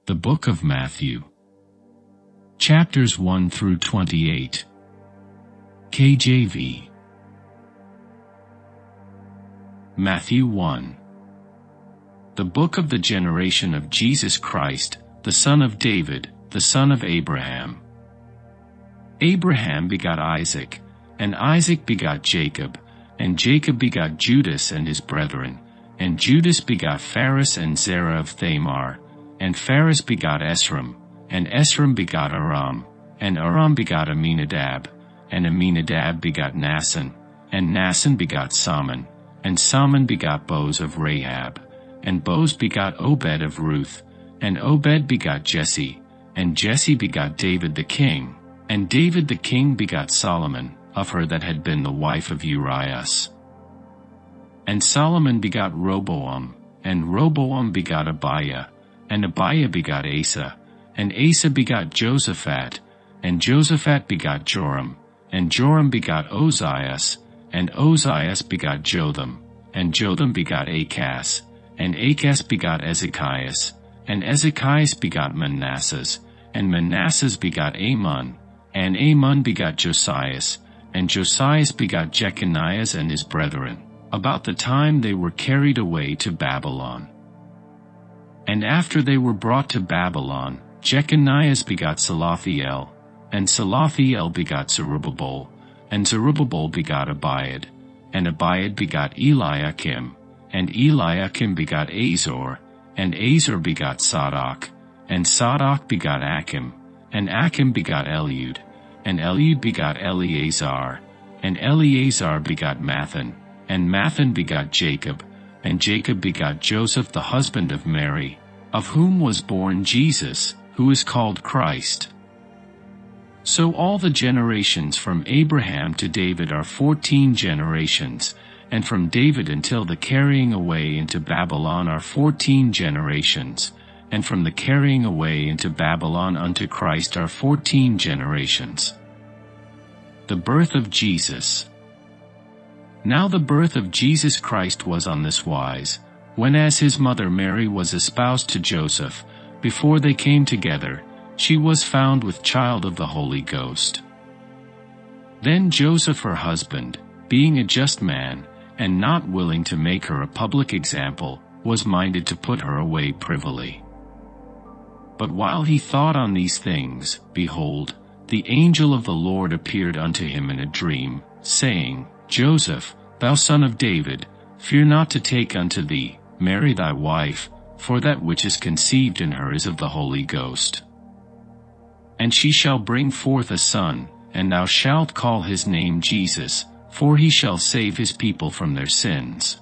The Book of Matthew. Chapters 1 through 28. KJV. Matthew 1. The book of the generation of Jesus Christ, the son of David, the son of Abraham. Abraham begot Isaac, and Isaac begot Jacob, and Jacob begot Judas and his brethren, and Judas begot Phares and Zerah of Thamar, and Phares begot Esrom, and Esrom begot Aram, and Aram begot Aminadab, and Aminadab begot Naasson, and Naasson begot Salmon, and Salmon begot Boaz of Rahab, and Boaz begot Obed of Ruth, and Obed begot Jesse, and Jesse begot David the king, and David the king begot Solomon, of her that had been the wife of Urias. And Solomon begot Roboam, and Roboam begot Abiah, and Abiah begot Asa, and Asa begot Josaphat, and Josaphat begot Joram, and Joram begot Ozias, and Ozias begot Jotham, and Jotham begot Achaz, and Achaz begot Ezekias, and Ezekias begot Manasseh, and Manasseh begot Amon, and Amon begot Josias, and Josias begot Jeconiah and his brethren, about the time they were carried away to Babylon. And after they were brought to Babylon, Jeconiah begot Salathiel, and Salathiel begot Zerubbabel, and Zerubbabel begot Abiad, and Abiad begot Eliakim, and Eliakim begot Azor, and Azor begot Sadoc, and Sadoc begot Achim, and Achim begot Eliud, and Eliud begot Eleazar, and Eleazar begot Mathan, and Mathan begot Jacob, and Jacob begot Joseph the husband of Mary, of whom was born Jesus, who is called Christ. So all the generations from Abraham to David are 14 generations, and from David until the carrying away into Babylon are 14 generations, and from the carrying away into Babylon unto Christ are 14 generations. The birth of Jesus. Now the birth of Jesus Christ was on this wise, when as his mother Mary was espoused to Joseph, before they came together, she was found with child of the Holy Ghost. Then Joseph her husband, being a just man, and not willing to make her a public example, was minded to put her away privily. But while he thought on these things, behold, the angel of the Lord appeared unto him in a dream, saying, Joseph, thou son of David, fear not to take unto thee Mary thy wife, for that which is conceived in her is of the Holy Ghost. And she shall bring forth a son, and thou shalt call his name Jesus, for he shall save his people from their sins.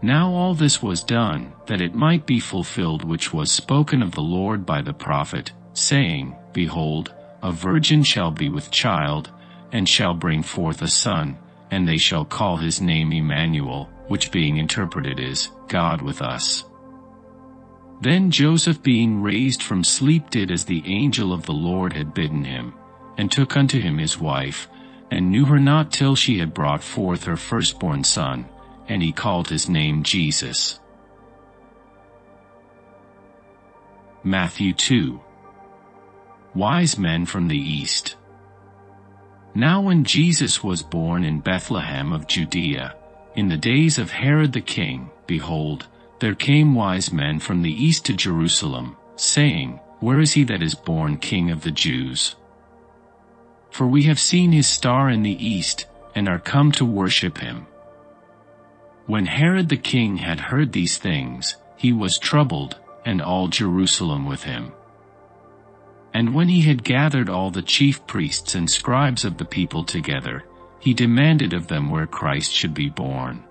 Now all this was done, that it might be fulfilled which was spoken of the Lord by the prophet, saying, Behold, a virgin shall be with child, and shall bring forth a son, and they shall call his name Emmanuel, which being interpreted is, God with us. Then Joseph being raised from sleep did as the angel of the Lord had bidden him, and took unto him his wife, and knew her not till she had brought forth her firstborn son, and he called his name Jesus. Matthew 2. Wise men from the east. Now when Jesus was born in Bethlehem of Judea, in the days of Herod the king, behold, there came wise men from the east to Jerusalem, saying, Where is he that is born King of the Jews? For we have seen his star in the east, and are come to worship him. When Herod the king had heard these things, he was troubled, and all Jerusalem with him. And when he had gathered all the chief priests and scribes of the people together, he demanded of them where Christ should be born.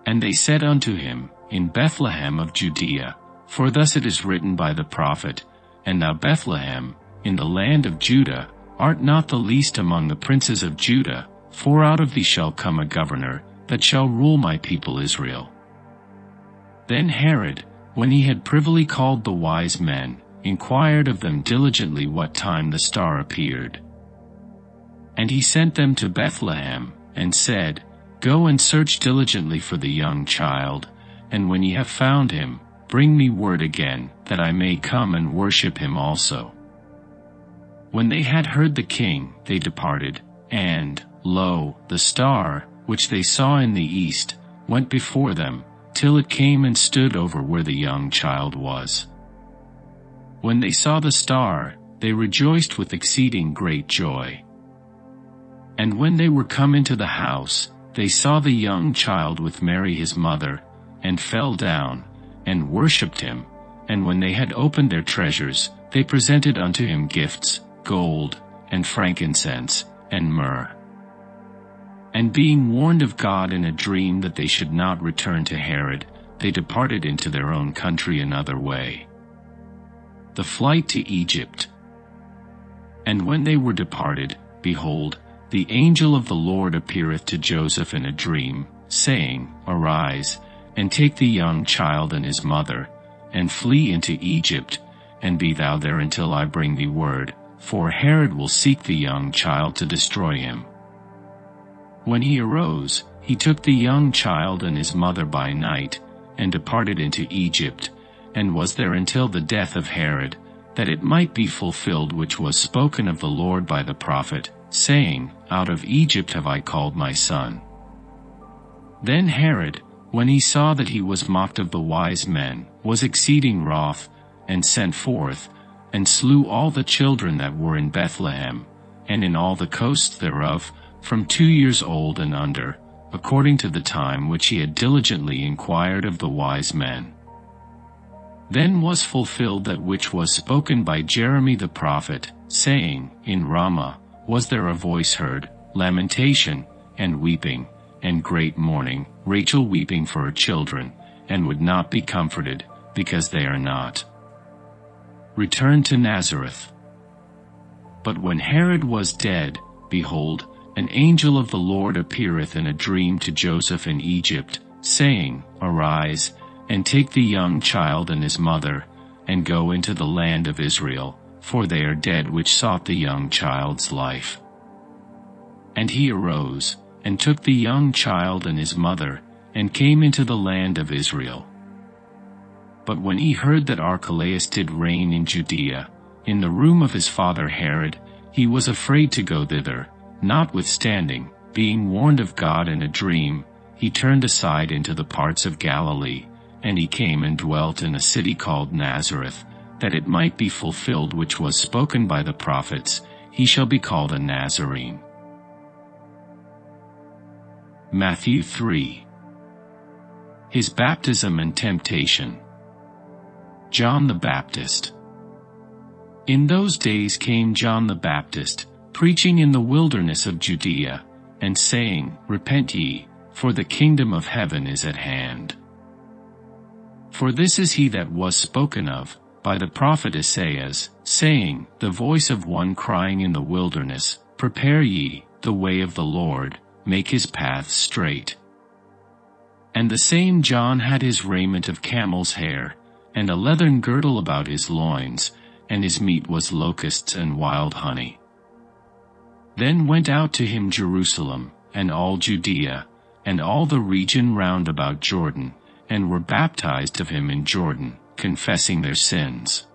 And they said unto him, In Bethlehem of Judea, for thus it is written by the prophet, And thou Bethlehem, in the land of Judah, art not the least among the princes of Judah, for out of thee shall come a governor, that shall rule my people Israel. Then Herod, when he had privily called the wise men, inquired of them diligently what time the star appeared. And he sent them to Bethlehem, and said, Go and search diligently for the young child, and when ye have found him, Bring me word again, that I may come and worship him also. When they had heard the king, they departed, and, lo, the star, which they saw in the east, went before them, till it came and stood over where the young child was. When they saw the star, they rejoiced with exceeding great joy. And when they were come into the house, they saw the young child with Mary his mother, and fell down, and worshipped him. And when they had opened their treasures, they presented unto him gifts, gold, and frankincense, and myrrh. And being warned of God in a dream that they should not return to Herod, they departed into their own country another way. The flight to Egypt. And when they were departed, behold, the angel of the Lord appeareth to Joseph in a dream, saying, Arise, and take the young child and his mother, and flee into Egypt, and be thou there until I bring thee word, for Herod will seek the young child to destroy him. When he arose, he took the young child and his mother by night, and departed into Egypt, and was there until the death of Herod, that it might be fulfilled which was spoken of the Lord by the prophet, saying, Out of Egypt have I called my son. Then Herod, when he saw that he was mocked of the wise men, was exceeding wroth, and sent forth, and slew all the children that were in Bethlehem, and in all the coasts thereof, from 2 years old and under, according to the time which he had diligently inquired of the wise men. Then was fulfilled that which was spoken by Jeremy the prophet, saying, In Ramah was there a voice heard, lamentation, and weeping, and great mourning, Rachel weeping for her children, and would not be comforted, because they are not. Return to Nazareth. But when Herod was dead, behold, an angel of the Lord appeareth in a dream to Joseph in Egypt, saying, Arise, and take the young child and his mother, and go into the land of Israel, for they are dead which sought the young child's life. And he arose, and took the young child and his mother, and came into the land of Israel. But when he heard that Archelaus did reign in Judea, in the room of his father Herod, he was afraid to go thither. Notwithstanding, being warned of God in a dream, he turned aside into the parts of Galilee, and he came and dwelt in a city called Nazareth, that it might be fulfilled which was spoken by the prophets, He shall be called a Nazarene. Matthew 3. His baptism and temptation. John the Baptist. In those days came John the Baptist, preaching in the wilderness of Judea, and saying, Repent ye, for the kingdom of heaven is at hand. For this is he that was spoken of by the prophet Esaias, saying, The voice of one crying in the wilderness, Prepare ye the way of the Lord, make his paths straight. And the same John had his raiment of camel's hair, and a leathern girdle about his loins, and his meat was locusts and wild honey. Then went out to him Jerusalem, and all Judea, and all the region round about Jordan, and were baptized of him in Jordan, confessing their sins.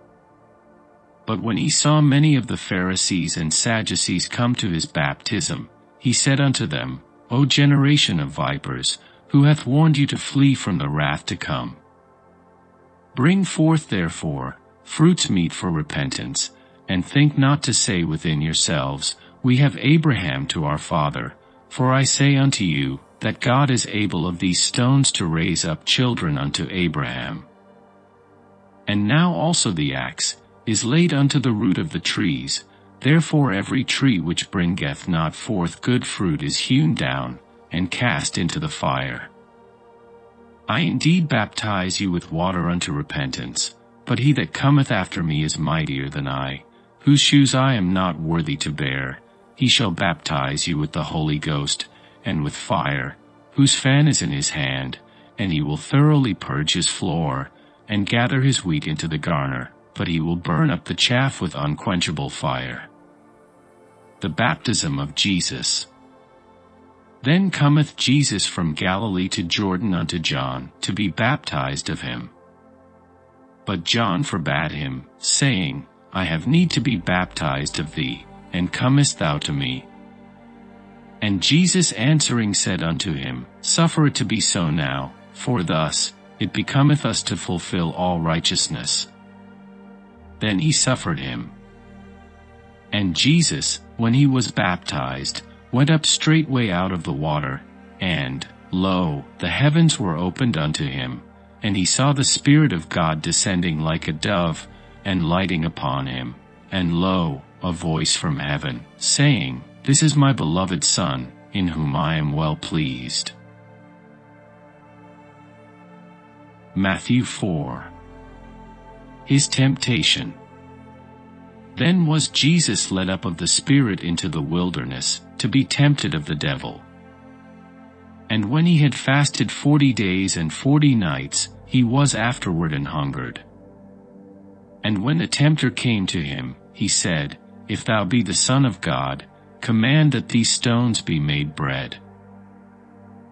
But when he saw many of the Pharisees and Sadducees come to his baptism, he said unto them, O generation of vipers, who hath warned you to flee from the wrath to come? Bring forth therefore fruits meet for repentance, and think not to say within yourselves, We have Abraham to our father. For I say unto you, that God is able of these stones to raise up children unto Abraham. And now also the axe is laid unto the root of the trees. Therefore every tree which bringeth not forth good fruit is hewn down, and cast into the fire. I indeed baptize you with water unto repentance, but he that cometh after me is mightier than I, whose shoes I am not worthy to bear. He shall baptize you with the Holy Ghost, and with fire, whose fan is in his hand, and he will thoroughly purge his floor, and gather his wheat into the garner, but he will burn up the chaff with unquenchable fire. The baptism of Jesus. Then cometh Jesus from Galilee to Jordan unto John, to be baptized of him. But John forbade him, saying, I have need to be baptized of thee, and comest thou to me? And Jesus answering said unto him, Suffer it to be so now, for thus it becometh us to fulfill all righteousness. Then he suffered him. And Jesus, when he was baptized, went up straightway out of the water, and, lo, the heavens were opened unto him, and he saw the Spirit of God descending like a dove, and lighting upon him. And lo, a voice from heaven, saying, This is my beloved Son, in whom I am well pleased. Matthew 4. His temptation. Then was Jesus led up of the Spirit into the wilderness, to be tempted of the devil. And when he had fasted 40 days and 40 nights, he was afterward an hungered. And when the tempter came to him, he said, If thou be the Son of God, command that these stones be made bread.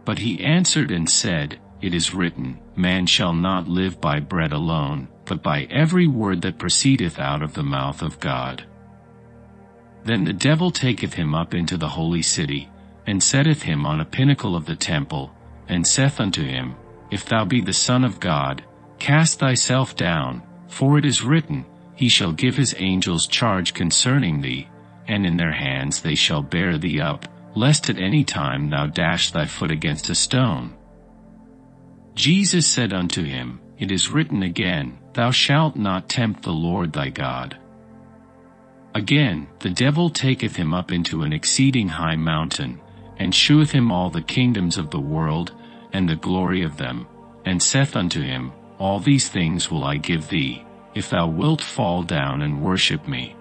But he answered and said, It is written, Man shall not live by bread alone, but by every word that proceedeth out of the mouth of God. Then the devil taketh him up into the holy city, and setteth him on a pinnacle of the temple, and saith unto him, If thou be the Son of God, cast thyself down, for it is written, He shall give his angels charge concerning thee, and in their hands they shall bear thee up, lest at any time thou dash thy foot against a stone. Jesus said unto him, It is written again, Thou shalt not tempt the Lord thy God. Again, the devil taketh him up into an exceeding high mountain, and sheweth him all the kingdoms of the world, and the glory of them, and saith unto him, All these things will I give thee, if thou wilt fall down and worship me.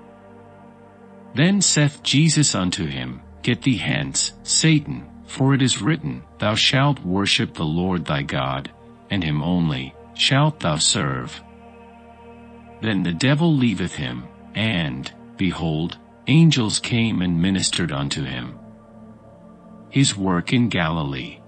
Then saith Jesus unto him, Get thee hence, Satan, for it is written, Thou shalt worship the Lord thy God, and him only shalt thou serve. Then the devil leaveth him, and, behold, angels came and ministered unto him. His work in Galilee.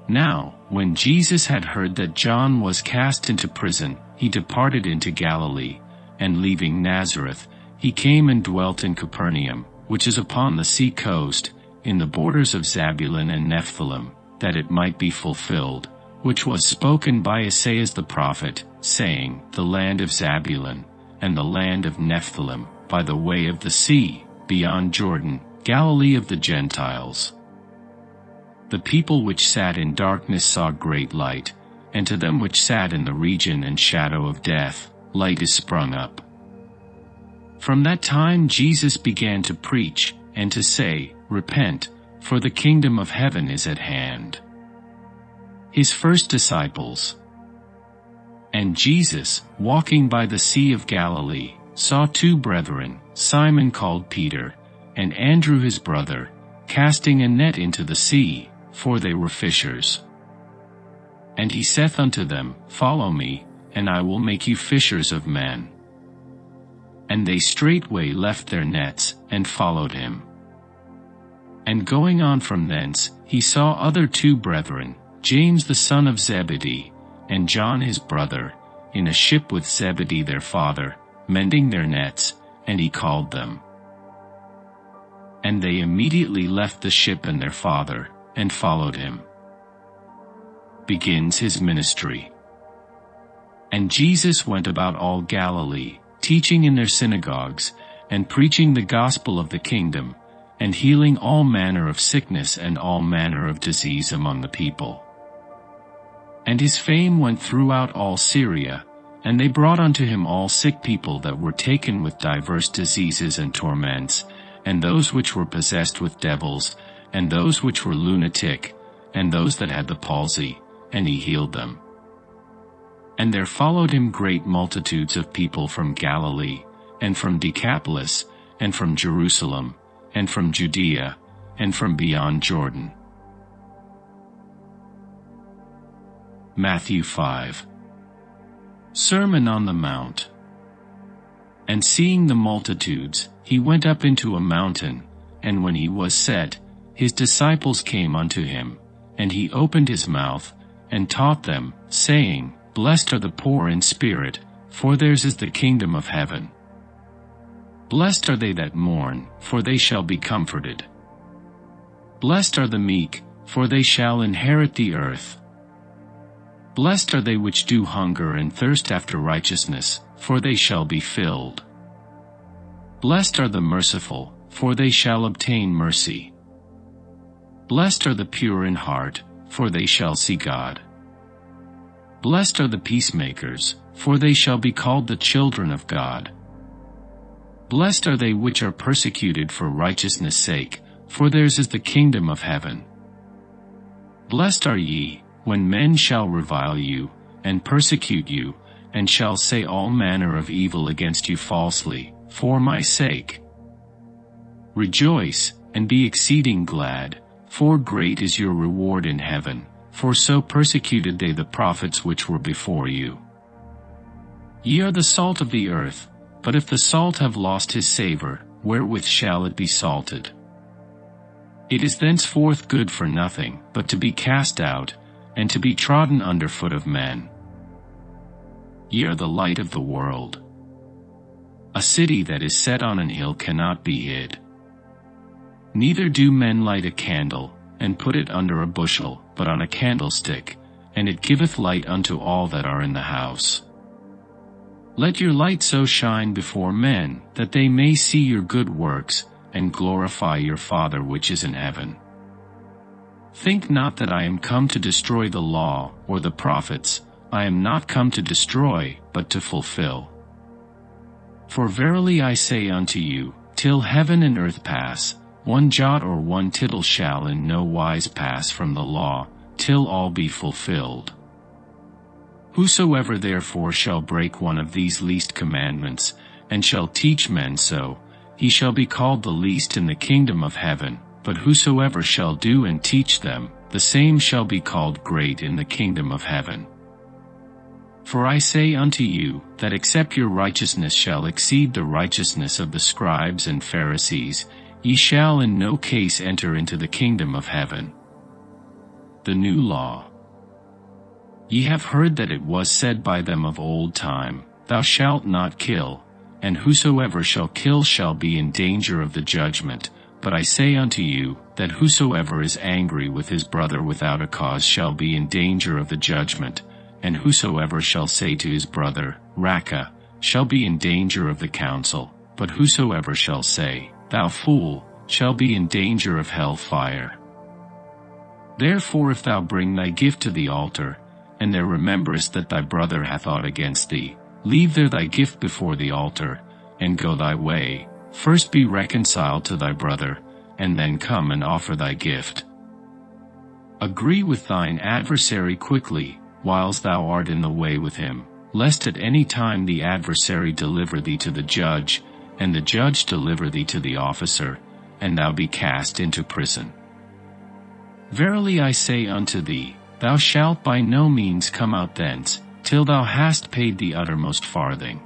Now, when Jesus had heard that John was cast into prison, he departed into Galilee, and leaving Nazareth, he came and dwelt in Capernaum, which is upon the sea coast, in the borders of Zabulon and Nephthalim, that it might be fulfilled, which was spoken by Esaias the prophet, saying, The land of Zabulon, and the land of Nephthalim, by the way of the sea, beyond Jordan, Galilee of the Gentiles. The people which sat in darkness saw great light, and to them which sat in the region and shadow of death, light is sprung up. From that time Jesus began to preach, and to say, Repent, for the kingdom of heaven is at hand. His first disciples. And Jesus, walking by the sea of Galilee, saw two brethren, Simon called Peter, and Andrew his brother, casting a net into the sea, for they were fishers. And he saith unto them, Follow me, and I will make you fishers of men. And they straightway left their nets, and followed him. And going on from thence, he saw other two brethren, James the son of Zebedee, and John his brother, in a ship with Zebedee their father, mending their nets, and he called them. And they immediately left the ship and their father, and followed him. Begins his ministry. And Jesus went about all Galilee, teaching in their synagogues, and preaching the gospel of the kingdom, and healing all manner of sickness and all manner of disease among the people. And his fame went throughout all Syria, and they brought unto him all sick people that were taken with divers diseases and torments, and those which were possessed with devils, and those which were lunatic, and those that had the palsy, and he healed them. And there followed him great multitudes of people from Galilee, and from Decapolis, and from Jerusalem, and from Judea, and from beyond Jordan. Matthew 5. Sermon on the Mount. And seeing the multitudes, he went up into a mountain, and when he was set, his disciples came unto him, and he opened his mouth, and taught them, saying, Blessed are the poor in spirit, for theirs is the kingdom of heaven. Blessed are they that mourn, for they shall be comforted. Blessed are the meek, for they shall inherit the earth. Blessed are they which do hunger and thirst after righteousness, for they shall be filled. Blessed are the merciful, for they shall obtain mercy. Blessed are the pure in heart, for they shall see God. Blessed are the peacemakers, for they shall be called the children of God. Blessed are they which are persecuted for righteousness' sake, for theirs is the kingdom of heaven. Blessed are ye, when men shall revile you, and persecute you, and shall say all manner of evil against you falsely, for my sake. Rejoice, and be exceeding glad, for great is your reward in heaven, for so persecuted they the prophets which were before you. Ye are the salt of the earth, but if the salt have lost his savour, wherewith shall it be salted? It is thenceforth good for nothing, but to be cast out, and to be trodden under foot of men. Ye are the light of the world. A city that is set on an hill cannot be hid. Neither do men light a candle, and put it under a bushel, but on a candlestick, and it giveth light unto all that are in the house. Let your light so shine before men, that they may see your good works, and glorify your Father which is in heaven. Think not that I am come to destroy the law, or the prophets. I am not come to destroy, but to fulfill. For verily I say unto you, till heaven and earth pass, one jot or one tittle shall in no wise pass from the law, till all be fulfilled. Whosoever therefore shall break one of these least commandments, and shall teach men so, he shall be called the least in the kingdom of heaven, but whosoever shall do and teach them, the same shall be called great in the kingdom of heaven. For I say unto you, that except your righteousness shall exceed the righteousness of the scribes and Pharisees, ye shall in no case enter into the kingdom of heaven. The new law. Ye have heard that it was said by them of old time, Thou shalt not kill, and whosoever shall kill shall be in danger of the judgment. But I say unto you, that whosoever is angry with his brother without a cause shall be in danger of the judgment, and whosoever shall say to his brother, Raca, shall be in danger of the council, but whosoever shall say, Thou fool, shall be in danger of hell fire. Therefore if thou bring thy gift to the altar, and there rememberest that thy brother hath aught against thee, leave there thy gift before the altar, and go thy way. First be reconciled to thy brother, and then come and offer thy gift. Agree with thine adversary quickly, whiles thou art in the way with him, lest at any time the adversary deliver thee to the judge, and the judge deliver thee to the officer, and thou be cast into prison. Verily I say unto thee, thou shalt by no means come out thence, till thou hast paid the uttermost farthing.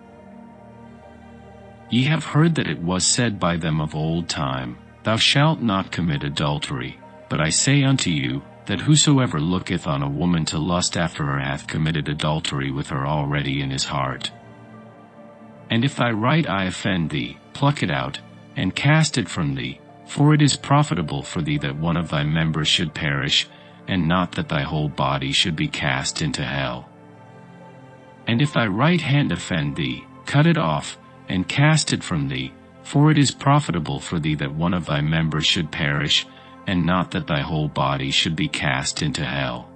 Ye have heard that it was said by them of old time, Thou shalt not commit adultery. But I say unto you, that whosoever looketh on a woman to lust after her hath committed adultery with her already in his heart. And if thy right eye offend thee, pluck it out, and cast it from thee, for it is profitable for thee that one of thy members should perish, and not that thy whole body should be cast into hell. And if thy right hand offend thee, cut it off, and cast it from thee, for it is profitable for thee that one of thy members should perish, and not that thy whole body should be cast into hell.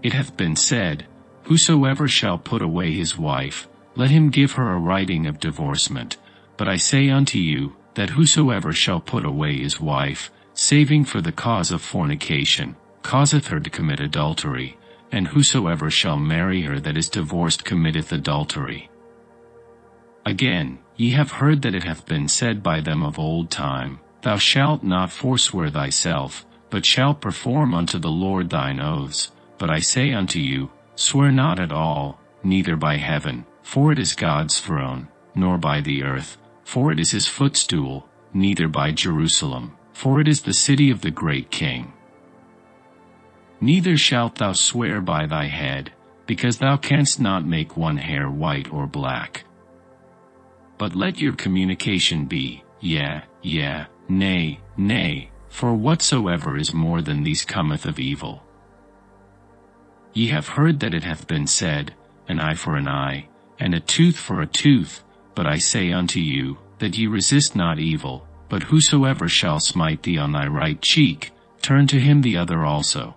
It hath been said, Whosoever shall put away his wife, let him give her a writing of divorcement. But I say unto you, that whosoever shall put away his wife, saving for the cause of fornication, causeth her to commit adultery, and whosoever shall marry her that is divorced committeth adultery. Again, ye have heard that it hath been said by them of old time, Thou shalt not forswear thyself, but shalt perform unto the Lord thine oaths. But I say unto you, swear not at all, neither by heaven, for it is God's throne, nor by the earth, for it is his footstool, neither by Jerusalem, for it is the city of the great King. Neither shalt thou swear by thy head, because thou canst not make one hair white or black. But let your communication be, yea, yea, nay, nay, for whatsoever is more than these cometh of evil. Ye have heard that it hath been said, an eye for an eye, and a tooth for a tooth. But I say unto you, that ye resist not evil, but whosoever shall smite thee on thy right cheek, turn to him the other also.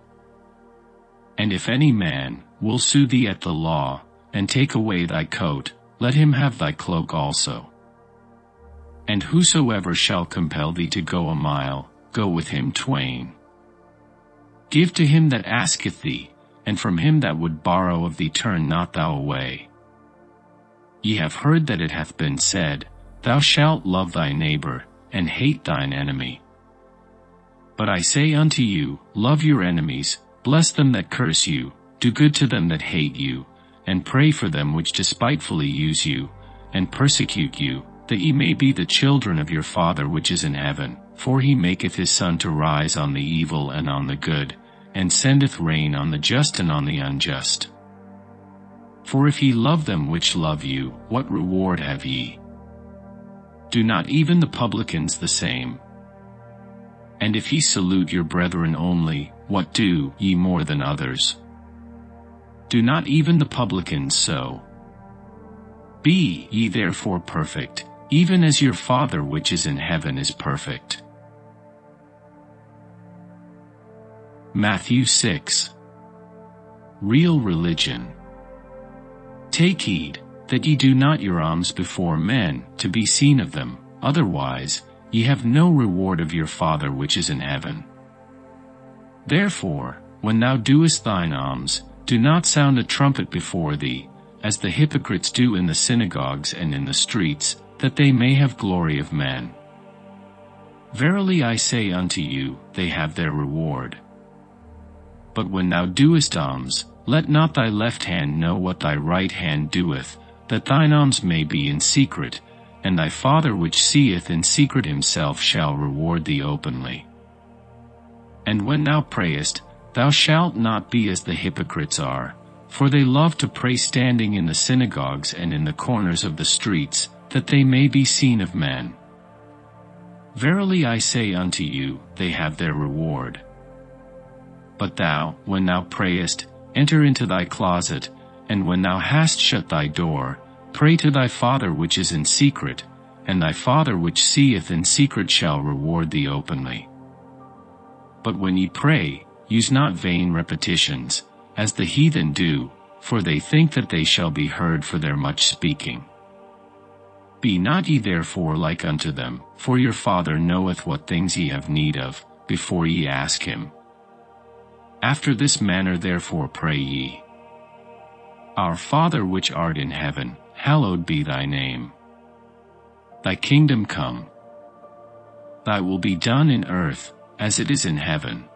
And if any man will sue thee at the law, and take away thy coat, let him have thy cloak also. And whosoever shall compel thee to go a mile, go with him twain. Give to him that asketh thee, and from him that would borrow of thee turn not thou away. Ye have heard that it hath been said, Thou shalt love thy neighbor, and hate thine enemy. But I say unto you, love your enemies, bless them that curse you, do good to them that hate you, and pray for them which despitefully use you, and persecute you, that ye may be the children of your Father which is in heaven. For he maketh his sun to rise on the evil and on the good, and sendeth rain on the just and on the unjust. For if ye love them which love you, what reward have ye? Do not even the publicans the same? And if ye salute your brethren only, what do ye more than others? Do not even the publicans so? Be ye therefore perfect, even as your Father which is in heaven is perfect. Matthew 6. Real religion. Take heed, that ye do not your alms before men, to be seen of them, otherwise ye have no reward of your Father which is in heaven. Therefore, when thou doest thine alms, do not sound a trumpet before thee, as the hypocrites do in the synagogues and in the streets, that they may have glory of men. Verily I say unto you, they have their reward. But when thou doest alms, let not thy left hand know what thy right hand doeth, that thine alms may be in secret, and thy Father which seeth in secret himself shall reward thee openly. And when thou prayest, thou shalt not be as the hypocrites are, for they love to pray standing in the synagogues and in the corners of the streets, that they may be seen of men. Verily I say unto you, they have their reward. But thou, when thou prayest, enter into thy closet, and when thou hast shut thy door, pray to thy Father which is in secret, and thy Father which seeth in secret shall reward thee openly. But when ye pray, use not vain repetitions, as the heathen do, for they think that they shall be heard for their much speaking. Be not ye therefore like unto them, for your Father knoweth what things ye have need of, before ye ask him. After this manner therefore pray ye. Our Father which art in heaven, hallowed be thy name. Thy kingdom come. Thy will be done in earth, as it is in heaven.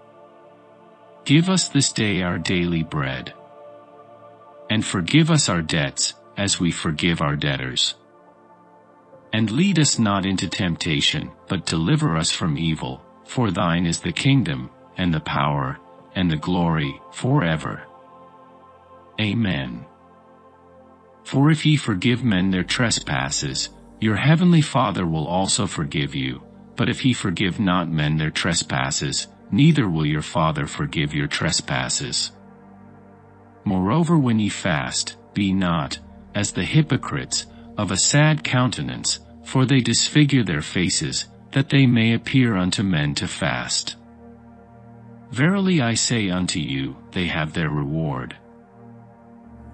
Give us this day our daily bread. And forgive us our debts, as we forgive our debtors. And lead us not into temptation, but deliver us from evil, for thine is the kingdom, and the power, and the glory, forever. Amen. For if ye forgive men their trespasses, your heavenly Father will also forgive you. But if ye forgive not men their trespasses, neither will your Father forgive your trespasses. Moreover, when ye fast, be not, as the hypocrites, of a sad countenance, for they disfigure their faces, that they may appear unto men to fast. Verily I say unto you, they have their reward.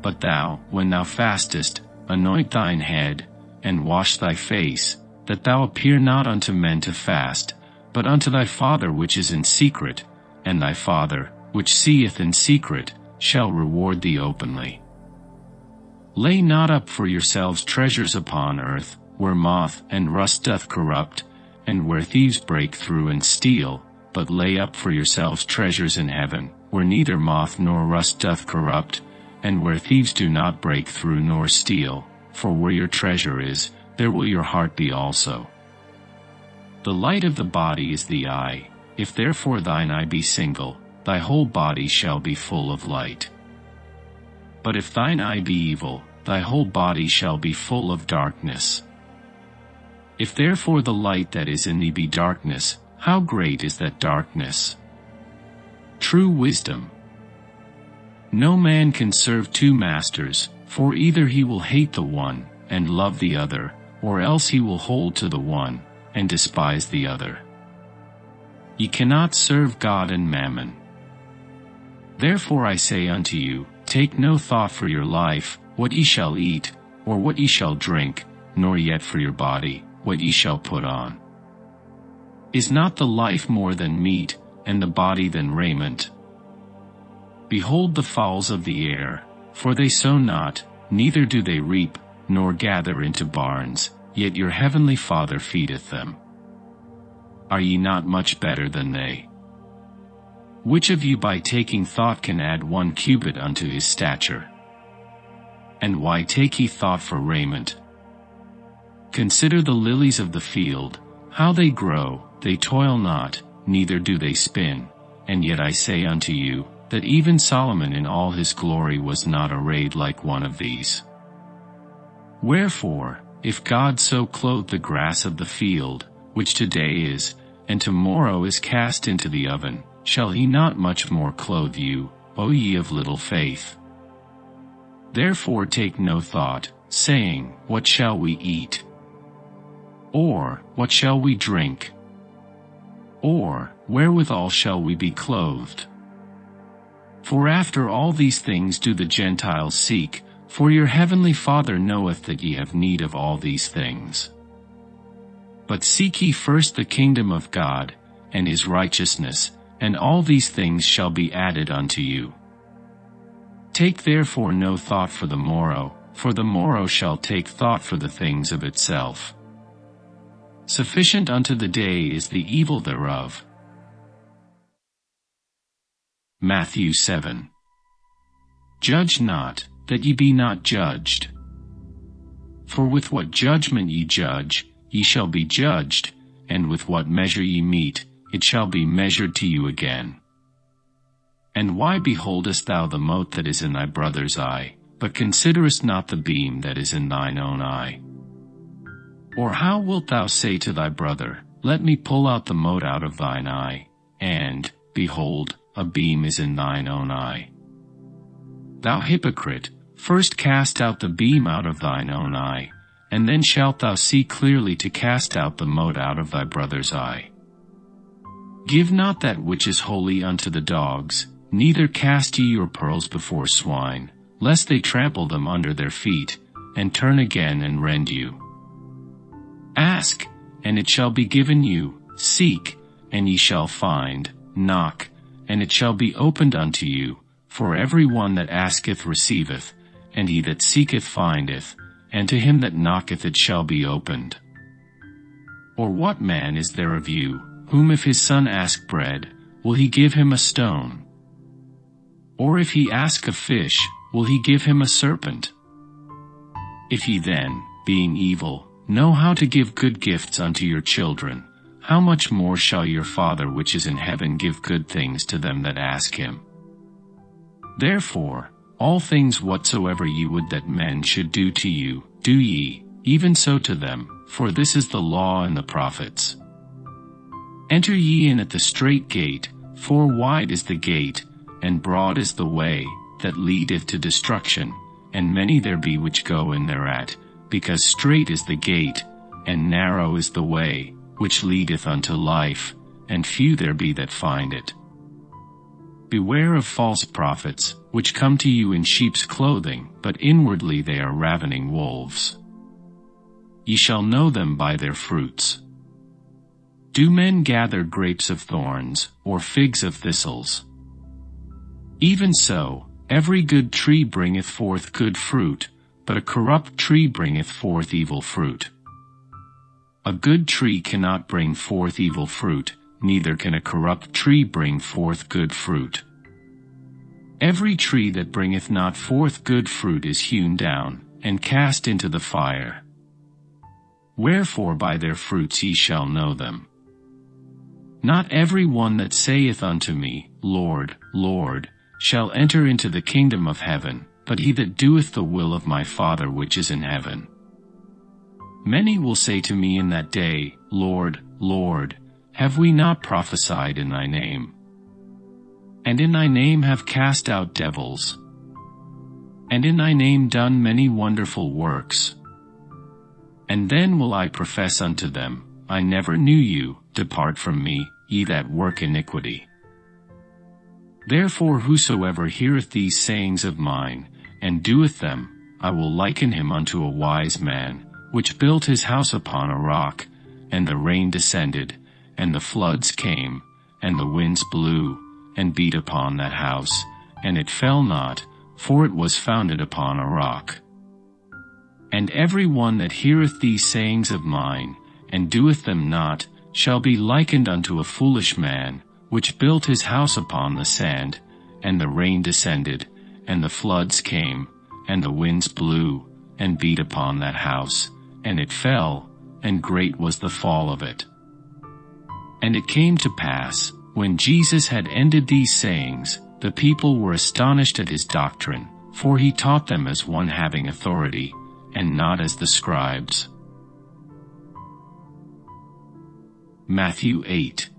But thou, when thou fastest, anoint thine head, and wash thy face, that thou appear not unto men to fast, but unto thy Father which is in secret, and thy Father, which seeth in secret, shall reward thee openly. Lay not up for yourselves treasures upon earth, where moth and rust doth corrupt, and where thieves break through and steal, but lay up for yourselves treasures in heaven, where neither moth nor rust doth corrupt, and where thieves do not break through nor steal, for where your treasure is, there will your heart be also. The light of the body is the eye. If therefore thine eye be single, thy whole body shall be full of light. But if thine eye be evil, thy whole body shall be full of darkness. If therefore the light that is in thee be darkness, how great is that darkness? True wisdom. No man can serve two masters, for either he will hate the one, and love the other, or else he will hold to the one, and despise the other. Ye cannot serve God and mammon. Therefore I say unto you, take no thought for your life, what ye shall eat, or what ye shall drink, nor yet for your body, what ye shall put on. Is not the life more than meat, and the body than raiment? Behold the fowls of the air, for they sow not, neither do they reap, nor gather into barns, yet your heavenly Father feedeth them. Are ye not much better than they? Which of you by taking thought can add 1 cubit unto his stature? And why take ye thought for raiment? Consider the lilies of the field, how they grow, they toil not, neither do they spin, and yet I say unto you, that even Solomon in all his glory was not arrayed like one of these. Wherefore, if God so clothe the grass of the field, which today is, and tomorrow is cast into the oven, shall he not much more clothe you, O ye of little faith? Therefore take no thought, saying, what shall we eat? Or, what shall we drink? Or, wherewithal shall we be clothed? For after all these things do the Gentiles seek, for your heavenly Father knoweth that ye have need of all these things. But seek ye first the kingdom of God, and his righteousness, and all these things shall be added unto you. Take therefore no thought for the morrow shall take thought for the things of itself. Sufficient unto the day is the evil thereof. Matthew 7. Judge not, that ye be not judged. For with what judgment ye judge, ye shall be judged, and with what measure ye mete, it shall be measured to you again. And why beholdest thou the mote that is in thy brother's eye, but considerest not the beam that is in thine own eye? Or how wilt thou say to thy brother, let me pull out the mote out of thine eye, and, behold, a beam is in thine own eye? Thou hypocrite, first cast out the beam out of thine own eye, and then shalt thou see clearly to cast out the mote out of thy brother's eye. Give not that which is holy unto the dogs, neither cast ye your pearls before swine, lest they trample them under their feet, and turn again and rend you. Ask, and it shall be given you, seek, and ye shall find, knock, and it shall be opened unto you, for every one that asketh receiveth, and he that seeketh findeth, and to him that knocketh it shall be opened. Or what man is there of you, whom if his son ask bread, will he give him a stone? Or if he ask a fish, will he give him a serpent? If ye then, being evil, know how to give good gifts unto your children, how much more shall your Father which is in heaven give good things to them that ask him? Therefore, all things whatsoever ye would that men should do to you, do ye, even so to them, for this is the law and the prophets. Enter ye in at the strait gate, for wide is the gate, and broad is the way, that leadeth to destruction, and many there be which go in thereat, because strait is the gate, and narrow is the way, which leadeth unto life, and few there be that find it. Beware of false prophets, which come to you in sheep's clothing, but inwardly they are ravening wolves. Ye shall know them by their fruits. Do men gather grapes of thorns, or figs of thistles? Even so, every good tree bringeth forth good fruit, but a corrupt tree bringeth forth evil fruit. A good tree cannot bring forth evil fruit, neither can a corrupt tree bring forth good fruit. Every tree that bringeth not forth good fruit is hewn down, and cast into the fire. Wherefore by their fruits ye shall know them. Not every one that saith unto me, Lord, Lord, shall enter into the kingdom of heaven, but he that doeth the will of my Father which is in heaven. Many will say to me in that day, Lord, Lord, have we not prophesied in thy name? And in thy name have cast out devils? And in thy name done many wonderful works? And then will I profess unto them, I never knew you, depart from me, ye that work iniquity. Therefore whosoever heareth these sayings of mine, and doeth them, I will liken him unto a wise man, which built his house upon a rock, and the rain descended, and the floods came, and the winds blew, and beat upon that house, and it fell not, for it was founded upon a rock. And every one that heareth these sayings of mine, and doeth them not, shall be likened unto a foolish man, which built his house upon the sand, and the rain descended, and the floods came, and the winds blew, and beat upon that house, and it fell, and great was the fall of it. And it came to pass, when Jesus had ended these sayings, the people were astonished at his doctrine, for he taught them as one having authority, and not as the scribes. Matthew 8.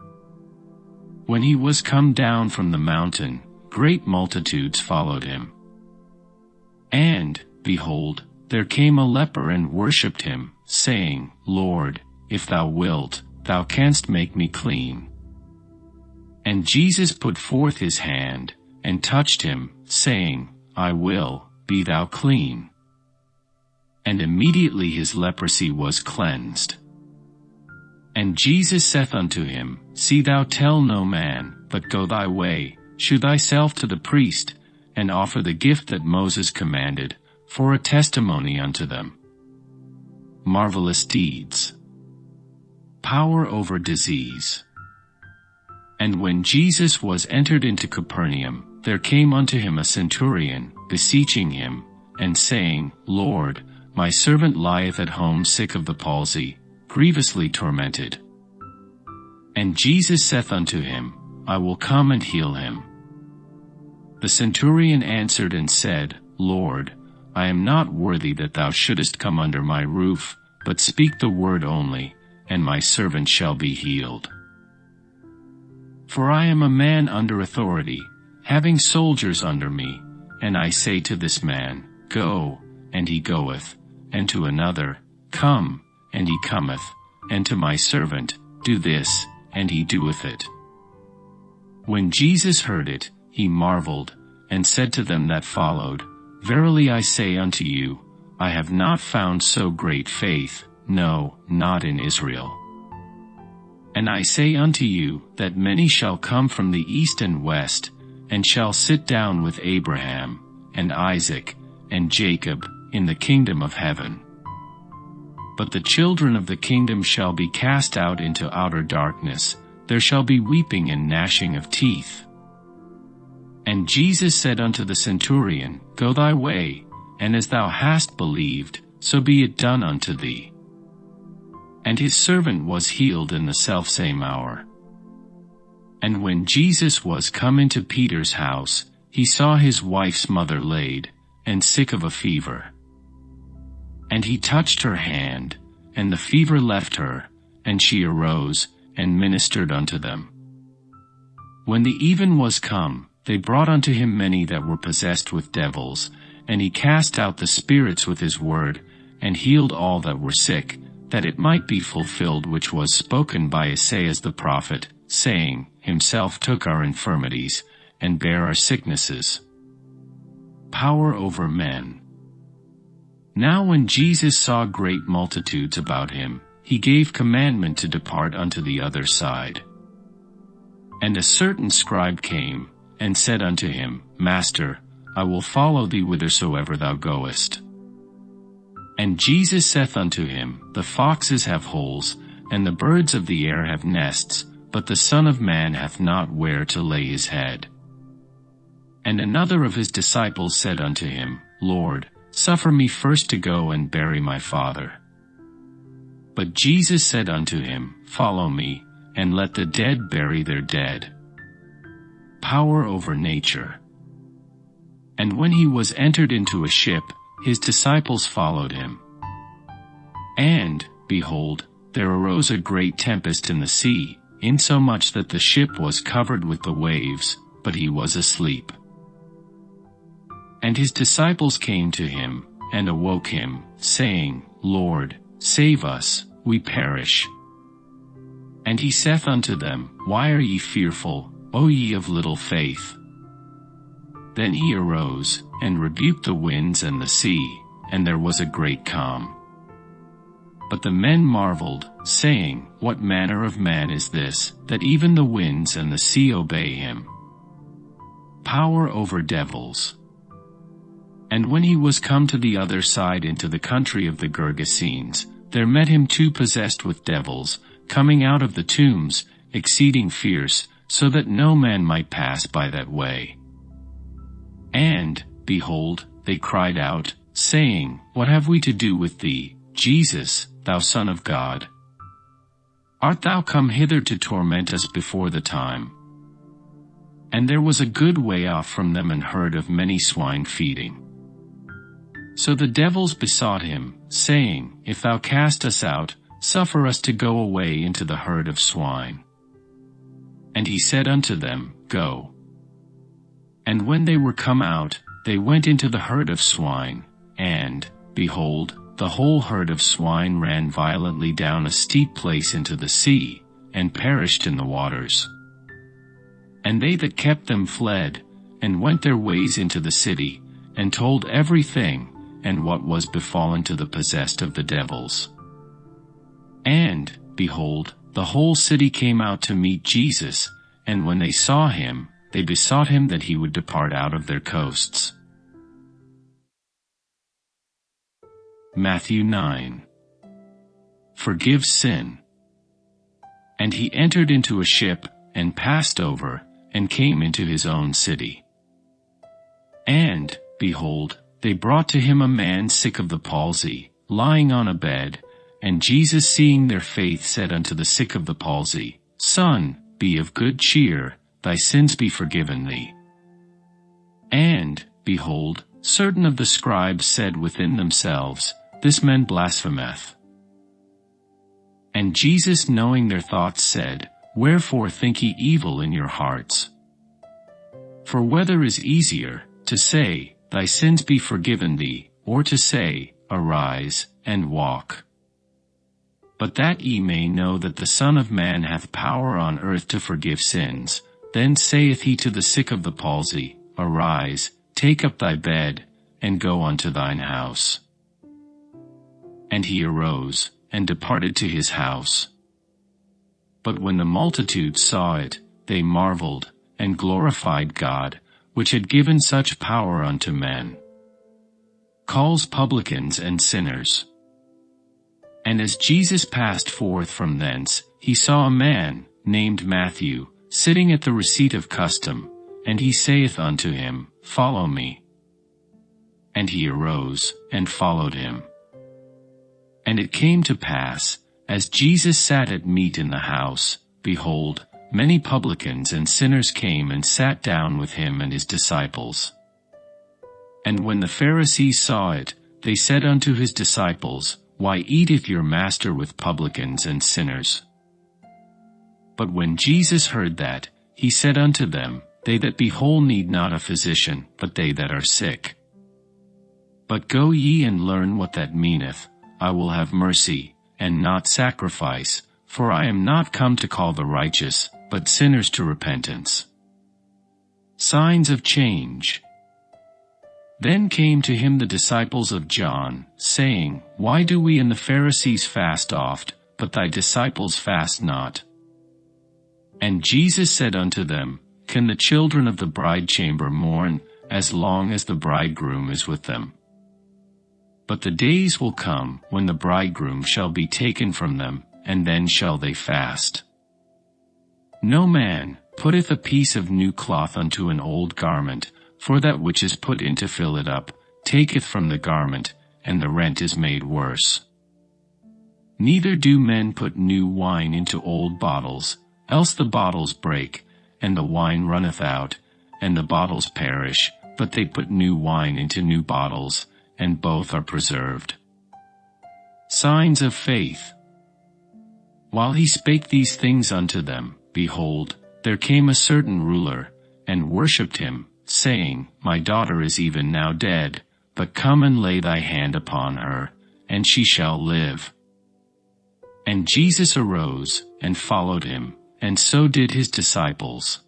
When he was come down from the mountain, great multitudes followed him. And, behold, there came a leper and worshipped him, saying, Lord, if thou wilt, thou canst make me clean. And Jesus put forth his hand, and touched him, saying, I will, be thou clean. And immediately his leprosy was cleansed. And Jesus saith unto him, See thou tell no man, but go thy way, shew thyself to the priest, and offer the gift that Moses commanded, for a testimony unto them. Marvelous deeds. Power over disease. And when Jesus was entered into Capernaum, there came unto him a centurion, beseeching him, and saying, Lord, my servant lieth at home sick of the palsy, grievously tormented. And Jesus saith unto him, I will come and heal him. The centurion answered and said, Lord, I am not worthy that thou shouldest come under my roof, but speak the word only, and my servant shall be healed. For I am a man under authority, having soldiers under me, and I say to this man, Go, and he goeth, and to another, Come, and he cometh, and to my servant, Do this, and he doeth it. When Jesus heard it, he marveled, and said to them that followed, Verily I say unto you, I have not found so great faith, no, not in Israel. And I say unto you, that many shall come from the east and west, and shall sit down with Abraham, and Isaac, and Jacob, in the kingdom of heaven. But the children of the kingdom shall be cast out into outer darkness, there shall be weeping and gnashing of teeth. And Jesus said unto the centurion, Go thy way, and as thou hast believed, so be it done unto thee. And his servant was healed in the selfsame hour. And when Jesus was come into Peter's house, he saw his wife's mother laid, and sick of a fever. And he touched her hand, and the fever left her, and she arose, and ministered unto them. When the even was come, they brought unto him many that were possessed with devils, and he cast out the spirits with his word, and healed all that were sick, that it might be fulfilled which was spoken by Esaias the prophet, saying, Himself took our infirmities, and bare our sicknesses. Power over men. Now when Jesus saw great multitudes about him, he gave commandment to depart unto the other side. And a certain scribe came, and said unto him, Master, I will follow thee whithersoever thou goest. And Jesus saith unto him, The foxes have holes, and the birds of the air have nests, but the Son of Man hath not where to lay his head. And another of his disciples said unto him, Lord, suffer me first to go and bury my father. But Jesus said unto him, Follow me, and let the dead bury their dead. Power over nature. And when he was entered into a ship, his disciples followed him. And, behold, there arose a great tempest in the sea, insomuch that the ship was covered with the waves, but he was asleep. And his disciples came to him, and awoke him, saying, Lord, save us, we perish. And he saith unto them, Why are ye fearful, O ye of little faith? Then he arose, and rebuked the winds and the sea, and there was a great calm. But the men marveled, saying, What manner of man is this, that even the winds and the sea obey him? Power over devils. And when he was come to the other side into the country of the Gergesenes, there met him two possessed with devils, coming out of the tombs, exceeding fierce, so that no man might pass by that way. And, behold, they cried out, saying, What have we to do with thee, Jesus, thou Son of God? Art thou come hither to torment us before the time? And there was a good way off from them an herd of many swine feeding. So the devils besought him, saying, If thou cast us out, suffer us to go away into the herd of swine. And he said unto them, Go. And when they were come out, they went into the herd of swine, and, behold, the whole herd of swine ran violently down a steep place into the sea, and perished in the waters. And they that kept them fled, and went their ways into the city, and told everything, and what was befallen to the possessed of the devils. And, behold, the whole city came out to meet Jesus, and when they saw him, they besought him that he would depart out of their coasts. Matthew 9. Forgive sin. And he entered into a ship, and passed over, and came into his own city. And, behold, they brought to him a man sick of the palsy, lying on a bed, and Jesus seeing their faith said unto the sick of the palsy, Son, be of good cheer, thy sins be forgiven thee. And, behold, certain of the scribes said within themselves, This man blasphemeth. And Jesus knowing their thoughts said, Wherefore think ye evil in your hearts? For whether is easier, to say, Thy sins be forgiven thee, or to say, Arise, and walk? But that ye may know that the Son of Man hath power on earth to forgive sins, then saith he to the sick of the palsy, Arise, take up thy bed, and go unto thine house. And he arose, and departed to his house. But when the multitude saw it, they marveled, and glorified God, which had given such power unto men. Calls publicans and sinners. And as Jesus passed forth from thence, he saw a man, named Matthew, sitting at the receipt of custom, and he saith unto him, Follow me. And he arose, and followed him. And it came to pass, as Jesus sat at meat in the house, behold, many publicans and sinners came and sat down with him and his disciples. And when the Pharisees saw it, they said unto his disciples, Why eateth your master with publicans and sinners? But when Jesus heard that, he said unto them, They that be whole need not a physician, but they that are sick. But go ye and learn what that meaneth, I will have mercy, and not sacrifice, for I am not come to call the righteous, but sinners to repentance. Signs of change. Then came to him the disciples of John, saying, Why do we and the Pharisees fast oft, but thy disciples fast not? And Jesus said unto them, Can the children of the bridechamber mourn, as long as the bridegroom is with them? But the days will come, when the bridegroom shall be taken from them, and then shall they fast. No man putteth a piece of new cloth unto an old garment, for that which is put in to fill it up, taketh from the garment, and the rent is made worse. Neither do men put new wine into old bottles, else the bottles break, and the wine runneth out, and the bottles perish, but they put new wine into new bottles, and both are preserved. Signs of faith. While he spake these things unto them, behold, there came a certain ruler, and worshipped him, saying, My daughter is even now dead, but come and lay thy hand upon her, and she shall live. And Jesus arose, and followed him, and so did his disciples.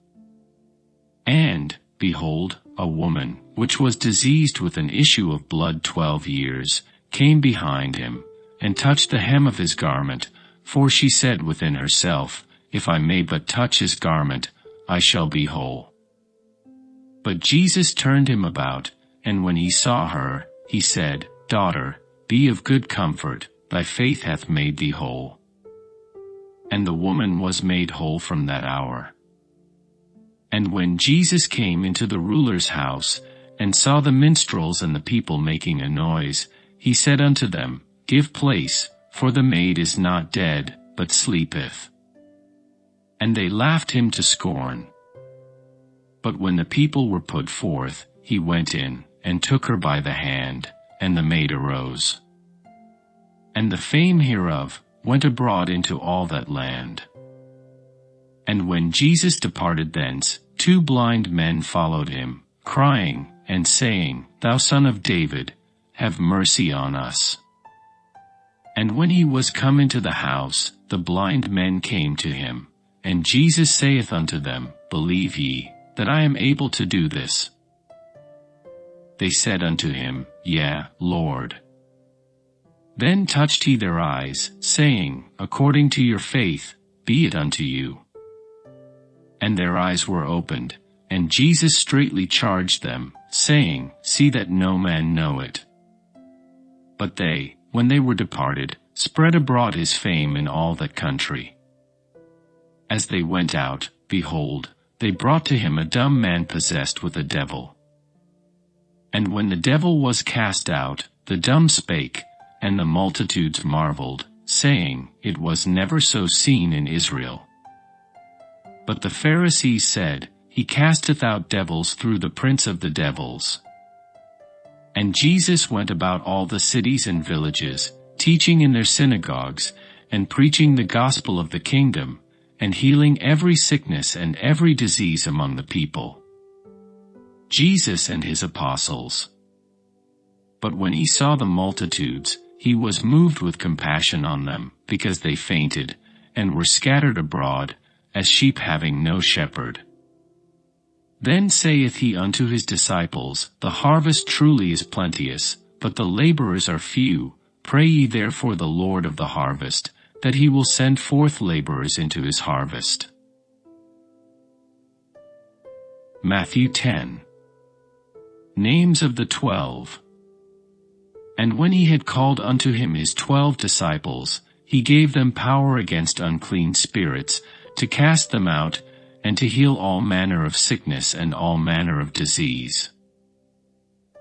And, behold, a woman, which was diseased with an issue of blood 12 years, came behind him, and touched the hem of his garment, for she said within herself, If I may but touch his garment, I shall be whole. But Jesus turned him about, and when he saw her, he said, Daughter, be of good comfort, thy faith hath made thee whole. And the woman was made whole from that hour. And when Jesus came into the ruler's house, and saw the minstrels and the people making a noise, he said unto them, Give place, for the maid is not dead, but sleepeth. And they laughed him to scorn. But when the people were put forth, he went in, and took her by the hand, and the maid arose. And the fame hereof went abroad into all that land. And when Jesus departed thence, 2 blind men followed him, crying, and saying, Thou Son of David, have mercy on us. And when he was come into the house, the blind men came to him. And Jesus saith unto them, Believe ye, that I am able to do this? They said unto him, Yea, Lord. Then touched he their eyes, saying, According to your faith, be it unto you. And their eyes were opened, and Jesus straitly charged them, saying, See that no man know it. But they, when they were departed, spread abroad his fame in all that country. As they went out, behold, they brought to him a dumb man possessed with a devil. And when the devil was cast out, the dumb spake, and the multitudes marveled, saying, It was never so seen in Israel. But the Pharisees said, He casteth out devils through the prince of the devils. And Jesus went about all the cities and villages, teaching in their synagogues, and preaching the gospel of the kingdom, and healing every sickness and every disease among the people. Jesus and his apostles. But when he saw the multitudes, he was moved with compassion on them, because they fainted, and were scattered abroad, as sheep having no shepherd. Then saith he unto his disciples, The harvest truly is plenteous, but the laborers are few. Pray ye therefore the Lord of the harvest, that he will send forth laborers into his harvest. Matthew 10. Names of the 12. And when he had called unto him his 12 disciples, he gave them power against unclean spirits, to cast them out, and to heal all manner of sickness and all manner of disease.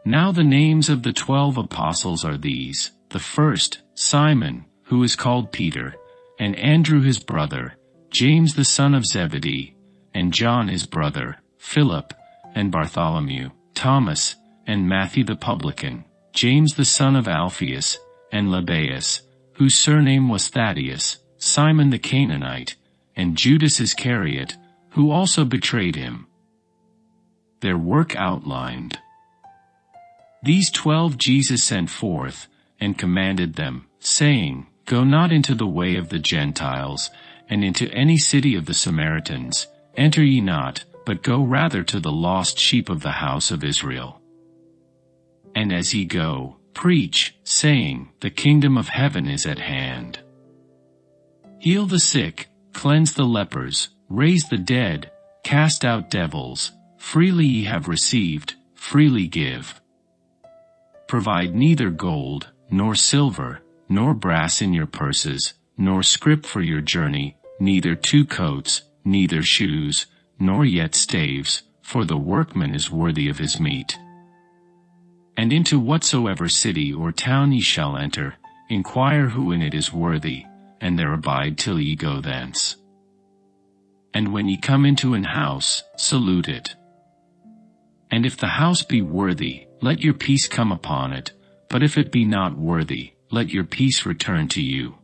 Now the names of the 12 apostles are these: the first, Simon, who is called Peter, and Andrew his brother, James the son of Zebedee, and John his brother, Philip, and Bartholomew, Thomas, and Matthew the publican, James the son of Alphaeus, and Lebbaeus, whose surname was Thaddeus, Simon the Canaanite, and Judas Iscariot, who also betrayed him. Their work outlined. These 12 Jesus sent forth, and commanded them, saying, Go not into the way of the Gentiles, and into any city of the Samaritans, enter ye not, but go rather to the lost sheep of the house of Israel. And as ye go, preach, saying, The kingdom of heaven is at hand. Heal the sick, cleanse the lepers, raise the dead, cast out devils. Freely ye have received, freely give. Provide neither gold, nor silver, nor brass in your purses, nor scrip for your journey, neither 2 coats, neither shoes, nor yet staves, for the workman is worthy of his meat. And into whatsoever city or town ye shall enter, inquire who in it is worthy, and there abide till ye go thence. And when ye come into an house, salute it. And if the house be worthy, let your peace come upon it, but if it be not worthy, let your peace return to you.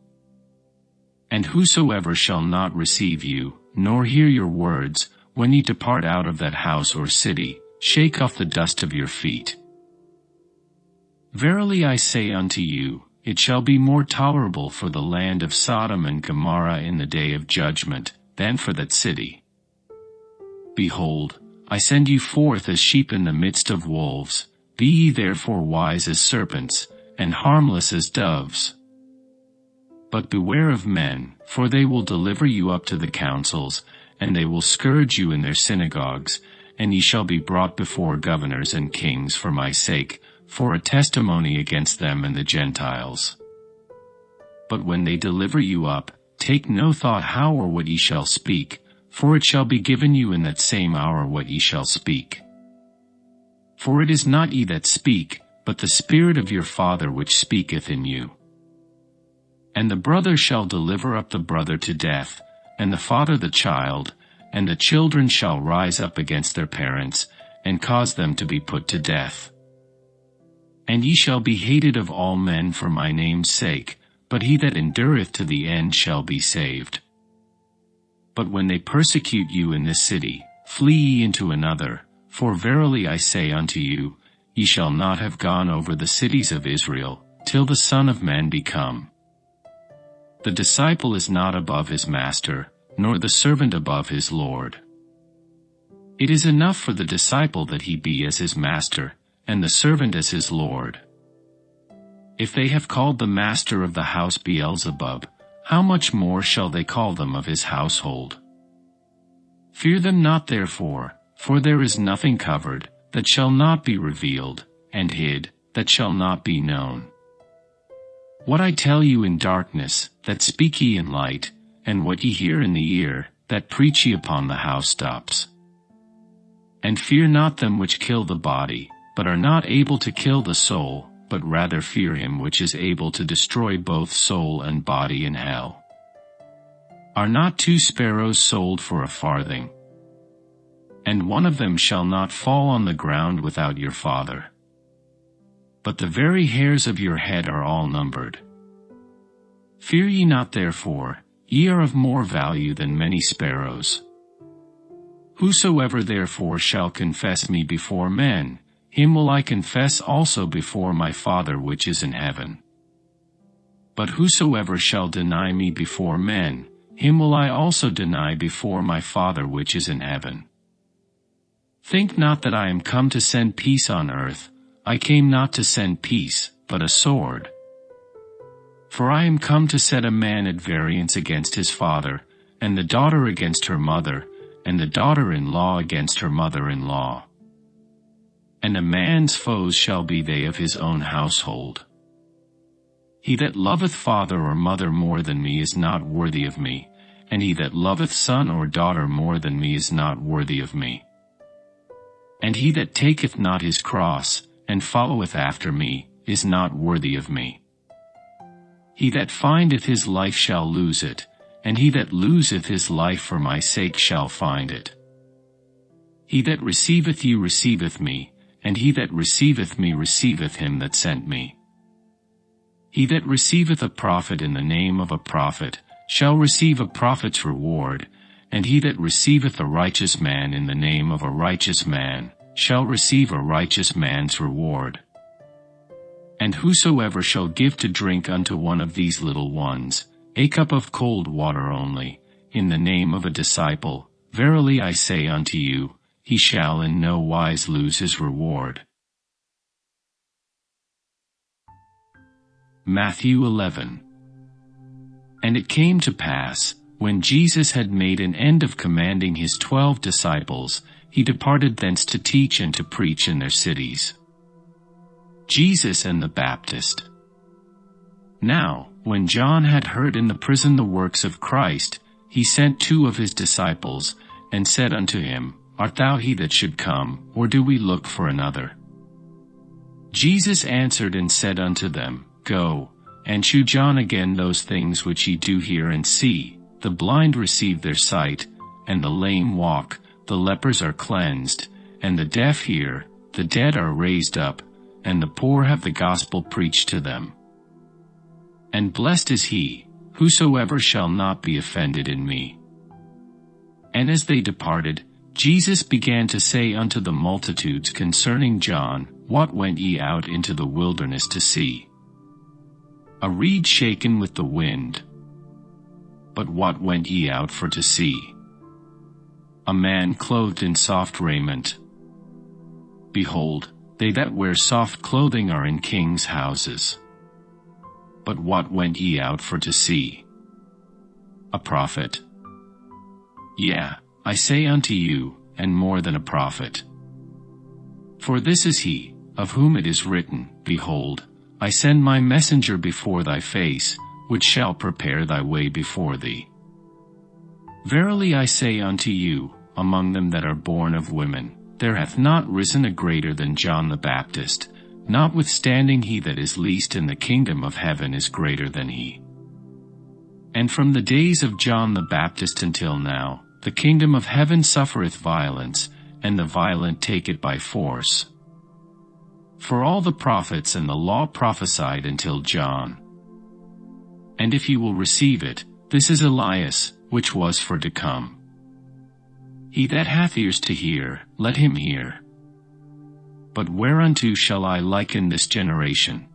And whosoever shall not receive you, nor hear your words, when ye depart out of that house or city, shake off the dust of your feet. Verily I say unto you, it shall be more tolerable for the land of Sodom and Gomorrah in the day of judgment, than for that city. Behold, I send you forth as sheep in the midst of wolves. Be ye therefore wise as serpents, and harmless as doves. But beware of men, for they will deliver you up to the councils, and they will scourge you in their synagogues, and ye shall be brought before governors and kings for my sake, for a testimony against them and the Gentiles. But when they deliver you up, take no thought how or what ye shall speak, for it shall be given you in that same hour what ye shall speak. For it is not ye that speak, but the Spirit of your Father which speaketh in you. And the brother shall deliver up the brother to death, and the father the child, and the children shall rise up against their parents, and cause them to be put to death. And ye shall be hated of all men for my name's sake, but he that endureth to the end shall be saved. But when they persecute you in this city, flee ye into another, for verily I say unto you, ye shall not have gone over the cities of Israel, till the Son of Man be come. The disciple is not above his master, nor the servant above his Lord. It is enough for the disciple that he be as his master, and the servant as his Lord. If they have called the master of the house Beelzebub, how much more shall they call them of his household? Fear them not therefore, for there is nothing covered, that shall not be revealed, and hid, that shall not be known. What I tell you in darkness, that speak ye in light, and what ye hear in the ear, that preach ye upon the housetops. And fear not them which kill the body, but are not able to kill the soul, but rather fear him which is able to destroy both soul and body in hell. Are not 2 sparrows sold for a farthing? And one of them shall not fall on the ground without your Father. But the very hairs of your head are all numbered. Fear ye not therefore, ye are of more value than many sparrows. Whosoever therefore shall confess me before men, him will I confess also before my Father which is in heaven. But whosoever shall deny me before men, him will I also deny before my Father which is in heaven. Think not that I am come to send peace on earth. I came not to send peace, but a sword. For I am come to set a man at variance against his father, and the daughter against her mother, and the daughter-in-law against her mother-in-law. And a man's foes shall be they of his own household. He that loveth father or mother more than me is not worthy of me, and he that loveth son or daughter more than me is not worthy of me. And he that taketh not his cross, and followeth after me, is not worthy of me. He that findeth his life shall lose it, and he that loseth his life for my sake shall find it. He that receiveth you receiveth me, and he that receiveth me receiveth him that sent me. He that receiveth a prophet in the name of a prophet, shall receive a prophet's reward, and he that receiveth a righteous man in the name of a righteous man, shall receive a righteous man's reward. And whosoever shall give to drink unto one of these little ones, a cup of cold water only, in the name of a disciple, verily I say unto you, he shall in no wise lose his reward. Matthew 11. And it came to pass, when Jesus had made an end of commanding his 12 disciples, he departed thence to teach and to preach in their cities. Jesus and the Baptist. Now, when John had heard in the prison the works of Christ, he sent 2 of his disciples, and said unto him, Art thou he that should come, or do we look for another? Jesus answered and said unto them, Go, and shew John again those things which ye do hear and see. The blind receive their sight, and the lame walk, the lepers are cleansed, and the deaf hear, the dead are raised up, and the poor have the gospel preached to them. And blessed is he, whosoever shall not be offended in me. And as they departed, Jesus began to say unto the multitudes concerning John, What went ye out into the wilderness to see? A reed shaken with the wind. But what went ye out for to see? A man clothed in soft raiment. Behold, they that wear soft clothing are in kings' houses. But what went ye out for to see? A prophet. Yea, I say unto you, and more than a prophet. For this is he, of whom it is written, Behold, I send my messenger before thy face, which shall prepare thy way before thee. Verily I say unto you, among them that are born of women, there hath not risen a greater than John the Baptist, notwithstanding he that is least in the kingdom of heaven is greater than he. And from the days of John the Baptist until now, the kingdom of heaven suffereth violence, and the violent take it by force. For all the prophets and the law prophesied until John. And if ye will receive it, this is Elias, which was for to come. He that hath ears to hear, let him hear. But whereunto shall I liken this generation?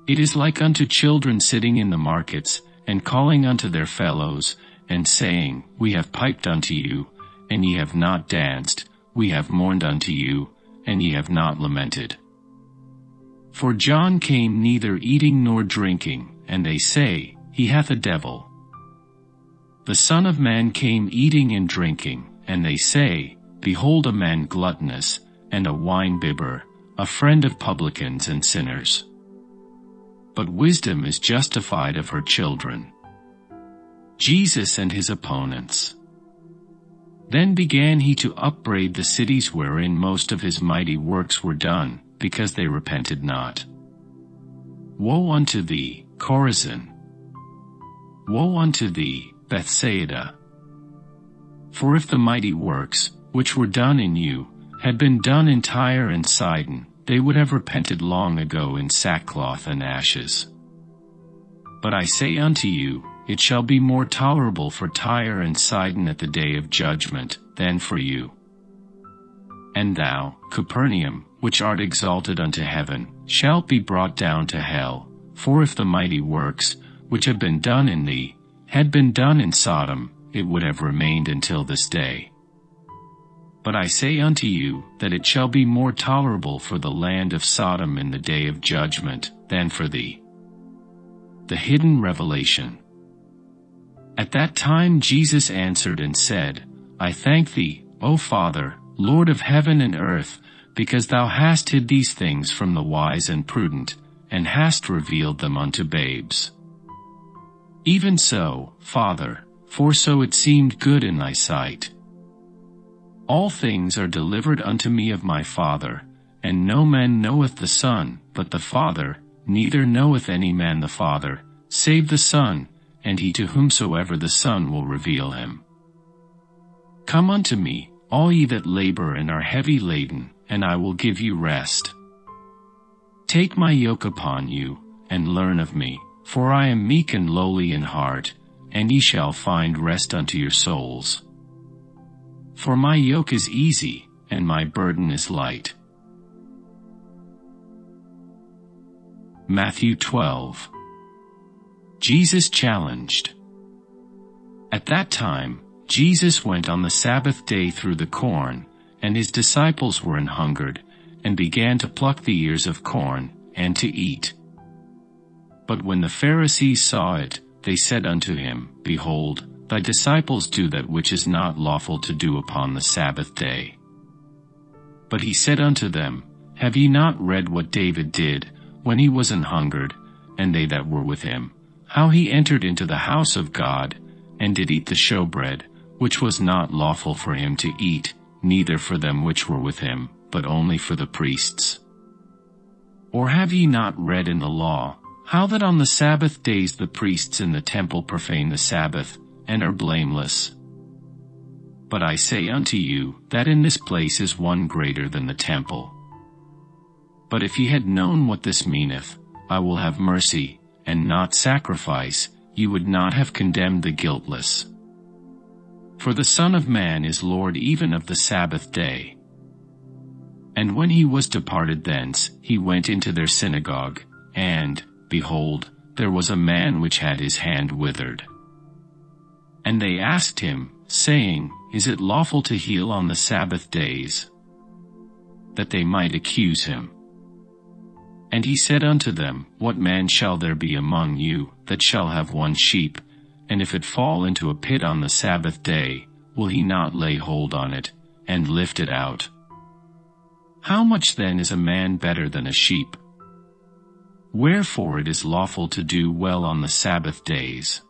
It is like unto children sitting in the markets, and calling unto their fellows, and saying, We have piped unto you, and ye have not danced, we have mourned unto you, and ye have not lamented. For John came neither eating nor drinking, and they say, He hath a devil. The Son of Man came eating and drinking, and they say, Behold a man gluttonous, and a wine-bibber, a friend of publicans and sinners. But wisdom is justified of her children. Jesus and his opponents. Then began he to upbraid the cities wherein most of his mighty works were done, because they repented not. Woe unto thee, Chorazin! Woe unto thee, Bethsaida! For if the mighty works, which were done in you, had been done in Tyre and Sidon, they would have repented long ago in sackcloth and ashes. But I say unto you, it shall be more tolerable for Tyre and Sidon at the day of judgment, than for you. And thou, Capernaum, which art exalted unto heaven, shalt be brought down to hell, for if the mighty works, which have been done in thee, had been done in Sodom, it would have remained until this day. But I say unto you, that it shall be more tolerable for the land of Sodom in the day of judgment, than for thee. The hidden revelation. At that time Jesus answered and said, I thank thee, O Father, Lord of heaven and earth, because thou hast hid these things from the wise and prudent, and hast revealed them unto babes. Even so, Father, for so it seemed good in thy sight. All things are delivered unto me of my Father, and no man knoweth the Son, but the Father, neither knoweth any man the Father, save the Son, and he to whomsoever the Son will reveal him. Come unto me, all ye that labor and are heavy laden, and I will give you rest. Take my yoke upon you, and learn of me, for I am meek and lowly in heart, and ye shall find rest unto your souls. For my yoke is easy, and my burden is light. Matthew 12. Jesus challenged. At that time, Jesus went on the Sabbath day through the corn, and his disciples were an hungered, and began to pluck the ears of corn, and to eat. But when the Pharisees saw it, they said unto him, Behold, thy disciples do that which is not lawful to do upon the Sabbath day. But he said unto them, Have ye not read what David did, when he was an hungered, and they that were with him, how he entered into the house of God, and did eat the showbread, which was not lawful for him to eat, neither for them which were with him, but only for the priests? Or have ye not read in the law, how that on the Sabbath days the priests in the temple profane the Sabbath, and are blameless? But I say unto you, that in this place is one greater than the temple. But if ye had known what this meaneth, I will have mercy, and not sacrifice, ye would not have condemned the guiltless. For the Son of Man is Lord even of the Sabbath day. And when he was departed thence, he went into their synagogue, and, behold, there was a man which had his hand withered. And they asked him, saying, Is it lawful to heal on the Sabbath days? That they might accuse him. And he said unto them, What man shall there be among you, that shall have one sheep, and if it fall into a pit on the Sabbath day, will he not lay hold on it, and lift it out? How much then is a man better than a sheep? Wherefore it is lawful to do well on the Sabbath days.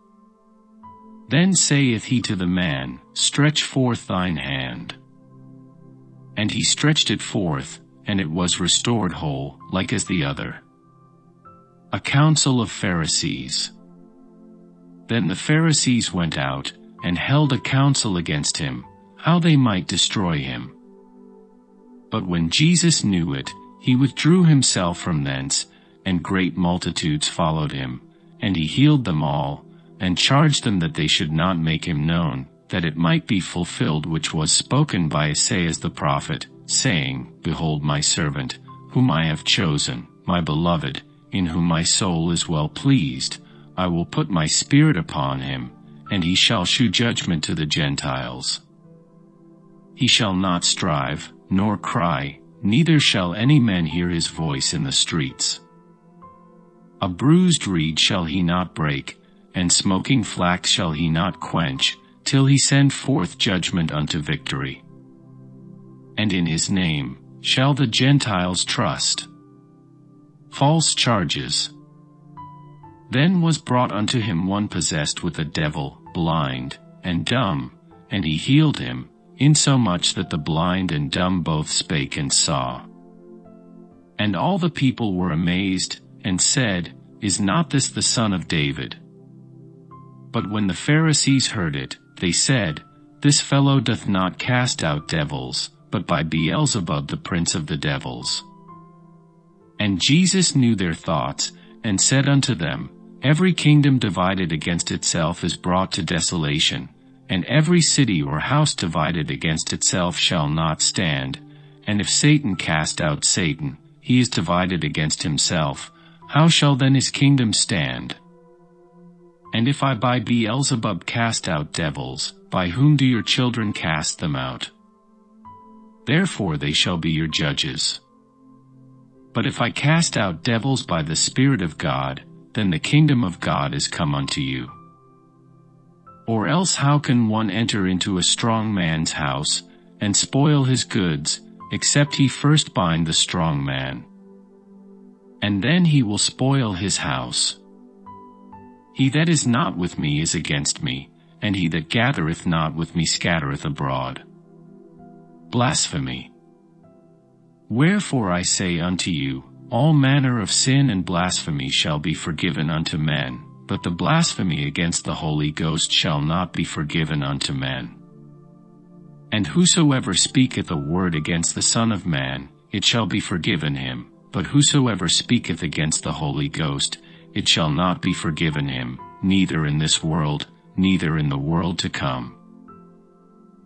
Then saith he to the man, Stretch forth thine hand. And he stretched it forth, and it was restored whole, like as the other. A council of Pharisees. Then the Pharisees went out, and held a council against him, how they might destroy him. But when Jesus knew it, he withdrew himself from thence, and great multitudes followed him, and he healed them all, and charged them that they should not make him known, that it might be fulfilled which was spoken by Esaias the prophet, saying, Behold my servant, whom I have chosen, my beloved, in whom my soul is well pleased. I will put my spirit upon him, and he shall shew judgment to the Gentiles. He shall not strive, nor cry, neither shall any man hear his voice in the streets. A bruised reed shall he not break, and smoking flax shall he not quench, till he send forth judgment unto victory. And in his name shall the Gentiles trust. False charges. Then was brought unto him one possessed with a devil, blind, and dumb, and he healed him, insomuch that the blind and dumb both spake and saw. And all the people were amazed, and said, Is not this the son of David? But when the Pharisees heard it, they said, This fellow doth not cast out devils, but by Beelzebub the prince of the devils. And Jesus knew their thoughts, and said unto them, Every kingdom divided against itself is brought to desolation, and every city or house divided against itself shall not stand. And if Satan cast out Satan, he is divided against himself. How shall then his kingdom stand? And if I by Beelzebub cast out devils, by whom do your children cast them out? Therefore they shall be your judges. But if I cast out devils by the Spirit of God, then the kingdom of God is come unto you. Or else how can one enter into a strong man's house, and spoil his goods, except he first bind the strong man? And then he will spoil his house. He that is not with me is against me, and he that gathereth not with me scattereth abroad. Blasphemy. Wherefore I say unto you, all manner of sin and blasphemy shall be forgiven unto men, but the blasphemy against the Holy Ghost shall not be forgiven unto men. And whosoever speaketh a word against the Son of Man, it shall be forgiven him, but whosoever speaketh against the Holy Ghost, it shall not be forgiven him, neither in this world, neither in the world to come.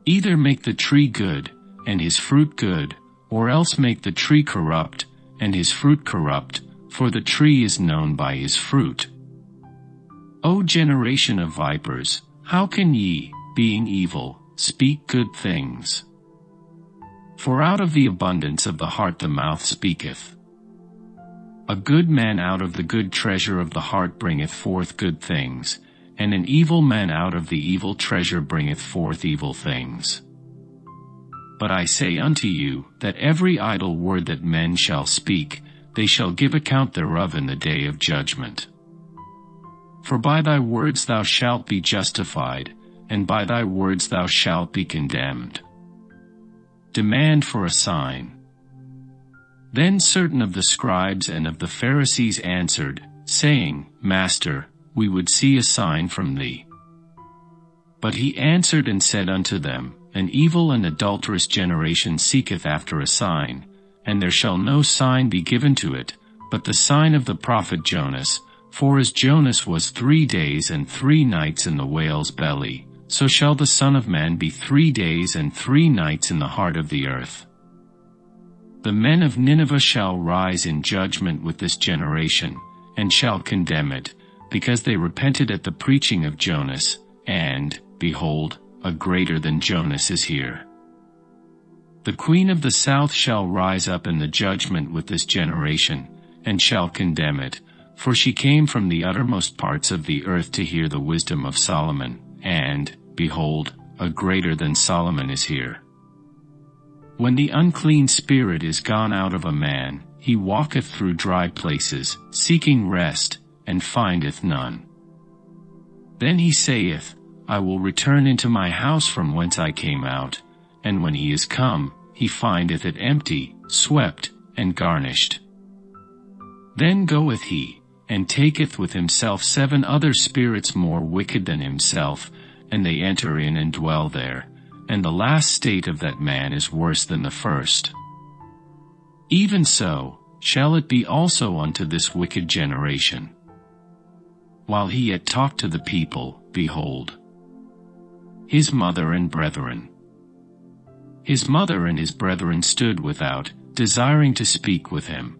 Either make the tree good, and his fruit good, or else make the tree corrupt, and his fruit corrupt, for the tree is known by his fruit. O generation of vipers, how can ye, being evil, speak good things? For out of the abundance of the heart the mouth speaketh. A good man out of the good treasure of the heart bringeth forth good things, and an evil man out of the evil treasure bringeth forth evil things. But I say unto you, that every idle word that men shall speak, they shall give account thereof in the day of judgment. For by thy words thou shalt be justified, and by thy words thou shalt be condemned. Demand for a sign. Then certain of the scribes and of the Pharisees answered, saying, Master, we would see a sign from thee. But he answered and said unto them, An evil and adulterous generation seeketh after a sign, and there shall no sign be given to it, but the sign of the prophet Jonas. For as Jonas was 3 days and 3 nights in the whale's belly, so shall the Son of Man be 3 days and 3 nights in the heart of the earth. The men of Nineveh shall rise in judgment with this generation, and shall condemn it, because they repented at the preaching of Jonas, and, behold, a greater than Jonas is here. The queen of the south shall rise up in the judgment with this generation, and shall condemn it, for she came from the uttermost parts of the earth to hear the wisdom of Solomon, and, behold, a greater than Solomon is here. When the unclean spirit is gone out of a man, he walketh through dry places, seeking rest, and findeth none. Then he saith, I will return into my house from whence I came out, and when he is come, he findeth it empty, swept, and garnished. Then goeth he, and taketh with himself 7 other spirits more wicked than himself, and they enter in and dwell there, and the last state of that man is worse than the first. Even so shall it be also unto this wicked generation. While he yet talked to the people, behold, his mother and brethren. His mother and his brethren stood without, desiring to speak with him.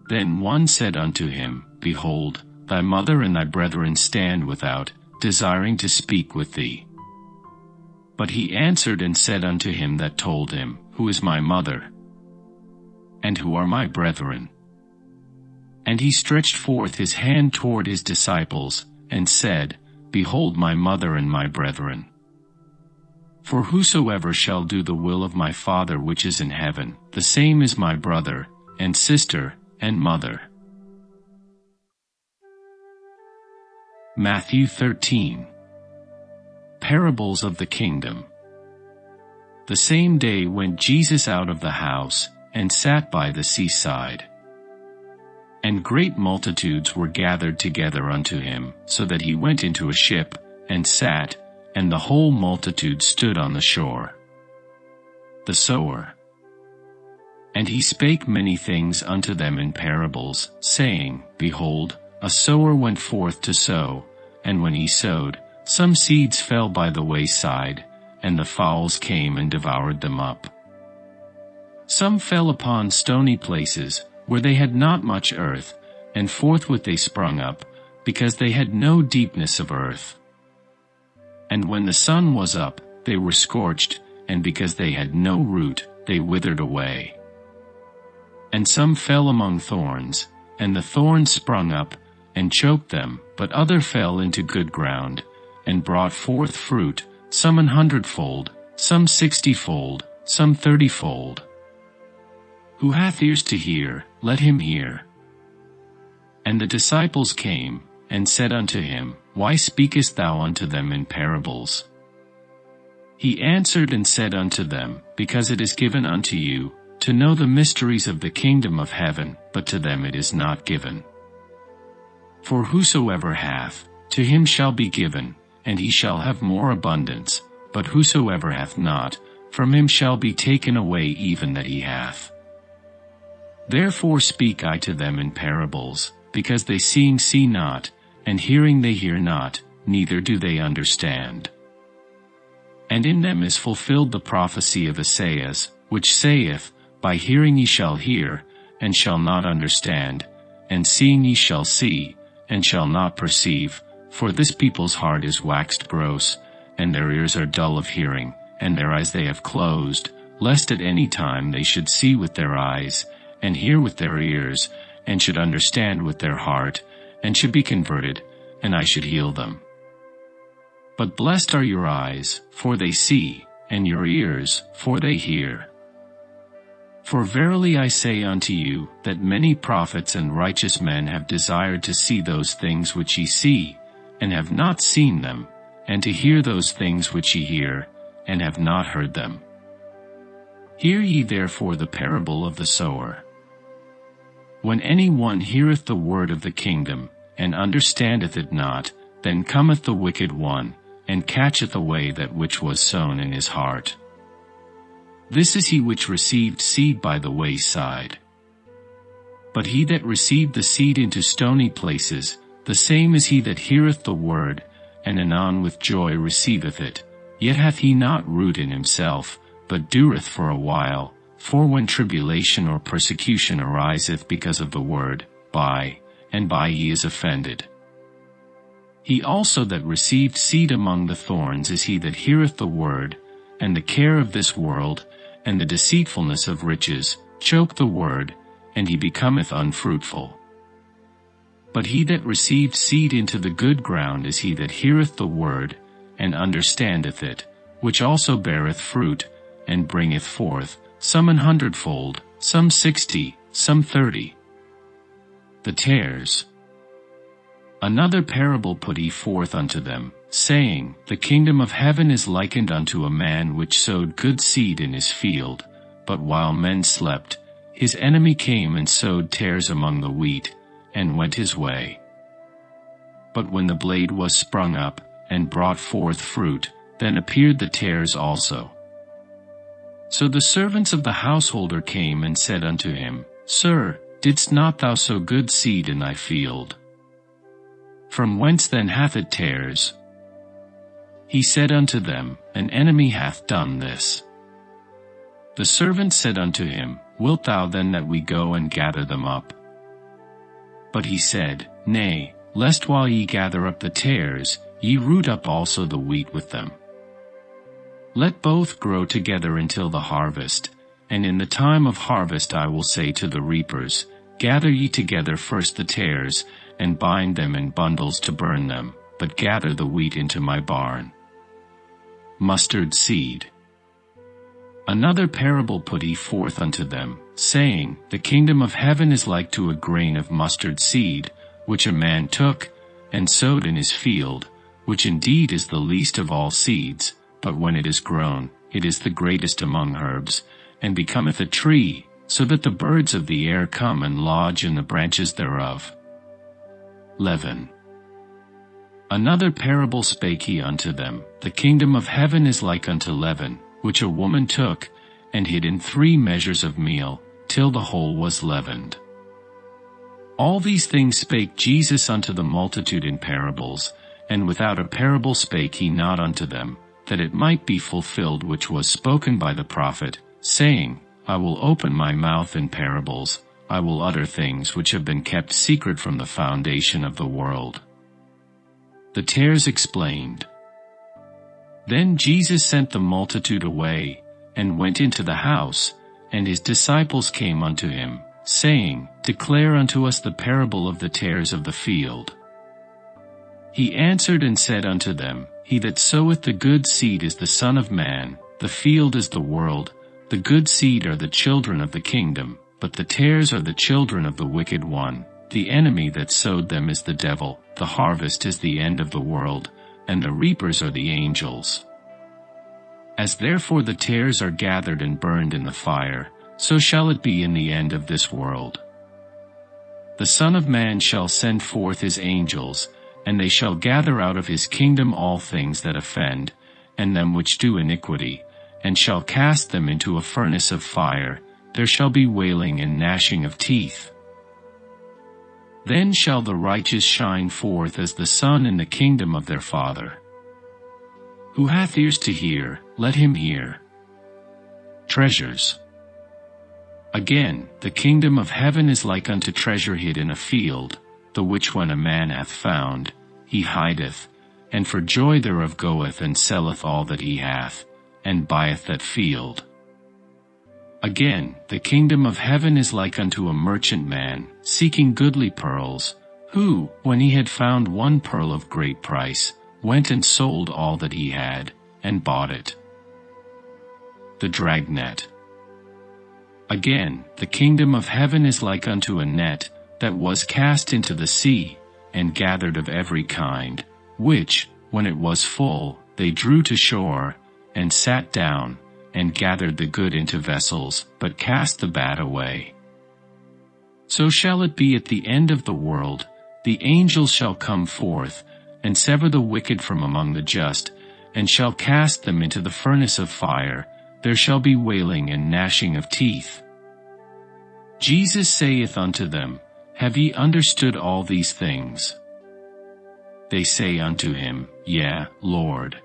Then one said unto him, Behold, thy mother and thy brethren stand without, desiring to speak with thee. But he answered and said unto him that told him, Who is my mother? And who are my brethren? And he stretched forth his hand toward his disciples, and said, Behold my mother and my brethren. For whosoever shall do the will of my Father which is in heaven, the same is my brother, and sister, and mother. Matthew 13. Parables of the Kingdom. The same day went Jesus out of the house, and sat by the seaside. And great multitudes were gathered together unto him, so that he went into a ship, and sat, and the whole multitude stood on the shore. The sower. And he spake many things unto them in parables, saying, Behold, a sower went forth to sow, and when he sowed, some seeds fell by the wayside, and the fowls came and devoured them up. Some fell upon stony places, where they had not much earth, and forthwith they sprung up, because they had no deepness of earth. And when the sun was up, they were scorched, and because they had no root, they withered away. And some fell among thorns, and the thorns sprung up, and choked them, but other fell into good ground, and brought forth fruit, some 100-fold, some 60-fold, some 30-fold. Who hath ears to hear, let him hear. And the disciples came, and said unto him, Why speakest thou unto them in parables? He answered and said unto them, Because it is given unto you to know the mysteries of the kingdom of heaven, but to them it is not given. For whosoever hath, to him shall be given, and he shall have more abundance, but whosoever hath not, from him shall be taken away even that he hath. Therefore speak I to them in parables, because they seeing see not, and hearing they hear not, neither do they understand. And in them is fulfilled the prophecy of Esaias, which saith, By hearing ye shall hear, and shall not understand, and seeing ye shall see, and shall not perceive, for this people's heart is waxed gross, and their ears are dull of hearing, and their eyes they have closed, lest at any time they should see with their eyes, and hear with their ears, and should understand with their heart, and should be converted, and I should heal them. But blessed are your eyes, for they see, and your ears, for they hear. For verily I say unto you, that many prophets and righteous men have desired to see those things which ye see, and have not seen them, and to hear those things which ye hear, and have not heard them. Hear ye therefore the parable of the sower. When any one heareth the word of the kingdom, and understandeth it not, then cometh the wicked one, and catcheth away that which was sown in his heart. This is he which received seed by the wayside. But he that received the seed into stony places, the same is he that heareth the word, and anon with joy receiveth it, yet hath he not root in himself, but dureth for a while. For when tribulation or persecution ariseth because of the word, by and by he is offended. He also that received seed among the thorns is he that heareth the word, and the care of this world, and the deceitfulness of riches, choke the word, and he becometh unfruitful. But he that received seed into the good ground is he that heareth the word, and understandeth it, which also beareth fruit, and bringeth forth, some 100-fold, some 60, some 30. The tares. Another parable put he forth unto them, saying, The kingdom of heaven is likened unto a man which sowed good seed in his field, but while men slept, his enemy came and sowed tares among the wheat, and went his way. But when the blade was sprung up, and brought forth fruit, then appeared the tares also. So the servants of the householder came and said unto him, Sir, didst not thou sow good seed in thy field? From whence then hath it tares? He said unto them, An enemy hath done this. The servants said unto him, Wilt thou then that we go and gather them up? But he said, Nay, lest while ye gather up the tares, ye root up also the wheat with them. Let both grow together until the harvest, and in the time of harvest I will say to the reapers, Gather ye together first the tares, and bind them in bundles to burn them, but gather the wheat into my barn. Mustard seed. Another parable put he forth unto them, saying, The kingdom of heaven is like to a grain of mustard seed, which a man took, and sowed in his field, which indeed is the least of all seeds, but when it is grown, it is the greatest among herbs, and becometh a tree, so that the birds of the air come and lodge in the branches thereof. Leaven. Another parable spake he unto them, The kingdom of heaven is like unto leaven, which a woman took, and hid in 3 measures of meal, till the whole was leavened. All these things spake Jesus unto the multitude in parables, and without a parable spake he not unto them, that it might be fulfilled which was spoken by the prophet, saying, I will open my mouth in parables, I will utter things which have been kept secret from the foundation of the world. The tares explained. Then Jesus sent the multitude away, and went into the house, and his disciples came unto him, saying, Declare unto us the parable of the tares of the field. He answered and said unto them, He that soweth the good seed is the Son of Man, the field is the world, the good seed are the children of the kingdom, but the tares are the children of the wicked one. The enemy that sowed them is the devil, the harvest is the end of the world, and the reapers are the angels. As therefore the tares are gathered and burned in the fire, so shall it be in the end of this world. The Son of Man shall send forth his angels, and they shall gather out of his kingdom all things that offend, and them which do iniquity, and shall cast them into a furnace of fire. There shall be wailing and gnashing of teeth. Then shall the righteous shine forth as the sun in the kingdom of their Father. Who hath ears to hear, let him hear. Treasures. Again, the kingdom of heaven is like unto treasure hid in a field, the which when a man hath found, he hideth, and for joy thereof goeth and selleth all that he hath, and buyeth that field. Again, the kingdom of heaven is like unto a merchant man, seeking goodly pearls, who, when he had found one pearl of great price, went and sold all that he had, and bought it. The dragnet. Again, the kingdom of heaven is like unto a net, that was cast into the sea, and gathered of every kind, which, when it was full, they drew to shore, and sat down, and gathered the good into vessels, but cast the bad away. So shall it be at the end of the world. The angels shall come forth, and sever the wicked from among the just, and shall cast them into the furnace of fire. There shall be wailing and gnashing of teeth. Jesus saith unto them, Have ye understood all these things? They say unto him, Yea, Lord.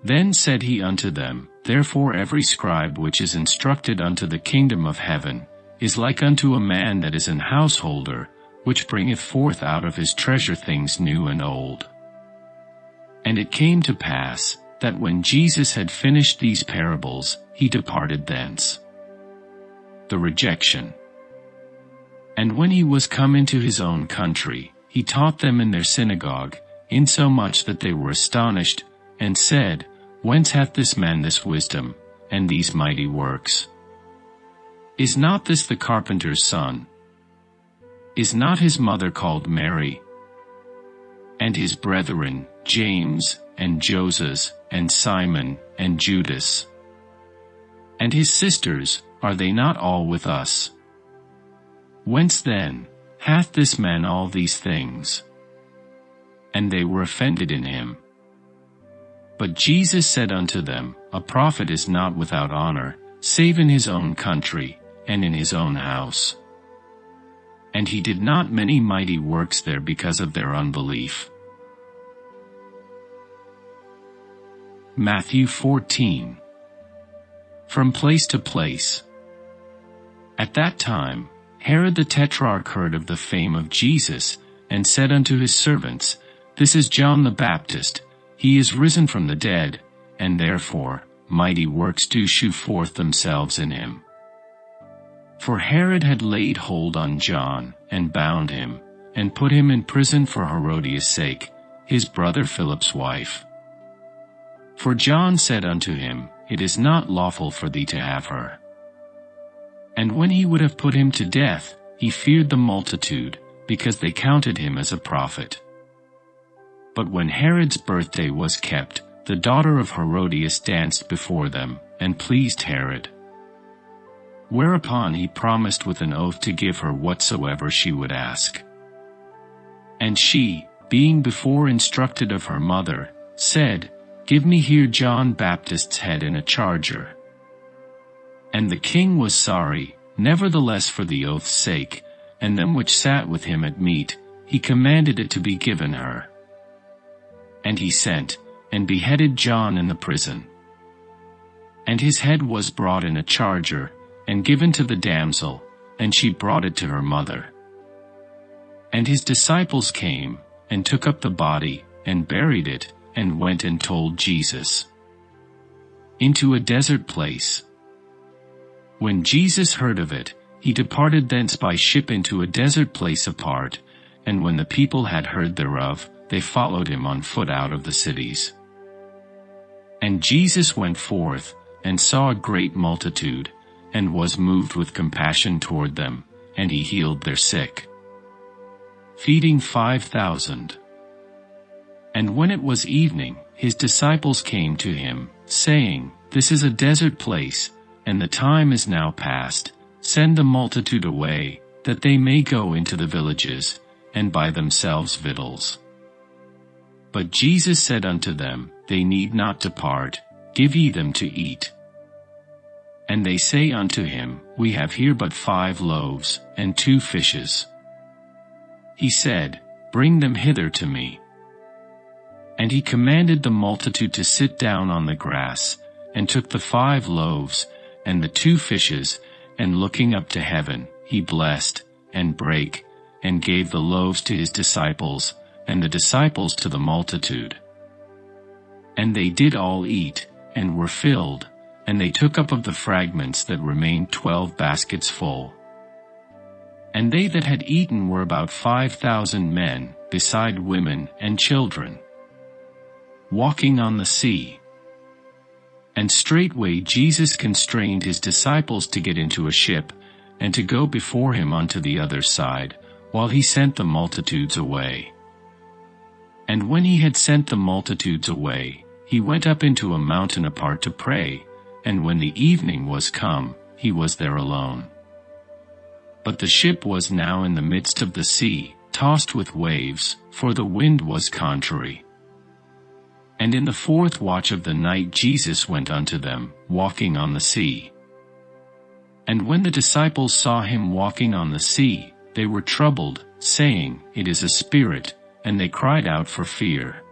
Then said he unto them, Therefore every scribe which is instructed unto the kingdom of heaven is like unto a man that is an householder, which bringeth forth out of his treasure things new and old. And it came to pass, that when Jesus had finished these parables, he departed thence. The rejection. And when he was come into his own country, he taught them in their synagogue, insomuch that they were astonished, and said, Whence hath this man this wisdom, and these mighty works? Is not this the carpenter's son? Is not his mother called Mary? And his brethren, James, and Joses, and Simon, and Judas? And his sisters, are they not all with us? Whence then hath this man all these things? And they were offended in him. But Jesus said unto them, A prophet is not without honor, save in his own country, and in his own house. And he did not many mighty works there because of their unbelief. Matthew 14. From place to place. At that time, Herod the Tetrarch heard of the fame of Jesus, and said unto his servants, This is John the Baptist. He is risen from the dead, and therefore mighty works do shew forth themselves in him. For Herod had laid hold on John, and bound him, and put him in prison for Herodias' sake, his brother Philip's wife. For John said unto him, It is not lawful for thee to have her. And when he would have put him to death, he feared the multitude, because they counted him as a prophet. But when Herod's birthday was kept, the daughter of Herodias danced before them, and pleased Herod. Whereupon he promised with an oath to give her whatsoever she would ask. And she, being before instructed of her mother, said, Give me here John Baptist's head in a charger. And the king was sorry, nevertheless for the oath's sake, and them which sat with him at meat, he commanded it to be given her. And he sent, and beheaded John in the prison. And his head was brought in a charger, and given to the damsel, and she brought it to her mother. And his disciples came, and took up the body, and buried it, and went and told Jesus. Into a desert place. When Jesus heard of it, he departed thence by ship into a desert place apart, and when the people had heard thereof, they followed him on foot out of the cities. And Jesus went forth, and saw a great multitude, and was moved with compassion toward them, and he healed their sick. Feeding 5,000. And when it was evening, his disciples came to him, saying, This is a desert place, and the time is now past. Send the multitude away, that they may go into the villages, and buy themselves victuals. But Jesus said unto them, They need not depart, give ye them to eat. And they say unto him, We have here but 5 loaves, and 2 fishes. He said, Bring them hither to me. And he commanded the multitude to sit down on the grass, and took the 5 loaves, and the 2 fishes, and looking up to heaven, he blessed, and brake, and gave the loaves to his disciples, and the disciples to the multitude. And they did all eat, and were filled, and they took up of the fragments that remained 12 baskets full. And they that had eaten were about 5,000 men, beside women and children. Walking on the sea. And straightway Jesus constrained his disciples to get into a ship, and to go before him unto the other side, while he sent the multitudes away. And when he had sent the multitudes away, he went up into a mountain apart to pray, and when the evening was come, he was there alone. But the ship was now in the midst of the sea, tossed with waves, for the wind was contrary. And in the fourth watch of the night Jesus went unto them, walking on the sea. And when the disciples saw him walking on the sea, they were troubled, saying, It is a spirit, and they cried out for fear.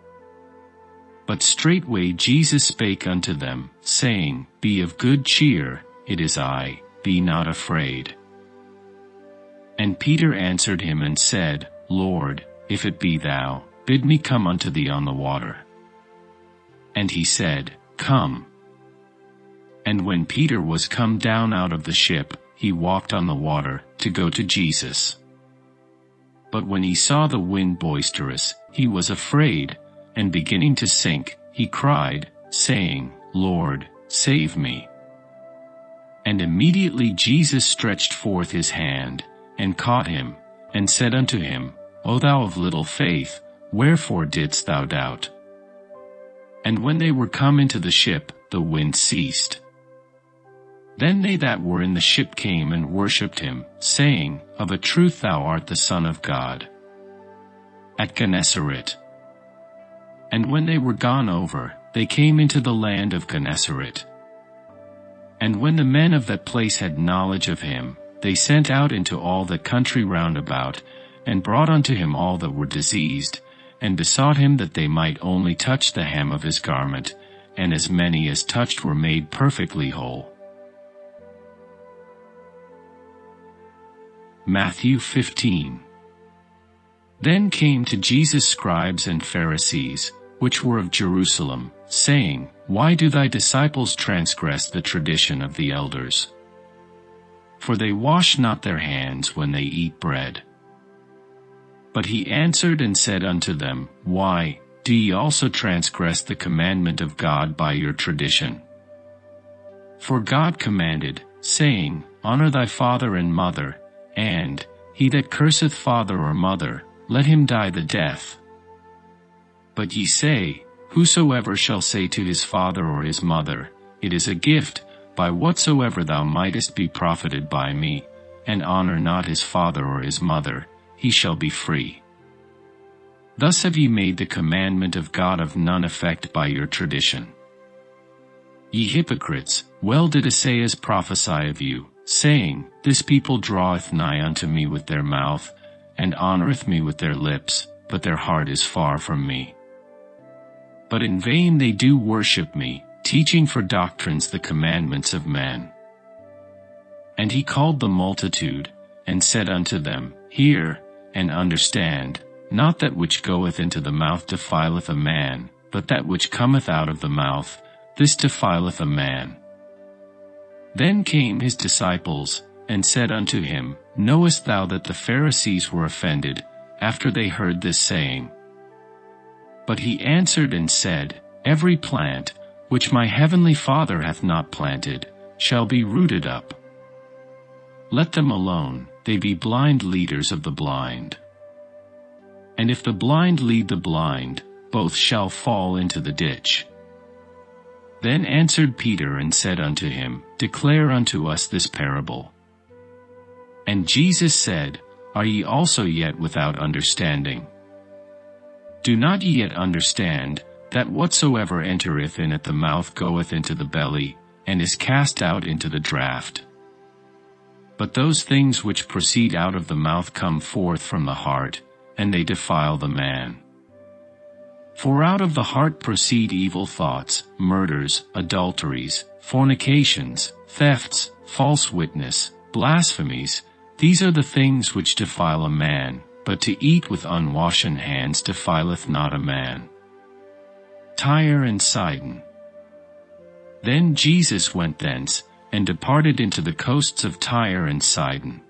But straightway Jesus spake unto them, saying, Be of good cheer, it is I, be not afraid. And Peter answered him and said, Lord, if it be thou, bid me come unto thee on the water. And he said, Come. And when Peter was come down out of the ship, he walked on the water, to go to Jesus. But when he saw the wind boisterous, he was afraid, and beginning to sink, he cried, saying, Lord, save me. And immediately Jesus stretched forth his hand, and caught him, and said unto him, O thou of little faith, wherefore didst thou doubt? And when they were come into the ship, the wind ceased. Then they that were in the ship came and worshipped him, saying, Of a truth thou art the Son of God. At Gennesaret. And when they were gone over, they came into the land of Gennesaret. And when the men of that place had knowledge of him, they sent out into all the country round about, and brought unto him all that were diseased, and besought him that they might only touch the hem of his garment, and as many as touched were made perfectly whole. Matthew 15. Then came to Jesus scribes and Pharisees, which were of Jerusalem, saying, Why do thy disciples transgress the tradition of the elders? For they wash not their hands when they eat bread. But he answered and said unto them, Why, do ye also transgress the commandment of God by your tradition? For God commanded, saying, Honor thy father and mother, and, he that curseth father or mother, let him die the death. But ye say, Whosoever shall say to his father or his mother, It is a gift, by whatsoever thou mightest be profited by me, and honor not his father or his mother, he shall be free. Thus have ye made the commandment of God of none effect by your tradition. Ye hypocrites, well did Esaias prophesy of you, saying, This people draweth nigh unto me with their mouth, and honoreth me with their lips, but their heart is far from me. But in vain they do worship me, teaching for doctrines the commandments of men. And he called the multitude, and said unto them, Hear, and understand, not that which goeth into the mouth defileth a man, but that which cometh out of the mouth, this defileth a man. Then came his disciples, and said unto him, Knowest thou that the Pharisees were offended, after they heard this saying? But he answered and said, Every plant, which my heavenly Father hath not planted, shall be rooted up. Let them alone, they be blind leaders of the blind. And if the blind lead the blind, both shall fall into the ditch. Then answered Peter and said unto him, Declare unto us this parable. And Jesus said, Are ye also yet without understanding? Do not ye yet understand, that whatsoever entereth in at the mouth goeth into the belly, and is cast out into the draught? But those things which proceed out of the mouth come forth from the heart, and they defile the man. For out of the heart proceed evil thoughts, murders, adulteries, fornications, thefts, false witness, blasphemies. These are the things which defile a man, but to eat with unwashen hands defileth not a man. Tyre and Sidon. Then Jesus went thence, and departed into the coasts of Tyre and Sidon.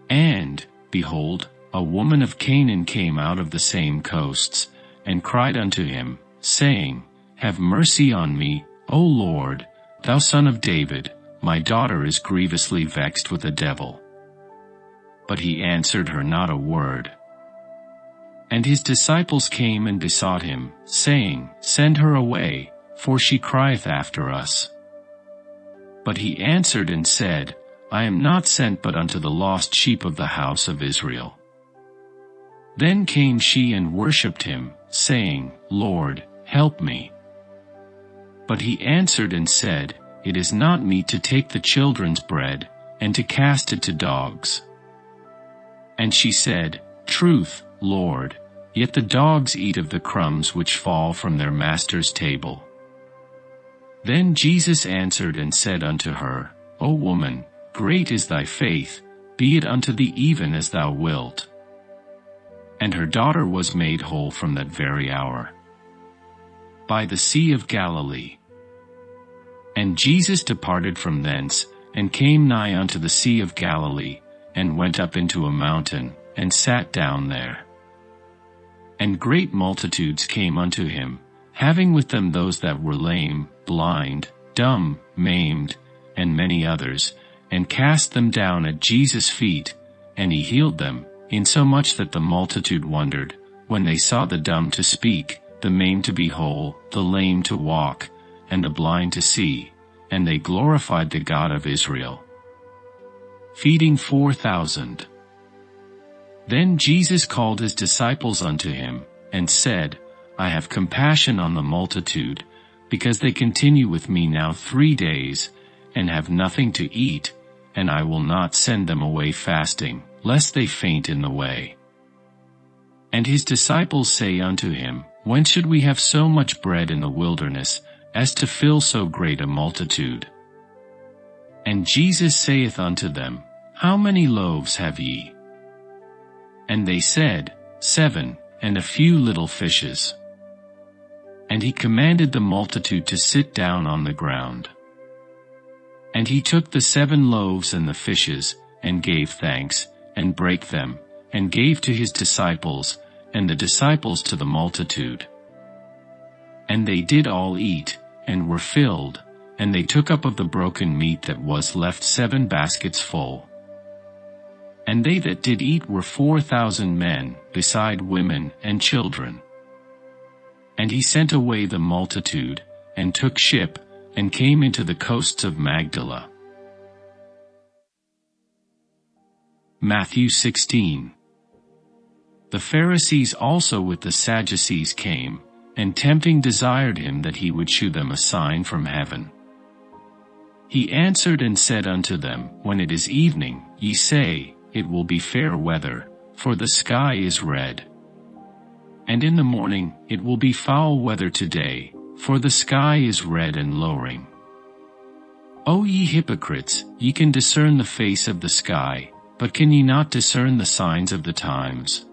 And, behold, a woman of Canaan came out of the same coasts, and cried unto him, saying, Have mercy on me, O Lord, thou Son of David, my daughter is grievously vexed with a devil. But he answered her not a word. And his disciples came and besought him, saying, Send her away, for she crieth after us. But he answered and said, I am not sent but unto the lost sheep of the house of Israel. Then came she and worshipped him, saying, Lord, help me." But he answered and said, "It is not meet to take the children's bread, and to cast it to dogs." And she said, "Truth, Lord, yet the dogs eat of the crumbs which fall from their master's table." Then Jesus answered and said unto her, "O woman, great is thy faith, be it unto thee even as thou wilt." And her daughter was made whole from that very hour. By the Sea of Galilee. And Jesus departed from thence, and came nigh unto the Sea of Galilee, and went up into a mountain, and sat down there. And great multitudes came unto him, having with them those that were lame, blind, dumb, maimed, and many others, and cast them down at Jesus' feet, and he healed them, insomuch that the multitude wondered, when they saw the dumb to speak, the maimed to be whole, the lame to walk, and the blind to see, and they glorified the God of Israel. Feeding 4,000. Then Jesus called his disciples unto him, and said, I have compassion on the multitude, because they continue with me now 3 days, and have nothing to eat, and I will not send them away fasting, lest they faint in the way. And his disciples say unto him, Whence should we have so much bread in the wilderness, as to fill so great a multitude? And Jesus saith unto them, How many loaves have ye? And they said, 7, and a few little fishes. And he commanded the multitude to sit down on the ground. And he took the 7 loaves and the fishes, and gave thanks, and brake them, and gave to his disciples, and the disciples to the multitude. And they did all eat, and were filled, and they took up of the broken meat that was left 7 baskets full. And they that did eat were 4,000 men, beside women and children. And he sent away the multitude, and took ship, and came into the coasts of Magdala. Matthew 16. The Pharisees also with the Sadducees came, and tempting desired him that he would shew them a sign from heaven. He answered and said unto them, When it is evening, ye say, It will be fair weather, for the sky is red. And in the morning, it will be foul weather today, for the sky is red and lowering. O ye hypocrites, ye can discern the face of the sky, but can ye not discern the signs of the times?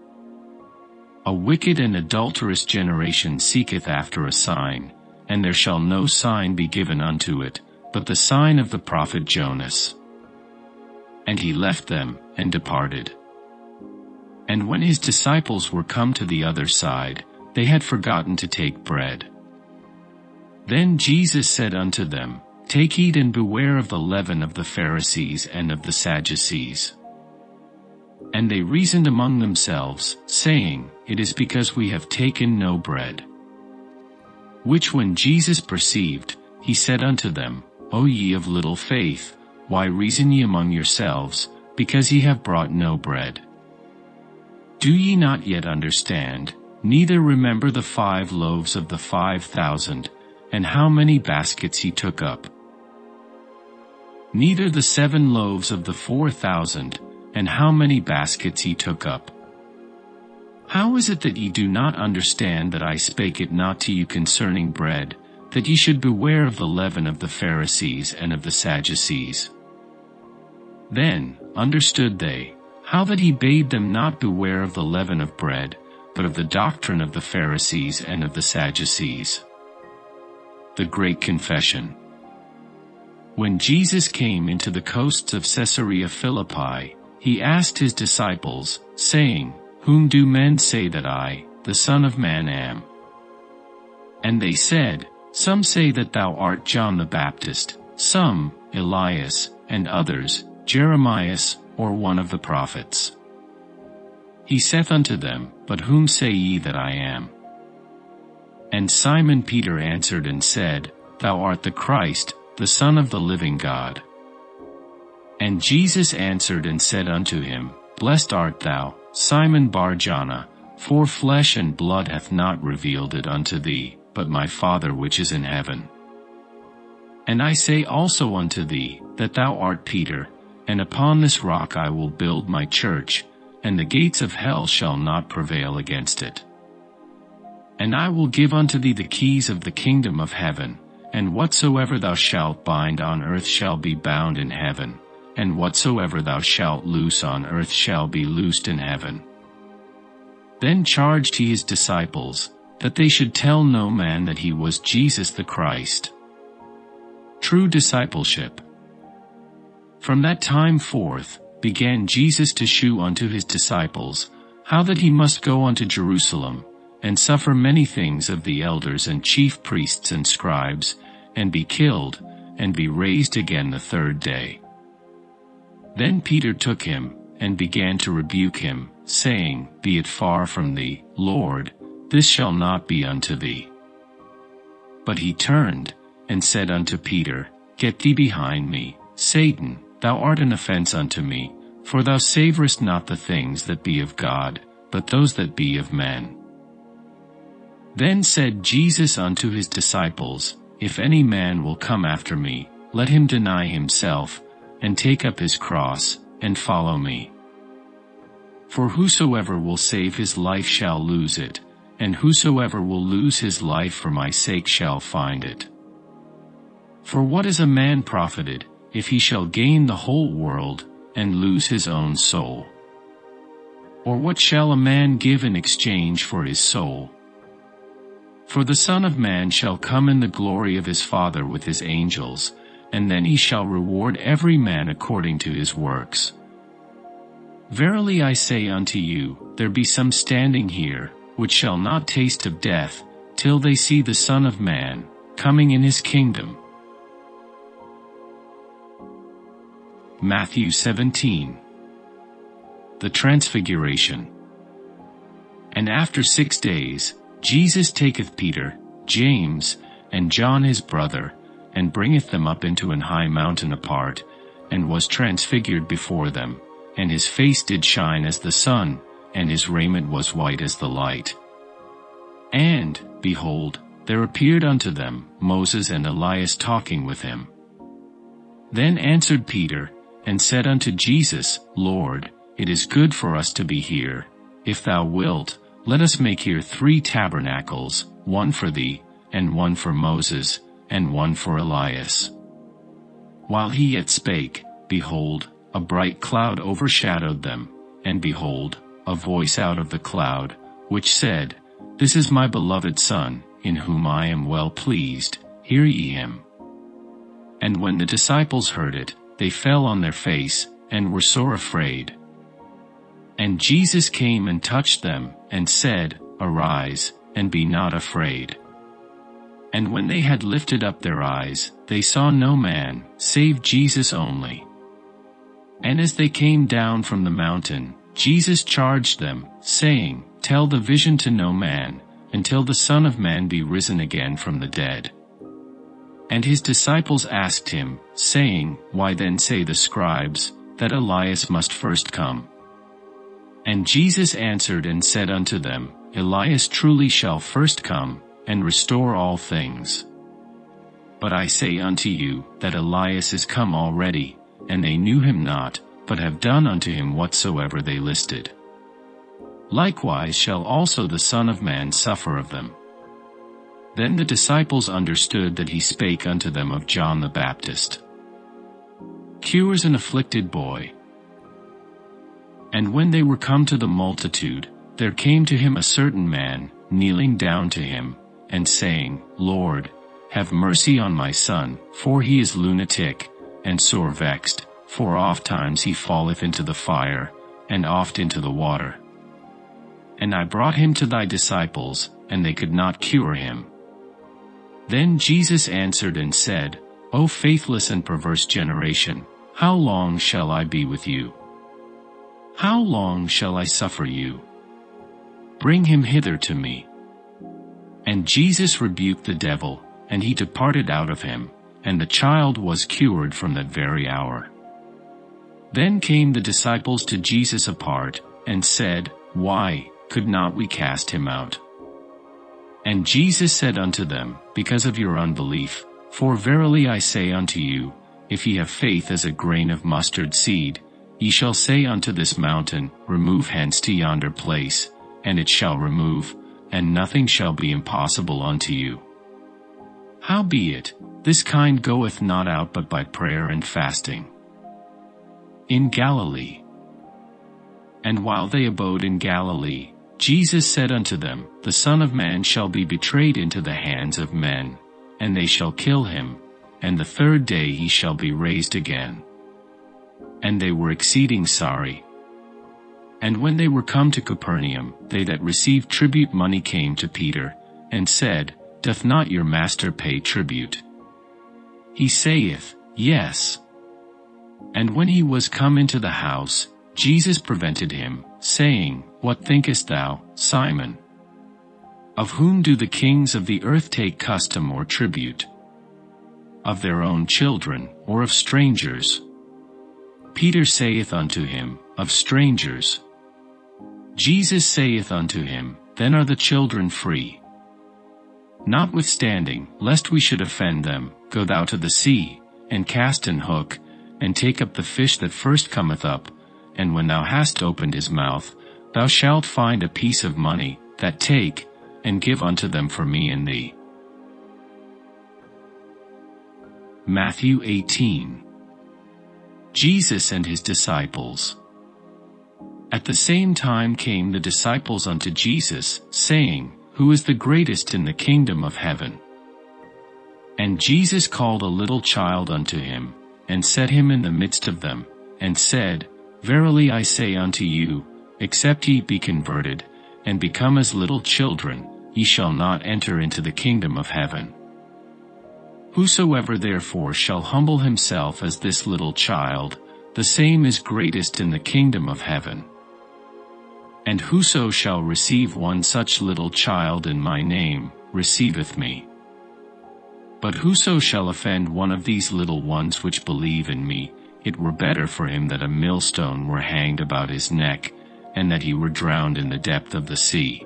A wicked and adulterous generation seeketh after a sign, and there shall no sign be given unto it, but the sign of the prophet Jonas. And he left them, and departed. And when his disciples were come to the other side, they had forgotten to take bread. Then Jesus said unto them, Take heed and beware of the leaven of the Pharisees and of the Sadducees. And they reasoned among themselves, saying, It is because we have taken no bread. Which when Jesus perceived, he said unto them, O ye of little faith, why reason ye among yourselves, because ye have brought no bread? Do ye not yet understand, neither remember the 5 loaves of the 5,000, and how many baskets he took up? Neither the 7 loaves of the 4,000, and how many baskets he took up? How is it that ye do not understand that I spake it not to you concerning bread, that ye should beware of the leaven of the Pharisees and of the Sadducees? Then understood they, how that he bade them not beware of the leaven of bread, but of the doctrine of the Pharisees and of the Sadducees. The Great Confession. When Jesus came into the coasts of Caesarea Philippi, he asked his disciples, saying, Whom do men say that I, the Son of Man, am? And they said, Some say that thou art John the Baptist, some, Elias, and others, Jeremias, or one of the prophets. He saith unto them, But whom say ye that I am? And Simon Peter answered and said, Thou art the Christ, the Son of the living God. And Jesus answered and said unto him, Blessed art thou, Simon Bar-Jona, for flesh and blood hath not revealed it unto thee, but my Father which is in heaven. And I say also unto thee, that thou art Peter, and upon this rock I will build my church, and the gates of hell shall not prevail against it. And I will give unto thee the keys of the kingdom of heaven, and whatsoever thou shalt bind on earth shall be bound in heaven, and whatsoever thou shalt loose on earth shall be loosed in heaven. Then charged he his disciples, that they should tell no man that he was Jesus the Christ. True discipleship. From that time forth began Jesus to shew unto his disciples how that he must go unto Jerusalem, and suffer many things of the elders and chief priests and scribes, and be killed, and be raised again the third day. Then Peter took him, and began to rebuke him, saying, Be it far from thee, Lord, this shall not be unto thee. But he turned, and said unto Peter, Get thee behind me, Satan, thou art an offense unto me, for thou savorest not the things that be of God, but those that be of men. Then said Jesus unto his disciples, If any man will come after me, let him deny himself, and take up his cross, and follow me. For whosoever will save his life shall lose it, and whosoever will lose his life for my sake shall find it. For what is a man profited, if he shall gain the whole world, and lose his own soul? Or what shall a man give in exchange for his soul? For the Son of Man shall come in the glory of his Father with his angels, and then he shall reward every man according to his works. Verily I say unto you, there be some standing here, which shall not taste of death, till they see the Son of Man coming in his kingdom. Matthew 17. The Transfiguration. And after 6 days, Jesus taketh Peter, James, and John his brother, and bringeth them up into an high mountain apart, and was transfigured before them, and his face did shine as the sun, and his raiment was white as the light. And, behold, there appeared unto them Moses and Elias talking with him. Then answered Peter, and said unto Jesus, Lord, it is good for us to be here. If thou wilt, let us make here 3 tabernacles, one for thee, and one for Moses, and one for Elias. While he yet spake, behold, a bright cloud overshadowed them, and behold, a voice out of the cloud, which said, This is my beloved Son, in whom I am well pleased, hear ye him. And when the disciples heard it, they fell on their face, and were sore afraid. And Jesus came and touched them, and said, Arise, and be not afraid. And when they had lifted up their eyes, they saw no man, save Jesus only. And as they came down from the mountain, Jesus charged them, saying, Tell the vision to no man, until the Son of Man be risen again from the dead. And his disciples asked him, saying, Why then say the scribes, that Elias must first come? And Jesus answered and said unto them, Elias truly shall first come, and restore all things. But I say unto you, that Elias is come already, and they knew him not, but have done unto him whatsoever they listed. Likewise shall also the Son of Man suffer of them. Then the disciples understood that he spake unto them of John the Baptist. Cures an afflicted boy. And when they were come to the multitude, there came to him a certain man, kneeling down to him, and saying, Lord, have mercy on my son, for he is lunatic, and sore vexed, for ofttimes he falleth into the fire, and oft into the water. And I brought him to thy disciples, and they could not cure him. Then Jesus answered and said, O faithless and perverse generation, how long shall I be with you? How long shall I suffer you? Bring him hither to me. And Jesus rebuked the devil, and he departed out of him, and the child was cured from that very hour. Then came the disciples to Jesus apart, and said, Why could not we cast him out? And Jesus said unto them, Because of your unbelief, for verily I say unto you, if ye have faith as a grain of mustard seed, ye shall say unto this mountain, Remove hence to yonder place, and it shall remove, and nothing shall be impossible unto you. Howbeit, this kind goeth not out but by prayer and fasting. In Galilee. And while they abode in Galilee, Jesus said unto them, The Son of Man shall be betrayed into the hands of men, and they shall kill him, and the third day he shall be raised again. And they were exceeding sorry. And when they were come to Capernaum, they that received tribute money came to Peter, and said, Doth not your master pay tribute? He saith, Yes. And when he was come into the house, Jesus prevented him, saying, What thinkest thou, Simon? Of whom do the kings of the earth take custom or tribute? Of their own children, or of strangers? Peter saith unto him, Of strangers. Jesus saith unto him, Then are the children free. Notwithstanding, lest we should offend them, go thou to the sea, and cast an hook, and take up the fish that first cometh up, and when thou hast opened his mouth, thou shalt find a piece of money, that take, and give unto them for me and thee. Matthew 18. Jesus and his disciples. At the same time came the disciples unto Jesus, saying, Who is the greatest in the kingdom of heaven? And Jesus called a little child unto him, and set him in the midst of them, and said, Verily I say unto you, except ye be converted, and become as little children, ye shall not enter into the kingdom of heaven. Whosoever therefore shall humble himself as this little child, the same is greatest in the kingdom of heaven. And whoso shall receive one such little child in my name, receiveth me. But whoso shall offend one of these little ones which believe in me, it were better for him that a millstone were hanged about his neck, and that he were drowned in the depth of the sea.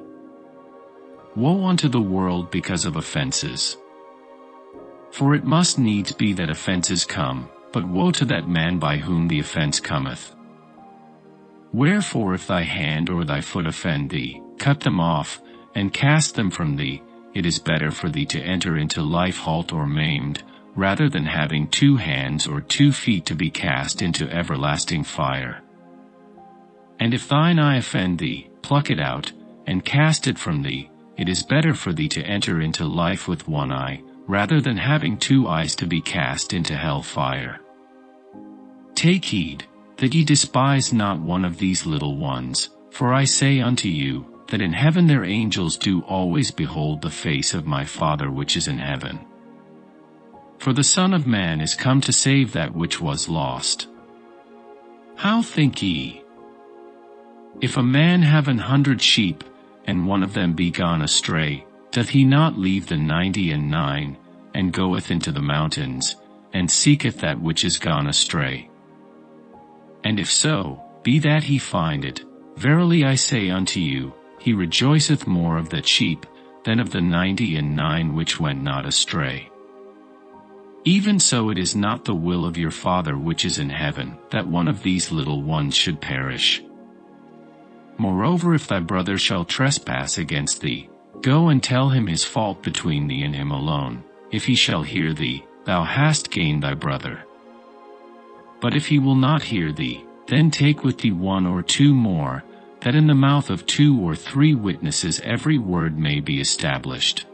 Woe unto the world because of offenses! For it must needs be that offenses come, but woe to that man by whom the offense cometh. Wherefore if thy hand or thy foot offend thee, cut them off, and cast them from thee. It is better for thee to enter into life halt or maimed, rather than having 2 hands or 2 feet to be cast into everlasting fire. And if thine eye offend thee, pluck it out, and cast it from thee. It is better for thee to enter into life with 1 eye, rather than having 2 eyes to be cast into hell fire. Take heed, that ye despise not one of these little ones, for I say unto you, that in heaven their angels do always behold the face of my Father which is in heaven. For the Son of Man is come to save that which was lost. How think ye? If a man have 100 sheep, and one of them be gone astray, doth he not leave the 99, and goeth into the mountains, and seeketh that which is gone astray? And if so, be that he find it, verily I say unto you, he rejoiceth more of that sheep, than of the 99 which went not astray. Even so it is not the will of your Father which is in heaven, that one of these little ones should perish. Moreover, if thy brother shall trespass against thee, go and tell him his fault between thee and him alone. If he shall hear thee, thou hast gained thy brother. But if he will not hear thee, then take with thee 1 or 2 more, that in the mouth of 2 or 3 witnesses every word may be established.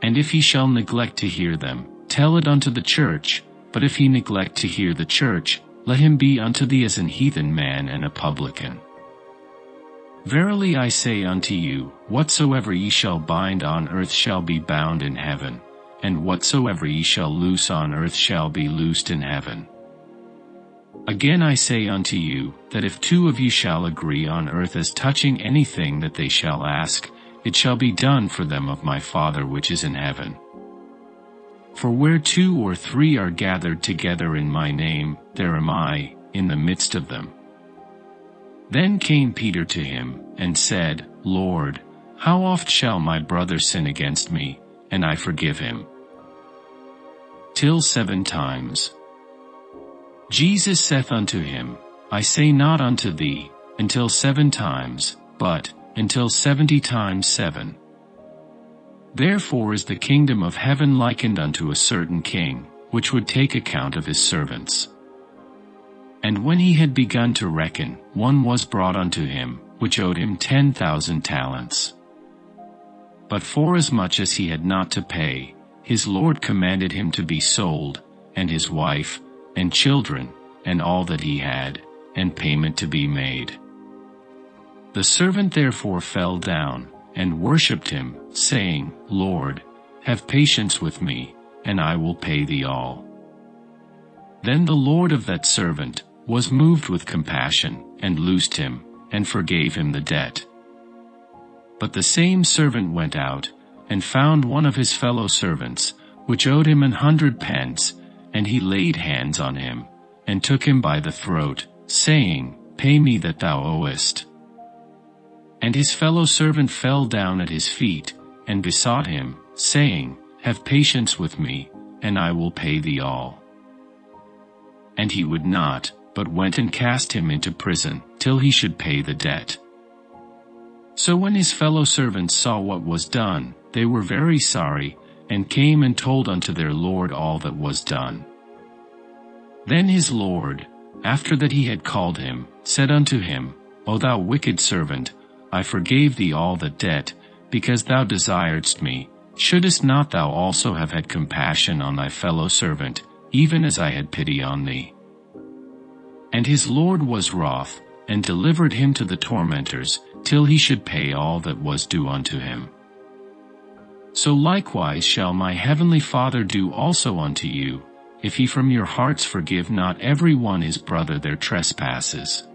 And if he shall neglect to hear them, tell it unto the church. But if he neglect to hear the church, let him be unto thee as an heathen man and a publican. Verily I say unto you, whatsoever ye shall bind on earth shall be bound in heaven, and whatsoever ye shall loose on earth shall be loosed in heaven. Again I say unto you, that if 2 of you shall agree on earth as touching anything that they shall ask, it shall be done for them of my Father which is in heaven. For where 2 or 3 are gathered together in my name, there am I, in the midst of them. Then came Peter to him, and said, Lord, How oft shall my brother sin against me, and I forgive him? Till 7 times. Jesus saith unto him, I say not unto thee, until 7 times, but, until 70 times 7. Therefore is the kingdom of heaven likened unto a certain king, which would take account of his servants. And when he had begun to reckon, one was brought unto him, which owed him 10,000 talents. But forasmuch as he had not to pay, his Lord commanded him to be sold, and his wife, and children, and all that he had, and payment to be made. The servant therefore fell down, and worshipped him, saying, Lord, have patience with me, and I will pay thee all. Then the Lord of that servant was moved with compassion, and loosed him, and forgave him the debt. But the same servant went out, and found one of his fellow servants, which owed him 100 pence, and he laid hands on him, and took him by the throat, saying, Pay me that thou owest. And his fellow servant fell down at his feet, and besought him, saying, Have patience with me, and I will pay thee all. And he would not, but went and cast him into prison, till he should pay the debt. So when his fellow servants saw what was done, they were very sorry, and came and told unto their Lord all that was done. Then his Lord, after that he had called him, said unto him, O thou wicked servant, I forgave thee all the debt, because thou desiredst me. Shouldest not thou also have had compassion on thy fellow servant, even as I had pity on thee? And his Lord was wroth, and delivered him to the tormentors, till he should pay all that was due unto him. So likewise shall my heavenly Father do also unto you, if ye from your hearts forgive not every one his brother their trespasses.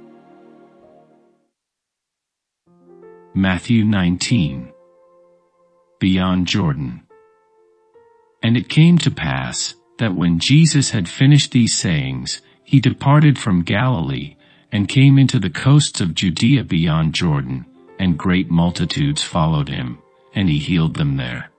Matthew 19. Beyond Jordan. And it came to pass, that when Jesus had finished these sayings, he departed from Galilee, and came into the coasts of Judea beyond Jordan, and great multitudes followed him, and he healed them there.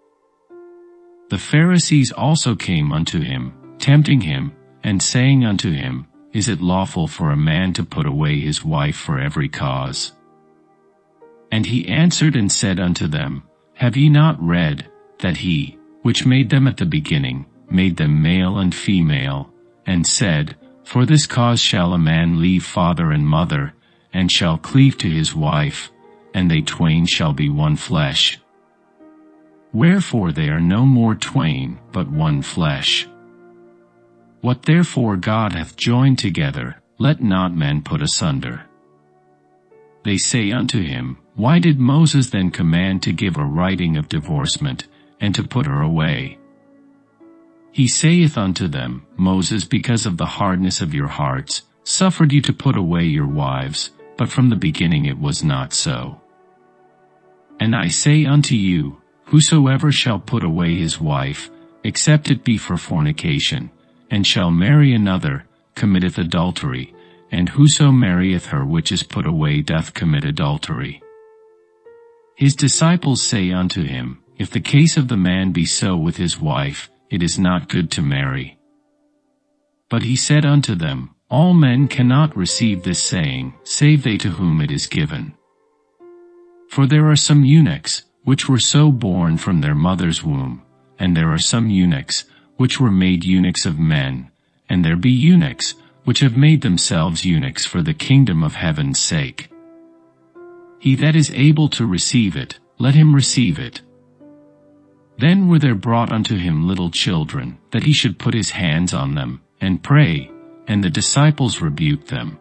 The Pharisees also came unto him, tempting him, and saying unto him, Is it lawful for a man to put away his wife for every cause? And he answered and said unto them, Have ye not read, that he, which made them at the beginning, made them male and female, and said, For this cause shall a man leave father and mother, and shall cleave to his wife, and they twain shall be one flesh. Wherefore they are no more twain, but one flesh. What therefore God hath joined together, let not man put asunder. They say unto him, Why did Moses then command to give a writing of divorcement, and to put her away? He saith unto them, Moses, because of the hardness of your hearts, suffered you to put away your wives, but from the beginning it was not so. And I say unto you, Whosoever shall put away his wife, except it be for fornication, and shall marry another, committeth adultery, and whoso marrieth her which is put away doth commit adultery. His disciples say unto him, If the case of the man be so with his wife, it is not good to marry. But he said unto them, All men cannot receive this saying, save they to whom it is given. For there are some eunuchs, which were so born from their mother's womb, and there are some eunuchs, which were made eunuchs of men, and there be eunuchs, which have made themselves eunuchs for the kingdom of heaven's sake. He that is able to receive it, let him receive it. Then were there brought unto him little children, that he should put his hands on them, and pray, and the disciples rebuked them.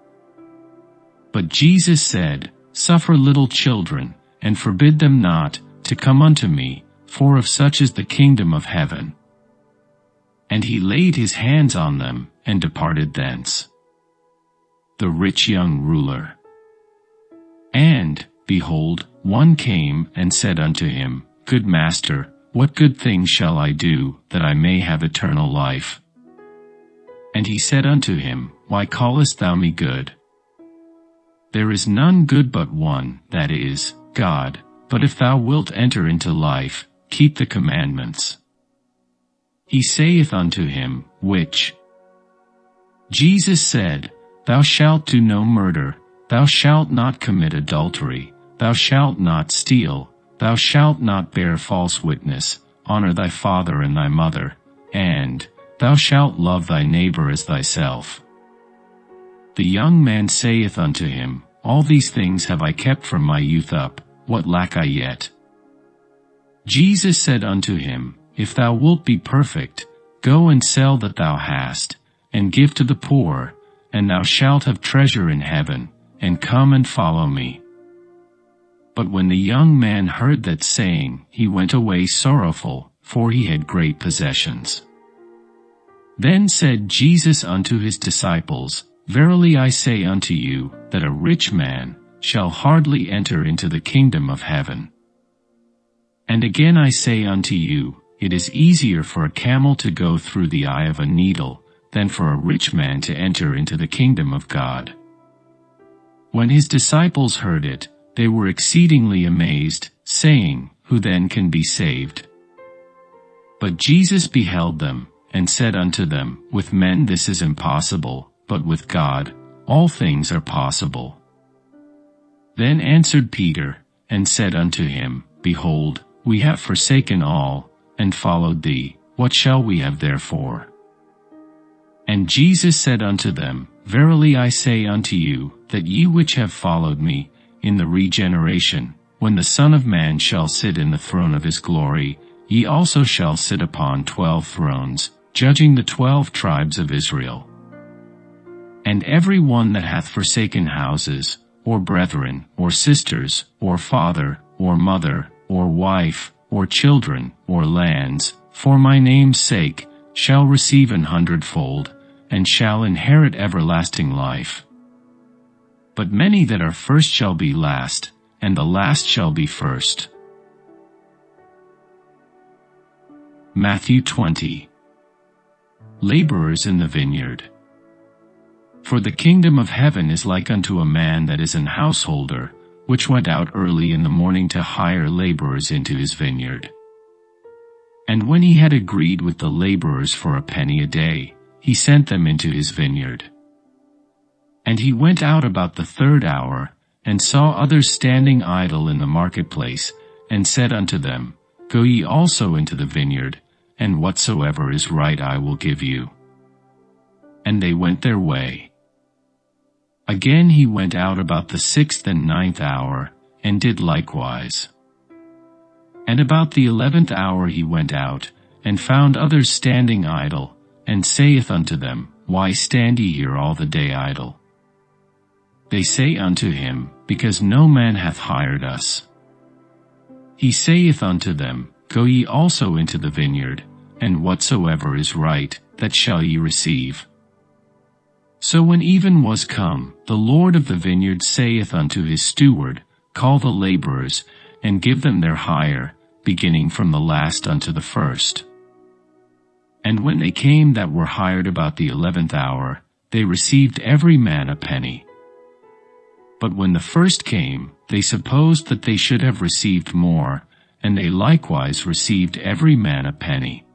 But Jesus said, Suffer little children, and forbid them not, to come unto me, for of such is the kingdom of heaven. And he laid his hands on them, and departed thence. The rich young ruler. And, behold, one came, and said unto him, Good master, what good thing shall I do, that I may have eternal life? And he said unto him, Why callest thou me good? There is none good but one, that is, God. But if thou wilt enter into life, keep the commandments. He saith unto him, Which? Jesus said, Thou shalt do no murder, thou shalt not commit adultery, thou shalt not steal, thou shalt not bear false witness, honor thy father and thy mother, and thou shalt love thy neighbor as thyself. The young man saith unto him, All these things have I kept from my youth up, what lack I yet? Jesus said unto him, If thou wilt be perfect, go and sell that thou hast, and give to the poor, and thou shalt have treasure in heaven, and come and follow me. But when the young man heard that saying, he went away sorrowful, for he had great possessions. Then said Jesus unto his disciples, Verily I say unto you, that a rich man shall hardly enter into the kingdom of heaven. And again I say unto you, it is easier for a camel to go through the eye of a needle, than for a rich man to enter into the kingdom of God. When his disciples heard it, they were exceedingly amazed, saying, Who then can be saved? But Jesus beheld them, and said unto them, With men this is impossible, but with God all things are possible. Then answered Peter, and said unto him, Behold, we have forsaken all, and followed thee, what shall we have therefore? And Jesus said unto them, Verily I say unto you, that ye which have followed me, in the regeneration, when the Son of Man shall sit in the throne of his glory, ye also shall sit upon 12 thrones, judging the 12 tribes of Israel. And every one that hath forsaken houses, or brethren, or sisters, or father, or mother, or wife, or children, or lands, for my name's sake, shall receive 100-fold, and shall inherit everlasting life. But many that are first shall be last, and the last shall be first. Matthew 20. Laborers in the vineyard. For the kingdom of heaven is like unto a man that is an householder, which went out early in the morning to hire laborers into his vineyard. And when he had agreed with the laborers for a penny a day, he sent them into his vineyard. And he went out about the 3rd hour, and saw others standing idle in the marketplace, and said unto them, Go ye also into the vineyard, and whatsoever is right I will give you. And they went their way. Again he went out about the 6th and 9th hour, and did likewise. And about the 11th hour he went out, and found others standing idle, and saith unto them, Why stand ye here all the day idle? They say unto him, Because no man hath hired us. He saith unto them, Go ye also into the vineyard, and whatsoever is right, that shall ye receive. So when even was come, the Lord of the vineyard saith unto his steward, Call the laborers, and give them their hire, beginning from the last unto the first. And when they came that were hired about the 11th hour, they received every man a penny. But when the first came, they supposed that they should have received more, and they likewise received every man a penny.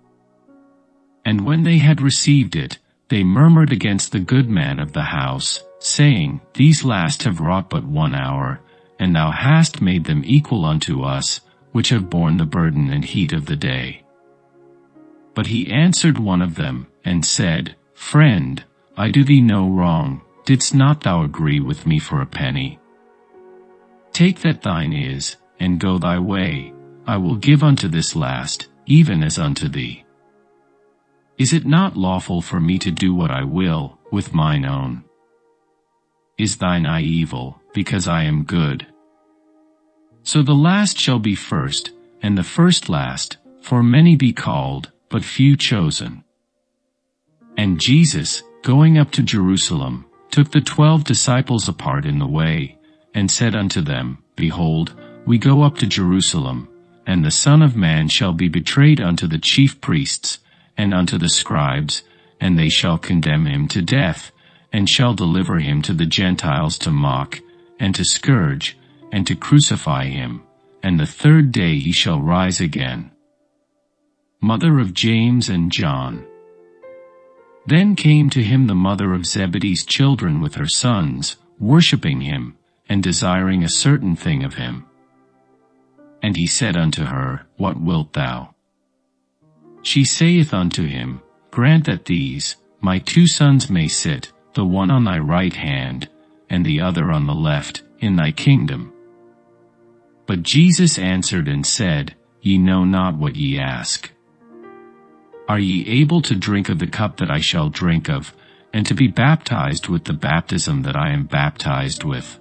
And when they had received it, they murmured against the good man of the house, saying, These last have wrought but 1 hour, and thou hast made them equal unto us, which have borne the burden and heat of the day. But he answered one of them, and said, Friend, I do thee no wrong. Didst not thou agree with me for a penny? Take that thine is, and go thy way. I will give unto this last, even as unto thee. Is it not lawful for me to do what I will, with mine own? Is thine eye evil, because I am good? So the last shall be first, and the first last, for many be called, but few chosen. And Jesus, going up to Jerusalem, took the 12 disciples apart in the way, and said unto them, Behold, we go up to Jerusalem, and the Son of Man shall be betrayed unto the chief priests, and unto the scribes, and they shall condemn him to death, and shall deliver him to the Gentiles to mock, and to scourge, and to crucify him, and the third day he shall rise again. Mother of James and John. Then came to him the mother of Zebedee's children with her sons, worshipping him, and desiring a certain thing of him. And he said unto her, What wilt thou? She saith unto him, Grant that these, my 2 sons may sit, the one on thy right hand, and the other on the left, in thy kingdom. But Jesus answered and said, Ye know not what ye ask. Are ye able to drink of the cup that I shall drink of, and to be baptized with the baptism that I am baptized with?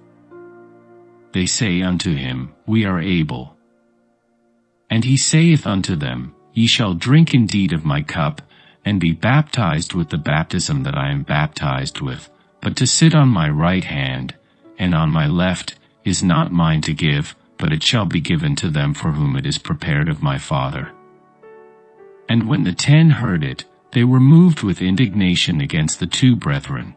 They say unto him, We are able. And he saith unto them, Ye shall drink indeed of my cup, and be baptized with the baptism that I am baptized with, but to sit on my right hand, and on my left, is not mine to give, but it shall be given to them for whom it is prepared of my Father. And when the 10 heard it, they were moved with indignation against the 2 brethren.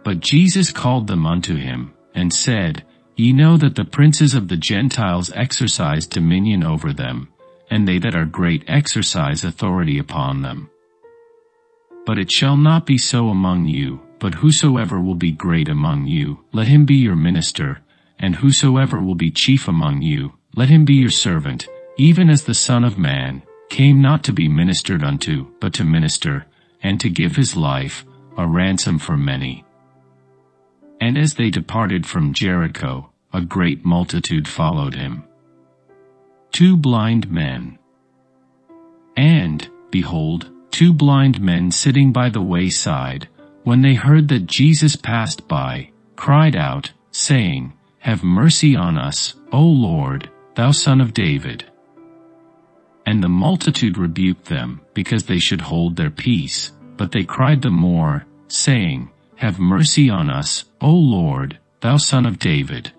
But Jesus called them unto him, and said, Ye know that the princes of the Gentiles exercise dominion over them, and they that are great exercise authority upon them. But it shall not be so among you, but whosoever will be great among you, let him be your minister, and whosoever will be chief among you, let him be your servant, even as the Son of Man came not to be ministered unto, but to minister, and to give his life a ransom for many. And as they departed from Jericho, a great multitude followed him. 2 blind men. And, behold, 2 blind men sitting by the wayside, when they heard that Jesus passed by, cried out, saying, Have mercy on us, O Lord, thou Son of David. And the multitude rebuked them, because they should hold their peace, but they cried the more, saying, Have mercy on us, O Lord, thou Son of David.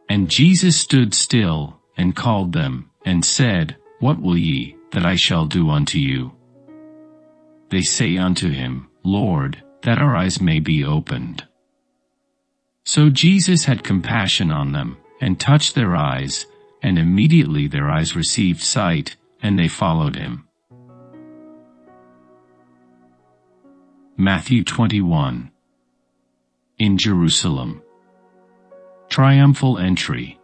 And Jesus stood still, and called them, and said, What will ye that I shall do unto you? They say unto him, Lord, that our eyes may be opened. So Jesus had compassion on them, and touched their eyes, and immediately their eyes received sight, and they followed him. Matthew 21. In Jerusalem. Triumphal entry.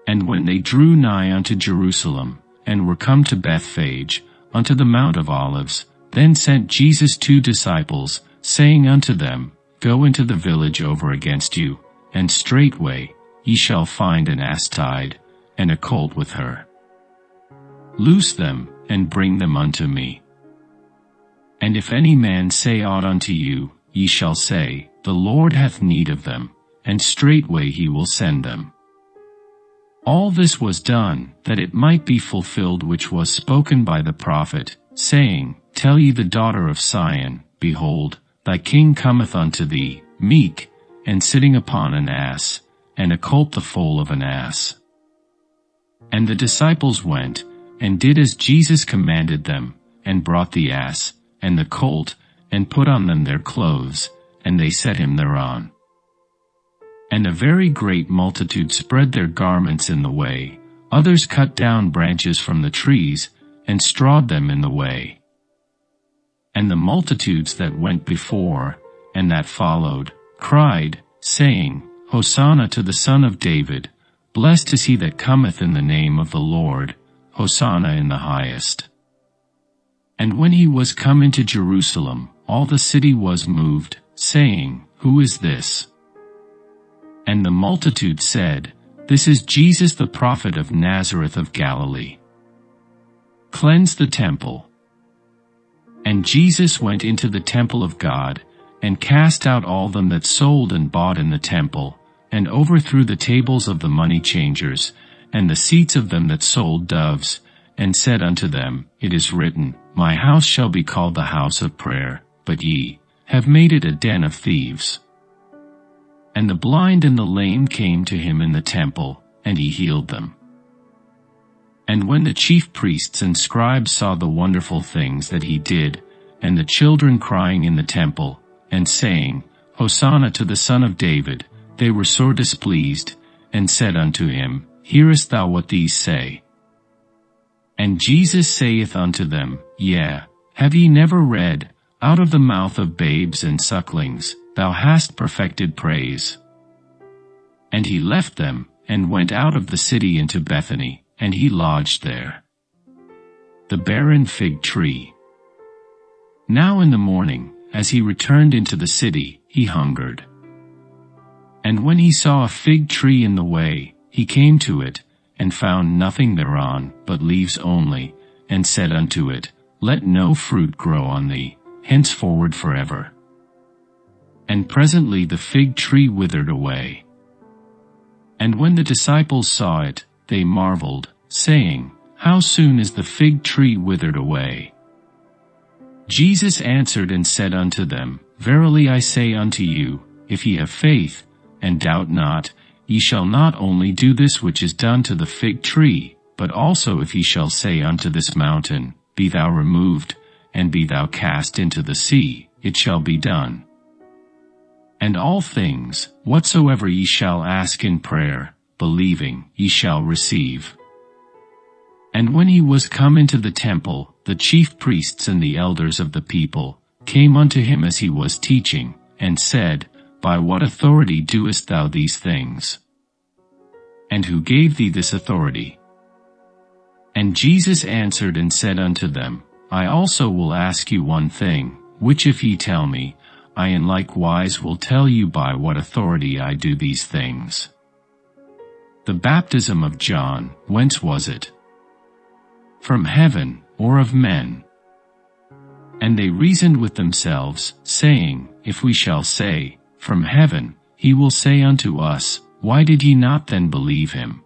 And when they drew nigh unto Jerusalem, and were come to Bethphage, unto the Mount of Olives, then sent Jesus 2 disciples, saying unto them, Go into the village over against you, and straightway ye shall find an ass tied, and a colt with her. Loose them, and bring them unto me. And if any man say aught unto you, ye shall say, The Lord hath need of them, and straightway he will send them. All this was done, that it might be fulfilled which was spoken by the prophet, saying, Tell ye the daughter of Sion, Behold, thy king cometh unto thee, meek, and sitting upon an ass, and a colt the foal of an ass. And the disciples went, and did as Jesus commanded them, and brought the ass, and the colt, and put on them their clothes, and they set him thereon. And a very great multitude spread their garments in the way, others cut down branches from the trees, and strawed them in the way. And the multitudes that went before, and that followed, cried, saying, Hosanna to the Son of David, blessed is he that cometh in the name of the Lord, Hosanna in the highest. And when he was come into Jerusalem, all the city was moved, saying, Who is this? And the multitude said, This is Jesus the prophet of Nazareth of Galilee. Cleanse the temple. And Jesus went into the temple of God, and cast out all them that sold and bought in the temple, and overthrew the tables of the money changers, and the seats of them that sold doves, and said unto them, It is written, My house shall be called the house of prayer, but ye have made it a den of thieves. And the blind and the lame came to him in the temple, and he healed them. And when the chief priests and scribes saw the wonderful things that he did, and the children crying in the temple, and saying, Hosanna to the Son of David, they were sore displeased, and said unto him, Hearest thou what these say? And Jesus saith unto them, Yea, have ye never read, Out of the mouth of babes and sucklings, thou hast perfected praise? And he left them, and went out of the city into Bethany, and he lodged there. The barren fig tree. Now in the morning, as he returned into the city, he hungered. And when he saw a fig tree in the way, he came to it, and found nothing thereon, but leaves only, and said unto it, Let no fruit grow on thee, henceforward forever. And presently the fig tree withered away. And when the disciples saw it, they marveled, saying, How soon is the fig tree withered away? Jesus answered and said unto them, Verily I say unto you, if ye have faith, and doubt not, ye shall not only do this which is done to the fig tree, but also if ye shall say unto this mountain, Be thou removed, and be thou cast into the sea, it shall be done. And all things, whatsoever ye shall ask in prayer, believing, ye shall receive. And when he was come into the temple, the chief priests and the elders of the people came unto him as he was teaching, and said, By what authority doest thou these things? And who gave thee this authority? And Jesus answered and said unto them, I also will ask you one thing, which if ye tell me, I in like wise will tell you by what authority I do these things. The baptism of John, whence was it? From heaven, or of men? And they reasoned with themselves, saying, If we shall say, From heaven, he will say unto us, Why did ye not then believe him?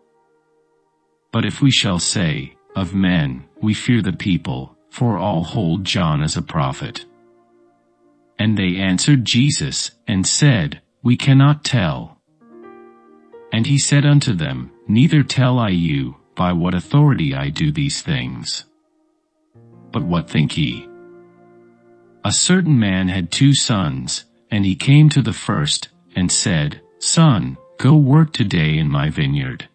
But if we shall say, Of men, we fear the people, for all hold John as a prophet. And they answered Jesus, and said, We cannot tell. And he said unto them, Neither tell I you, by what authority I do these things. But what think ye? A certain man had 2 sons, and he came to the first, and said, Son, go work today in my vineyard.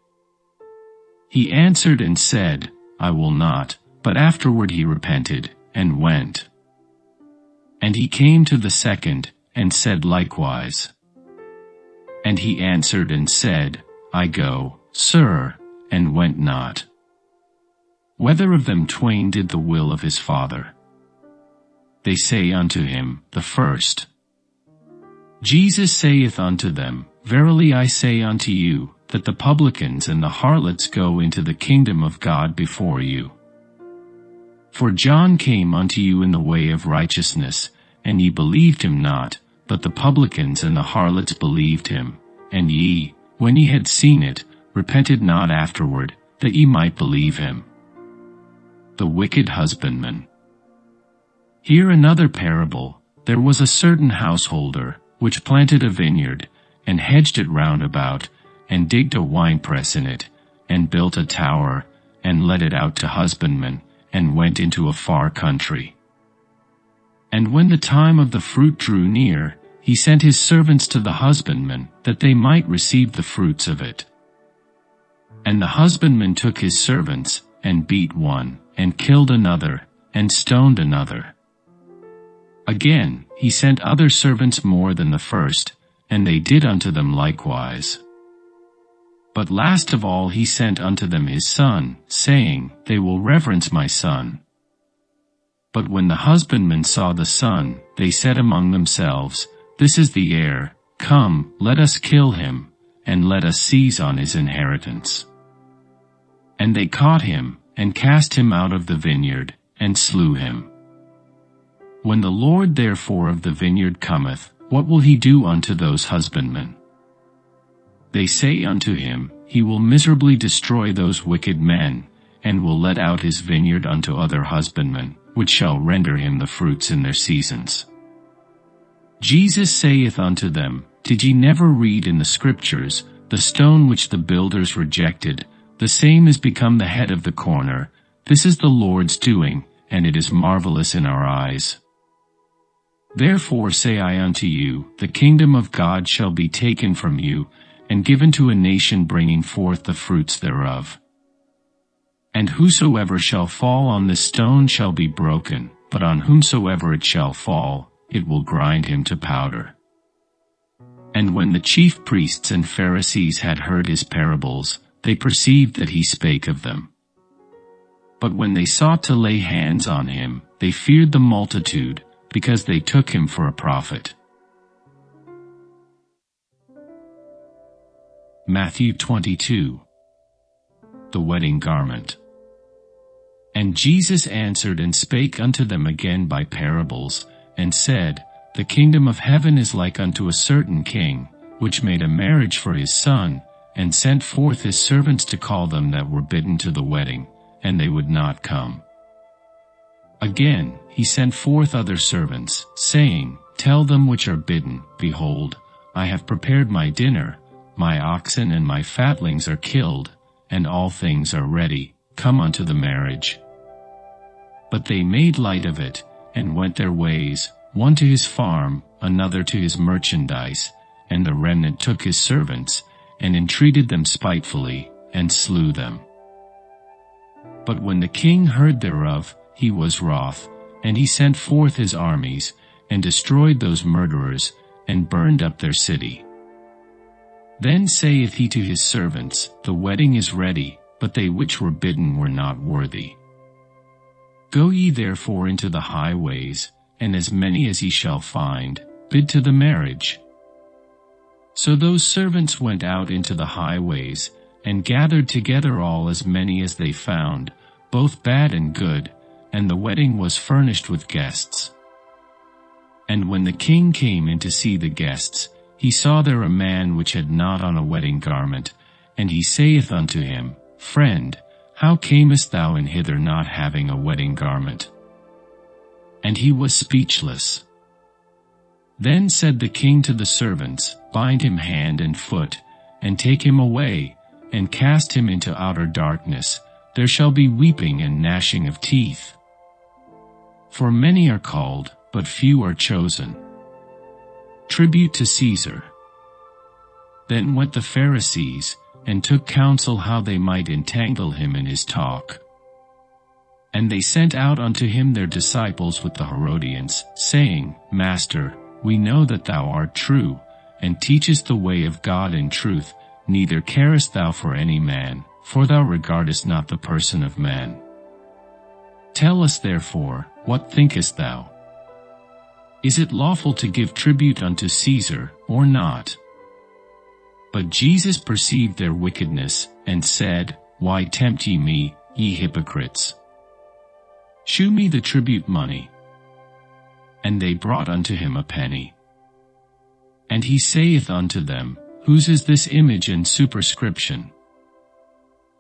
He answered and said, I will not, but afterward he repented, and went. And he came to the second, and said likewise. And he answered and said, I go, Sir, and went not. Whether of them twain did the will of his father? They say unto him, The first. Jesus saith unto them, Verily I say unto you, that the publicans and the harlots go into the kingdom of God before you. For John came unto you in the way of righteousness, and ye believed him not, but the publicans and the harlots believed him. And ye, when ye had seen it, repented not afterward, that ye might believe him. The wicked husbandman. Hear another parable. There was a certain householder, which planted a vineyard, and hedged it round about, and digged a winepress in it, and built a tower, and let it out to husbandmen, and went into a far country. And when the time of the fruit drew near, he sent his servants to the husbandmen, that they might receive the fruits of it. And the husbandman took his servants, and beat one, and killed another, and stoned another. Again, he sent other servants more than the first, and they did unto them likewise. But last of all he sent unto them his son, saying, They will reverence my son. But when the husbandmen saw the son, they said among themselves, This is the heir, come, let us kill him, and let us seize on his inheritance. And they caught him, and cast him out of the vineyard, and slew him. When the Lord therefore of the vineyard cometh, what will he do unto those husbandmen? They say unto him, He will miserably destroy those wicked men, and will let out his vineyard unto other husbandmen, which shall render him the fruits in their seasons. Jesus saith unto them, Did ye never read in the Scriptures, The stone which the builders rejected, the same is become the head of the corner? This is the Lord's doing, and it is marvelous in our eyes. Therefore say I unto you, the kingdom of God shall be taken from you, and given to a nation bringing forth the fruits thereof. And whosoever shall fall on this stone shall be broken, but on whomsoever it shall fall, it will grind him to powder. And when the chief priests and Pharisees had heard his parables, they perceived that he spake of them. But when they sought to lay hands on him, they feared the multitude, because they took him for a prophet. Matthew 22. The wedding garment. And Jesus answered and spake unto them again by parables, and said, The kingdom of heaven is like unto a certain king, which made a marriage for his son, and sent forth his servants to call them that were bidden to the wedding, and they would not come. Again he sent forth other servants, saying, Tell them which are bidden, Behold, I have prepared my dinner, my oxen and my fatlings are killed, and all things are ready, come unto the marriage. But they made light of it, and went their ways, one to his farm, another to his merchandise, and the remnant took his servants, and entreated them spitefully, and slew them. But when the king heard thereof, he was wroth, and he sent forth his armies, and destroyed those murderers, and burned up their city. Then saith he to his servants, The wedding is ready, but they which were bidden were not worthy. Go ye therefore into the highways, and as many as ye shall find, bid to the marriage. So those servants went out into the highways, and gathered together all as many as they found, both bad and good, and the wedding was furnished with guests. And when the king came in to see the guests, he saw there a man which had not on a wedding garment, and he saith unto him, Friend, how camest thou in hither not having a wedding garment? And he was speechless. Then said the king to the servants, Bind him hand and foot, and take him away, and cast him into outer darkness. There shall be weeping and gnashing of teeth. For many are called, but few are chosen. Tribute to Caesar. Then went the Pharisees, and took counsel how they might entangle him in his talk. And they sent out unto him their disciples with the Herodians, saying, Master, we know that thou art true, and teachest the way of God in truth, neither carest thou for any man, for thou regardest not the person of man. Tell us therefore, what thinkest thou? Is it lawful to give tribute unto Caesar, or not? But Jesus perceived their wickedness, and said, Why tempt ye me, ye hypocrites? Shew me the tribute money. And they brought unto him a penny. And he saith unto them, Whose is this image and superscription?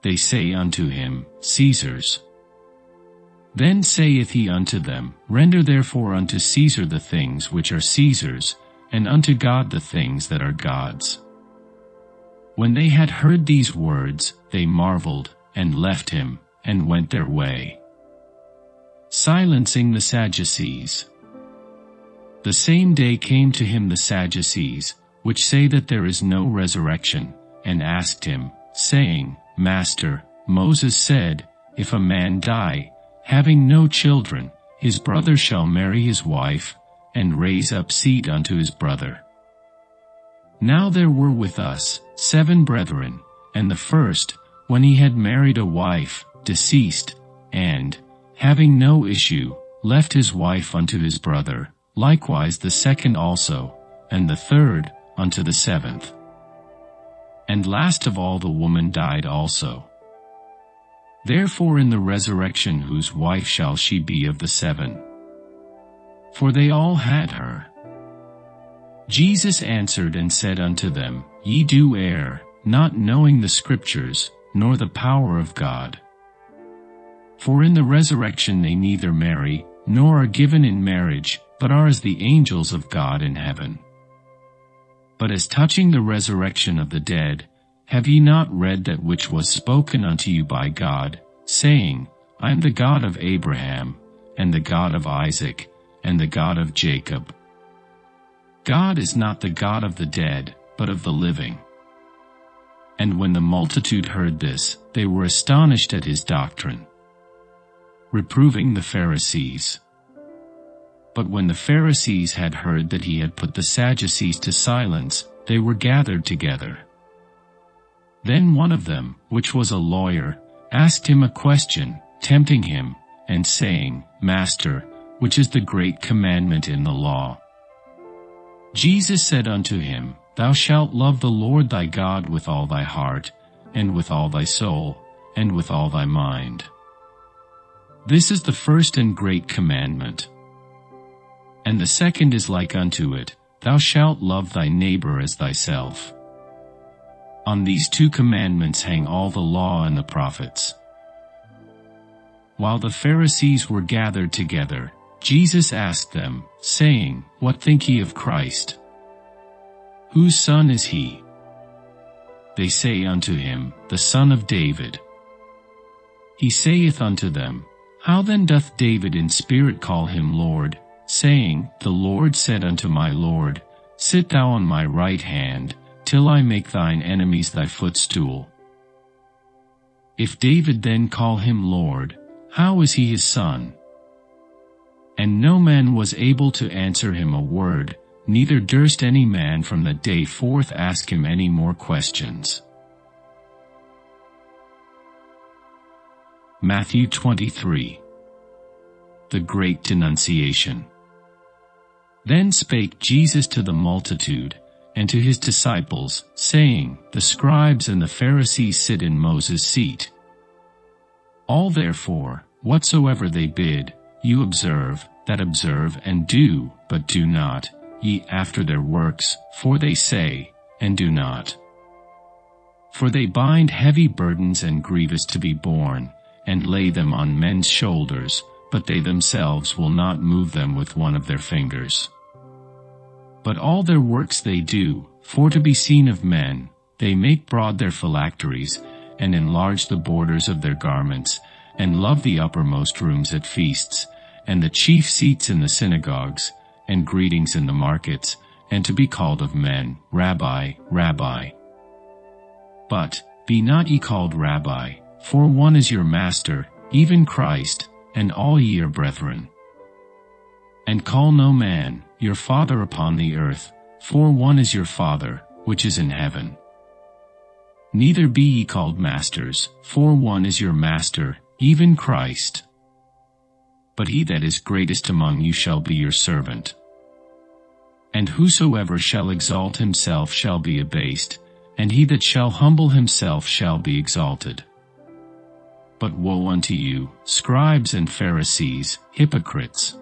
They say unto him, Caesar's. Then saith he unto them, Render therefore unto Caesar the things which are Caesar's, and unto God the things that are God's. When they had heard these words, they marveled, and left him, and went their way. Silencing the Sadducees. The same day came to him the Sadducees, which say that there is no resurrection, and asked him, saying, Master, Moses said, If a man die, having no children, his brother shall marry his wife, and raise up seed unto his brother. Now there were with us 7 brethren, and the first, when he had married a wife, deceased, and, having no issue, left his wife unto his brother, likewise the second also, and the third, unto the 7th. And last of all the woman died also. Therefore in the resurrection whose wife shall she be of the 7? For they all had her. Jesus answered and said unto them, Ye do err, not knowing the Scriptures, nor the power of God. For in the resurrection they neither marry, nor are given in marriage, but are as the angels of God in heaven. But as touching the resurrection of the dead, have ye not read that which was spoken unto you by God, saying, I am the God of Abraham, and the God of Isaac, and the God of Jacob? God is not the God of the dead, but of the living. And when the multitude heard this, they were astonished at his doctrine, reproving the Pharisees. But when the Pharisees had heard that he had put the Sadducees to silence, they were gathered together. Then one of them, which was a lawyer, asked him a question, tempting him, and saying, Master, which is the great commandment in the law? Jesus said unto him, Thou shalt love the Lord thy God with all thy heart, and with all thy soul, and with all thy mind. This is the first and great commandment. And the second is like unto it, Thou shalt love thy neighbor as thyself. On these two commandments hang all the law and the prophets. While the Pharisees were gathered together, Jesus asked them, saying, What think ye of Christ? Whose son is he? They say unto him, The son of David. He saith unto them, How then doth David in spirit call him Lord, saying, The Lord said unto my Lord, Sit thou on my right hand, till I make thine enemies thy footstool. If David then call him Lord, how is he his son? And no man was able to answer him a word, neither durst any man from that day forth ask him any more questions. Matthew 23. The Great Denunciation. Then spake Jesus to the multitude, and to his disciples, saying, The scribes and the Pharisees sit in Moses' seat. All therefore, whatsoever they bid, you observe, that observe and do, but do not, ye after their works, for they say, and do not. For they bind heavy burdens and grievous to be borne, and lay them on men's shoulders, but they themselves will not move them with one of their fingers. But all their works they do, for to be seen of men, they make broad their phylacteries, and enlarge the borders of their garments, and love the uppermost rooms at feasts, and the chief seats in the synagogues, and greetings in the markets, and to be called of men, Rabbi, Rabbi. But be not ye called Rabbi, for one is your Master, even Christ, and all ye are brethren. And call no man your Father upon the earth, for one is your Father, which is in heaven. Neither be ye called masters, for one is your Master, even Christ. But he that is greatest among you shall be your servant. And whosoever shall exalt himself shall be abased, and he that shall humble himself shall be exalted. But woe unto you, scribes and Pharisees, hypocrites!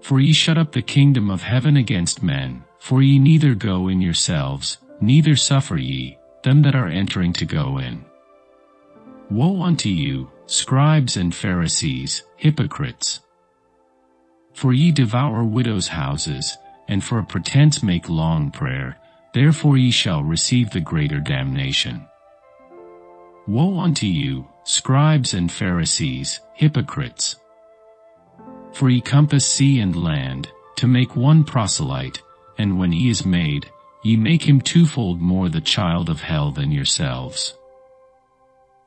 For ye shut up the kingdom of heaven against men, for ye neither go in yourselves, neither suffer ye them that are entering to go in. Woe unto you, scribes and Pharisees, hypocrites! For ye devour widows' houses, and for a pretense make long prayer, therefore ye shall receive the greater damnation. Woe unto you, scribes and Pharisees, hypocrites! For ye compass sea and land, to make one proselyte, and when he is made, ye make him twofold more the child of hell than yourselves.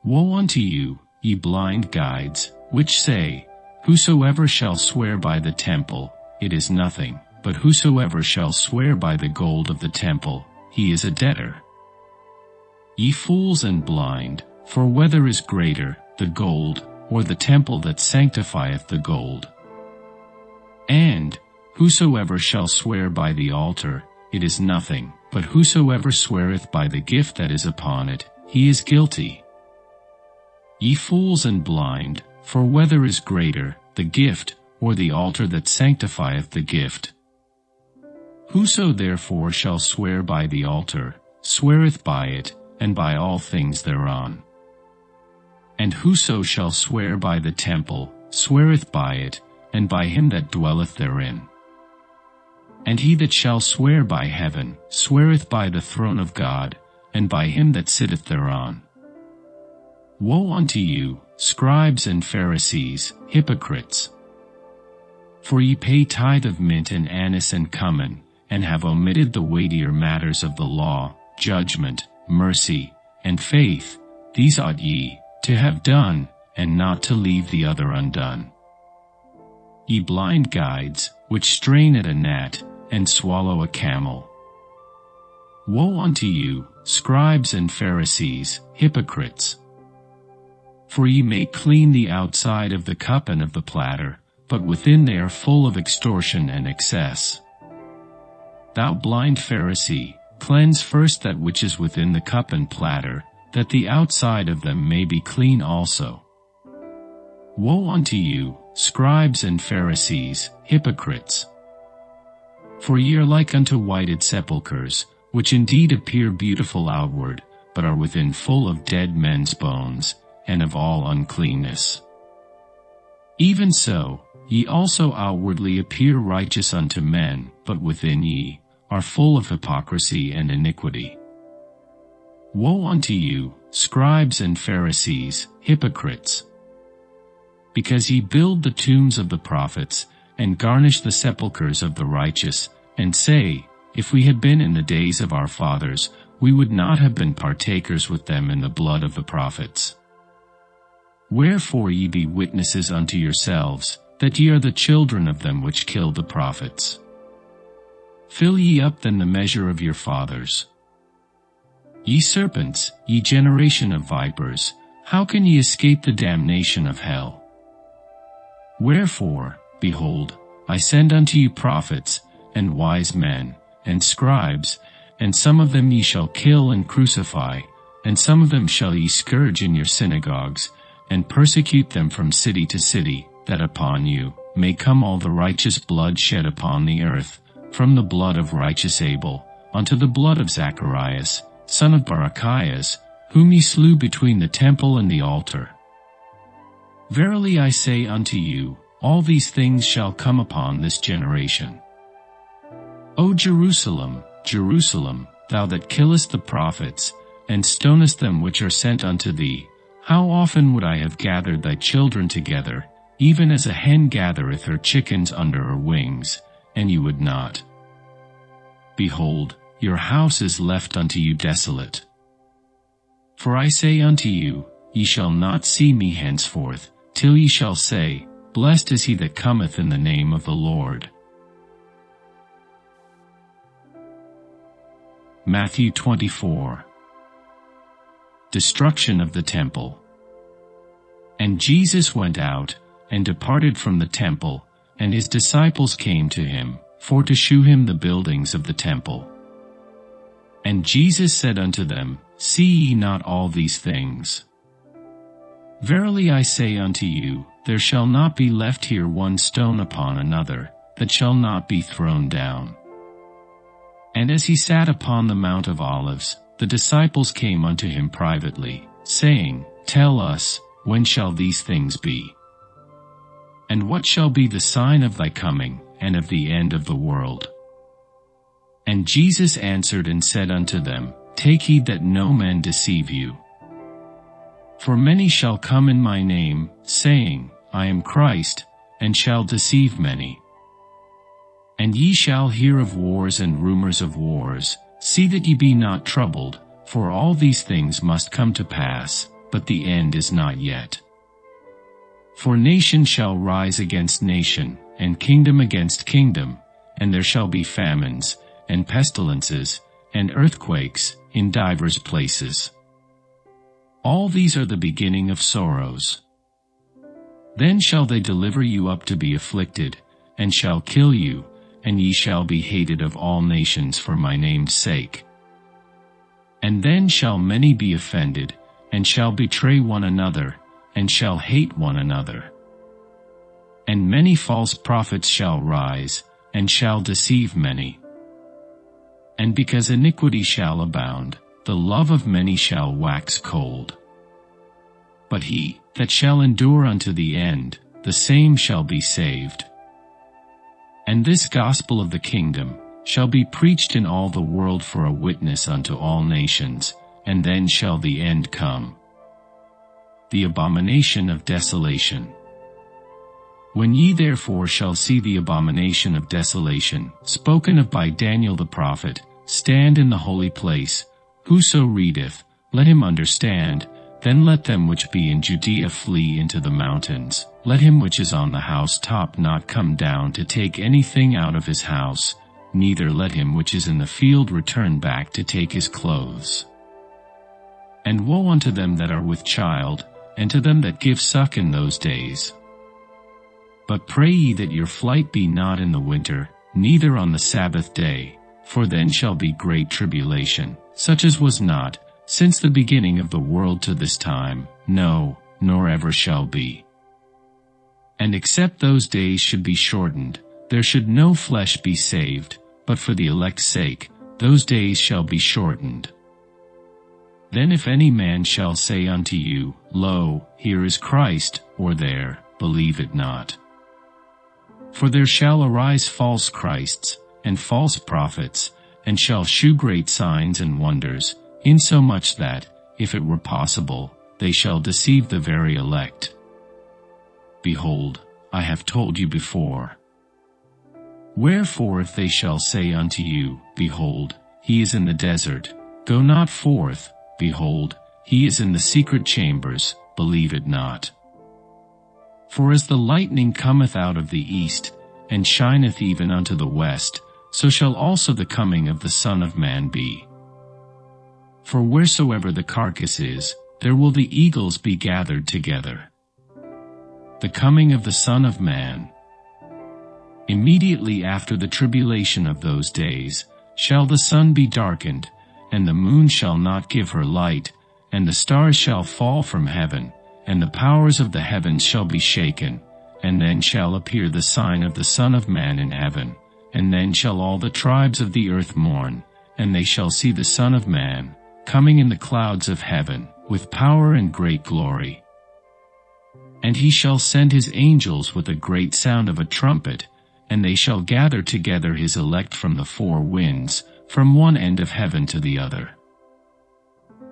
Woe unto you, ye blind guides, which say, Whosoever shall swear by the temple, it is nothing, but whosoever shall swear by the gold of the temple, he is a debtor. Ye fools and blind, for whether is greater, the gold, or the temple that sanctifieth the gold? And, whosoever shall swear by the altar, it is nothing, but whosoever sweareth by the gift that is upon it, he is guilty. Ye fools and blind, for whether is greater, the gift, or the altar that sanctifieth the gift? Whoso therefore shall swear by the altar, sweareth by it, and by all things thereon. And whoso shall swear by the temple, sweareth by it, and by him that dwelleth therein. And he that shall swear by heaven, sweareth by the throne of God, and by him that sitteth thereon. Woe unto you, scribes and Pharisees, hypocrites! For ye pay tithe of mint and anise and cumin, and have omitted the weightier matters of the law, judgment, mercy, and faith, these ought ye to have done, and not to leave the other undone. Ye blind guides, which strain at a gnat, and swallow a camel. Woe unto you, scribes and Pharisees, hypocrites! For ye make clean the outside of the cup and of the platter, but within they are full of extortion and excess. Thou blind Pharisee, cleanse first that which is within the cup and platter, that the outside of them may be clean also. Woe unto you, scribes and Pharisees, hypocrites! For ye are like unto whited sepulchres, which indeed appear beautiful outward, but are within full of dead men's bones, and of all uncleanness. Even so, ye also outwardly appear righteous unto men, but within ye are full of hypocrisy and iniquity. Woe unto you, scribes and Pharisees, hypocrites! Because ye build the tombs of the prophets, and garnish the sepulchres of the righteous, and say, If we had been in the days of our fathers, we would not have been partakers with them in the blood of the prophets. Wherefore ye be witnesses unto yourselves, that ye are the children of them which killed the prophets. Fill ye up then the measure of your fathers. Ye serpents, ye generation of vipers, how can ye escape the damnation of hell? Wherefore, behold, I send unto you prophets, and wise men, and scribes, and some of them ye shall kill and crucify, and some of them shall ye scourge in your synagogues, and persecute them from city to city, that upon you may come all the righteous blood shed upon the earth, from the blood of righteous Abel, unto the blood of Zacharias, son of Barachias, whom ye slew between the temple and the altar. Verily I say unto you, all these things shall come upon this generation. O Jerusalem, Jerusalem, thou that killest the prophets, and stonest them which are sent unto thee, how often would I have gathered thy children together, even as a hen gathereth her chickens under her wings, and ye would not. Behold, your house is left unto you desolate. For I say unto you, ye shall not see me henceforth, till ye shall say, Blessed is he that cometh in the name of the Lord. Matthew 24. Destruction of the temple. And Jesus went out, and departed from the temple, and his disciples came to him, for to shew him the buildings of the temple. And Jesus said unto them, See ye not all these things? Verily I say unto you, there shall not be left here one stone upon another, that shall not be thrown down. And as he sat upon the Mount of Olives, the disciples came unto him privately, saying, Tell us, when shall these things be? And what shall be the sign of thy coming, and of the end of the world? And Jesus answered and said unto them, Take heed that no man deceive you. For many shall come in my name, saying, I am Christ, and shall deceive many. And ye shall hear of wars and rumors of wars. See that ye be not troubled, for all these things must come to pass, but the end is not yet. For nation shall rise against nation, and kingdom against kingdom, and there shall be famines, and pestilences, and earthquakes, in divers places. All these are the beginning of sorrows. Then shall they deliver you up to be afflicted, and shall kill you, and ye shall be hated of all nations for my name's sake. And then shall many be offended, and shall betray one another, and shall hate one another. And many false prophets shall rise, and shall deceive many. And because iniquity shall abound, the love of many shall wax cold. But he that shall endure unto the end, the same shall be saved. And this gospel of the kingdom shall be preached in all the world for a witness unto all nations, and then shall the end come. The abomination of desolation. When ye therefore shall see the abomination of desolation, spoken of by Daniel the prophet, stand in the holy place, Whoso readeth, let him understand. Then let them which be in Judea flee into the mountains. Let him which is on the housetop not come down to take anything out of his house, neither let him which is in the field return back to take his clothes. And woe unto them that are with child, and to them that give suck in those days. But pray ye that your flight be not in the winter, neither on the Sabbath day, for then shall be great tribulation, such as was not, since the beginning of the world to this time, no, nor ever shall be. And except those days should be shortened, there should no flesh be saved, but for the elect's sake, those days shall be shortened. Then if any man shall say unto you, Lo, here is Christ, or there, believe it not. For there shall arise false Christs, and false prophets, and shall shew great signs and wonders, insomuch that, if it were possible, they shall deceive the very elect. Behold, I have told you before. Wherefore if they shall say unto you, Behold, he is in the desert, go not forth, behold, he is in the secret chambers, believe it not. For as the lightning cometh out of the east, and shineth even unto the west, so shall also the coming of the Son of Man be. For wheresoever the carcass is, there will the eagles be gathered together. The coming of the Son of Man. Immediately after the tribulation of those days, shall the sun be darkened, and the moon shall not give her light, and the stars shall fall from heaven, and the powers of the heavens shall be shaken, and then shall appear the sign of the Son of Man in heaven, and then shall all the tribes of the earth mourn, and they shall see the Son of Man, coming in the clouds of heaven, with power and great glory. And he shall send his angels with a great sound of a trumpet, and they shall gather together his elect from the four winds, from one end of heaven to the other.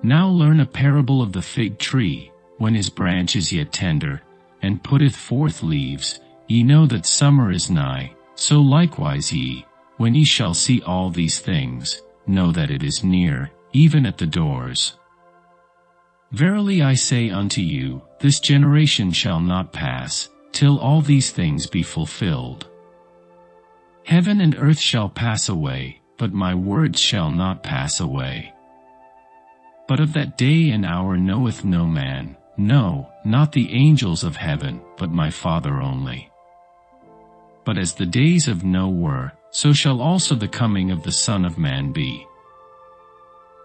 Now learn a parable of the fig tree, when his branch is yet tender, and putteth forth leaves, ye know that summer is nigh, so likewise ye, when ye shall see all these things, know that it is near, even at the doors. Verily I say unto you, this generation shall not pass, till all these things be fulfilled. Heaven and earth shall pass away, but my words shall not pass away. But of that day and hour knoweth no man, no, not the angels of heaven, but my Father only. But as the days of Noah were, so shall also the coming of the Son of Man be.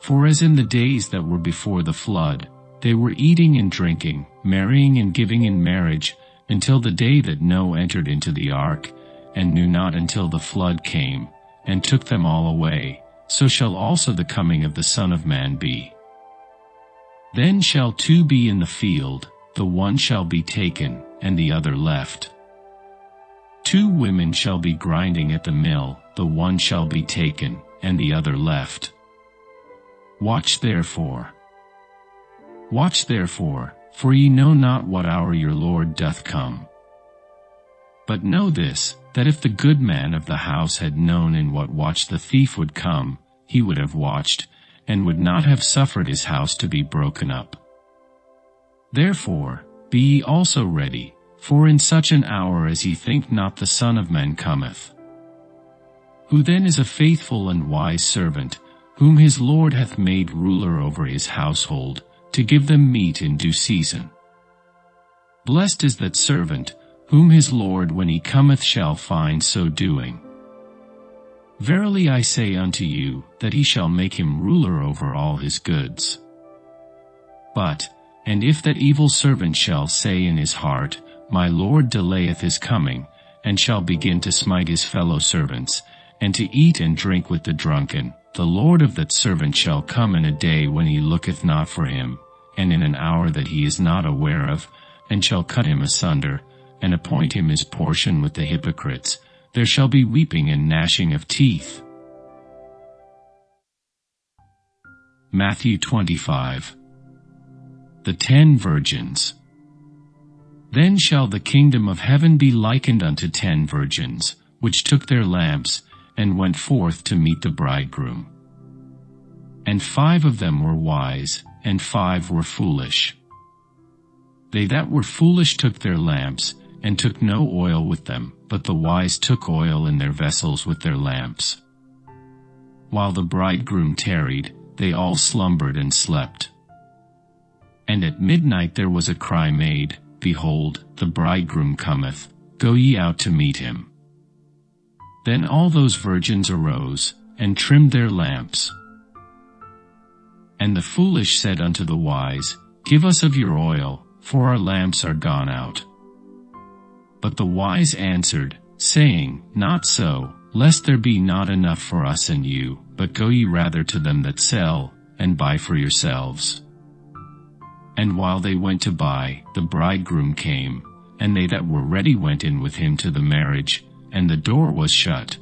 For as in the days that were before the flood, they were eating and drinking, marrying and giving in marriage, until the day that Noah entered into the ark, and knew not until the flood came, and took them all away, so shall also the coming of the Son of Man be. Then shall two be in the field, the one shall be taken, and the other left. 2 women shall be grinding at the mill, the one shall be taken, and the other left. Watch therefore, for ye know not what hour your Lord doth come. But know this, that if the good man of the house had known in what watch the thief would come, he would have watched, and would not have suffered his house to be broken up. Therefore, be ye also ready, for in such an hour as ye think not the Son of Man cometh. Who then is a faithful and wise servant, whom his Lord hath made ruler over his household, to give them meat in due season? Blessed is that servant, whom his Lord when he cometh shall find so doing. Verily I say unto you, that he shall make him ruler over all his goods. And if that evil servant shall say in his heart, My Lord delayeth his coming, and shall begin to smite his fellow servants, and to eat and drink with the drunken, the Lord of that servant shall come in a day when he looketh not for him, and in an hour that he is not aware of, and shall cut him asunder, and appoint him his portion with the hypocrites. There shall be weeping and gnashing of teeth. Matthew 25. The 10 virgins. Then shall the kingdom of heaven be likened unto 10 virgins, which took their lamps, and went forth to meet the bridegroom. And 5 of them were wise, and 5 were foolish. They that were foolish took their lamps, and took no oil with them, but the wise took oil in their vessels with their lamps. While the bridegroom tarried, they all slumbered and slept. And at midnight there was a cry made, Behold, the bridegroom cometh, go ye out to meet him. Then all those virgins arose, and trimmed their lamps. And the foolish said unto the wise, Give us of your oil, for our lamps are gone out. But the wise answered, saying, Not so, lest there be not enough for us and you, but go ye rather to them that sell, and buy for yourselves. And while they went to buy, the bridegroom came, and they that were ready went in with him to the marriage, and the door was shut.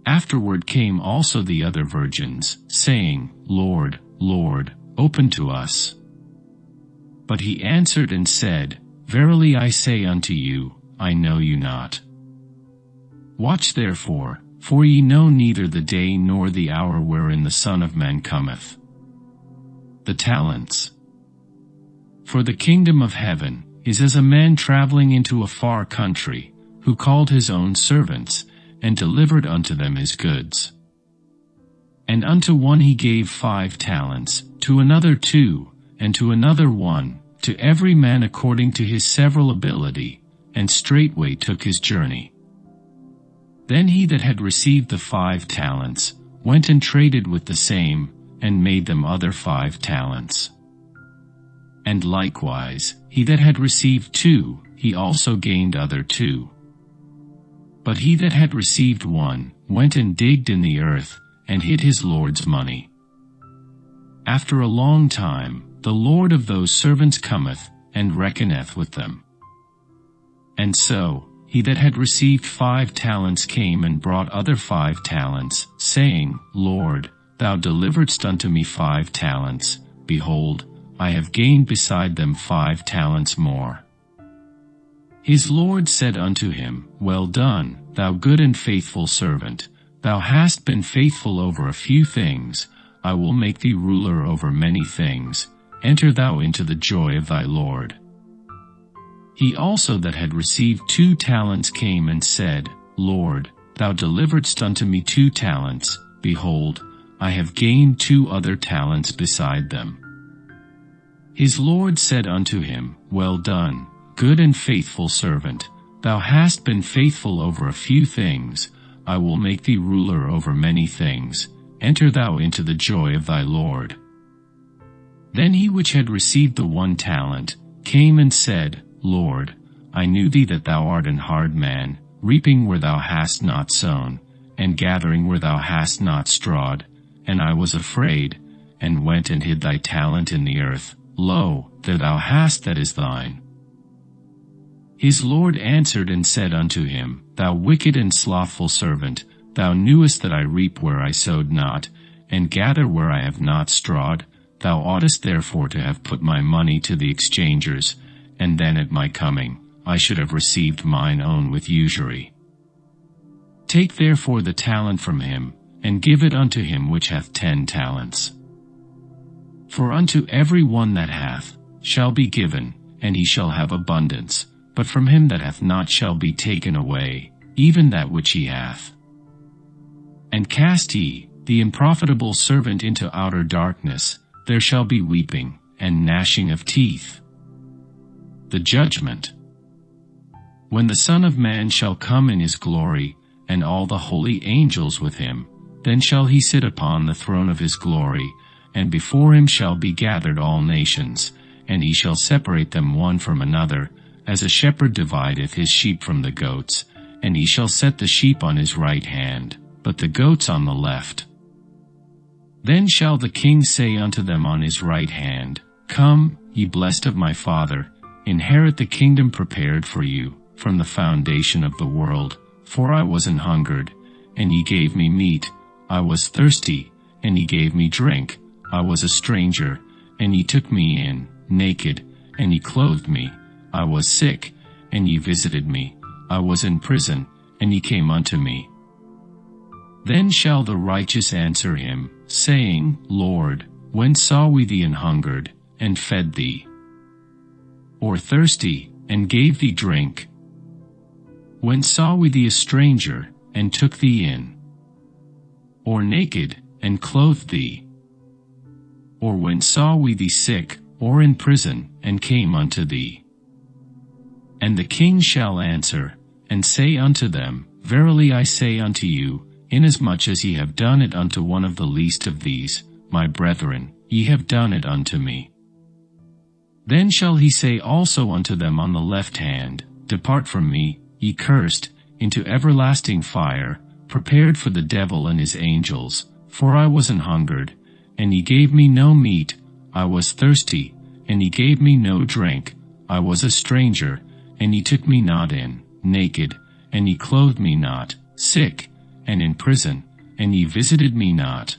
Afterward came also the other virgins, saying, Lord, Lord, open to us. But he answered and said, Verily I say unto you, I know you not. Watch therefore, for ye know neither the day nor the hour wherein the Son of Man cometh. The talents. For the kingdom of heaven is as a man traveling into a far country, who called his own servants, and delivered unto them his goods. And unto one he gave 5 talents, to another 2, and to another 1, to every man according to his several ability, and straightway took his journey. Then he that had received the 5 talents went and traded with the same, and made them other 5 talents. And likewise, he that had received 2, he also gained other 2. But he that had received 1 went and digged in the earth, and hid his Lord's money. After a long time, the Lord of those servants cometh, and reckoneth with them. And so, he that had received 5 talents came and brought other 5 talents, saying, Lord, thou deliveredst unto me 5 talents, behold, I have gained beside them 5 talents more. His Lord said unto him, Well done, thou good and faithful servant, thou hast been faithful over a few things, I will make thee ruler over many things, enter thou into the joy of thy Lord. He also that had received 2 talents came and said, Lord, thou deliveredst unto me 2 talents, behold, I have gained 2 other talents beside them. His Lord said unto him, Well done, good and faithful servant, thou hast been faithful over a few things, I will make thee ruler over many things, enter thou into the joy of thy Lord. Then he which had received the 1 talent came and said, Lord, I knew thee that thou art an hard man, reaping where thou hast not sown, and gathering where thou hast not strawed, and I was afraid, and went and hid thy talent in the earth. Lo, there thou hast that is thine. His Lord answered and said unto him, Thou wicked and slothful servant, thou knewest that I reap where I sowed not, and gather where I have not strawed. Thou oughtest therefore to have put my money to the exchangers, and then at my coming I should have received mine own with usury. Take therefore the talent from him, and give it unto him which hath 10 talents. For unto every one that hath shall be given, and he shall have abundance, but from him that hath not shall be taken away, even that which he hath. And cast ye the unprofitable servant into outer darkness, there shall be weeping, and gnashing of teeth. The judgment. When the Son of Man shall come in his glory, and all the holy angels with him, then shall he sit upon the throne of his glory, and before him shall be gathered all nations, and he shall separate them one from another, as a shepherd divideth his sheep from the goats, and he shall set the sheep on his right hand, but the goats on the left. Then shall the king say unto them on his right hand, Come, ye blessed of my Father, inherit the kingdom prepared for you from the foundation of the world. For I was an hungered, and ye gave me meat, I was thirsty, and ye gave me drink, I was a stranger, and ye took me in, naked, and ye clothed me, I was sick, and ye visited me, I was in prison, and ye came unto me. Then shall the righteous answer him, saying, Lord, when saw we thee an hungered, and fed thee? Or thirsty, and gave thee drink? When saw we thee a stranger, and took thee in? Or naked, and clothed thee? Or when saw we thee sick, or in prison, and came unto thee? And the king shall answer, and say unto them, Verily I say unto you, inasmuch as ye have done it unto one of the least of these, my brethren, ye have done it unto me. Then shall he say also unto them on the left hand, Depart from me, ye cursed, into everlasting fire, prepared for the devil and his angels. For I was an hungered, and ye gave me no meat, I was thirsty, and ye gave me no drink, I was a stranger, and ye took me not in, naked, and ye clothed me not, sick, and in prison, and ye visited me not.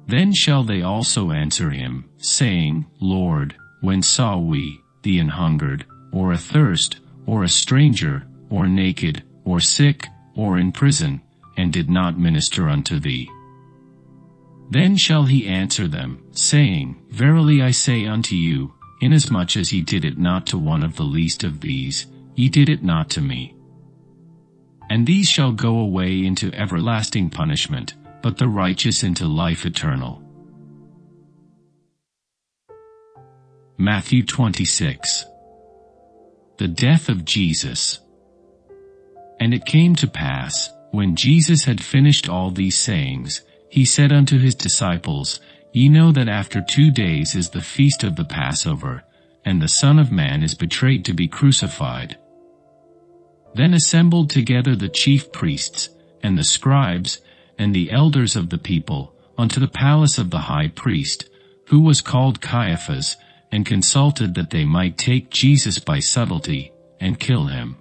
Then shall they also answer him, saying, Lord, when saw we thee an hungered, or athirst, or a stranger, or naked, or sick, or in prison, and did not minister unto thee? Then shall he answer them, saying, Verily I say unto you, inasmuch as ye did it not to one of the least of these, ye did it not to me. And these shall go away into everlasting punishment, but the righteous into life eternal. Matthew 26. The death of Jesus. And it came to pass, when Jesus had finished all these sayings, he said unto his disciples, Ye know that after 2 days is the feast of the Passover, and the Son of Man is betrayed to be crucified. Then assembled together the chief priests, and the scribes, and the elders of the people, unto the palace of the high priest, who was called Caiaphas, and consulted that they might take Jesus by subtlety, and kill him.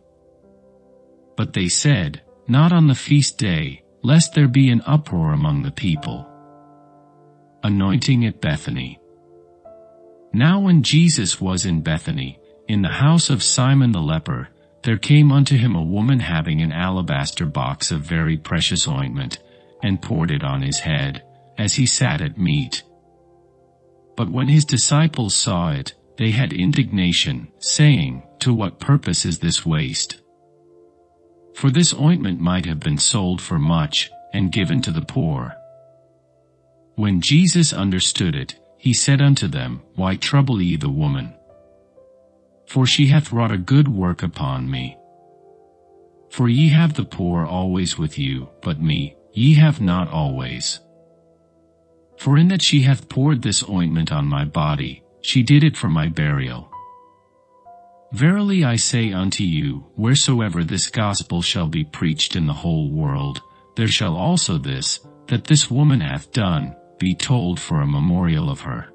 But they said, Not on the feast day, lest there be an uproar among the people. Anointing at Bethany. Now when Jesus was in Bethany, in the house of Simon the leper, there came unto him a woman having an alabaster box of very precious ointment, and poured it on his head, as he sat at meat. But when his disciples saw it, they had indignation, saying, To what purpose is this waste? For this ointment might have been sold for much, and given to the poor. When Jesus understood it, he said unto them, Why trouble ye the woman? For she hath wrought a good work upon me. For ye have the poor always with you, but me ye have not always. For in that she hath poured this ointment on my body, she did it for my burial. Verily I say unto you, wheresoever this gospel shall be preached in the whole world, there shall also this, that this woman hath done, be told for a memorial of her.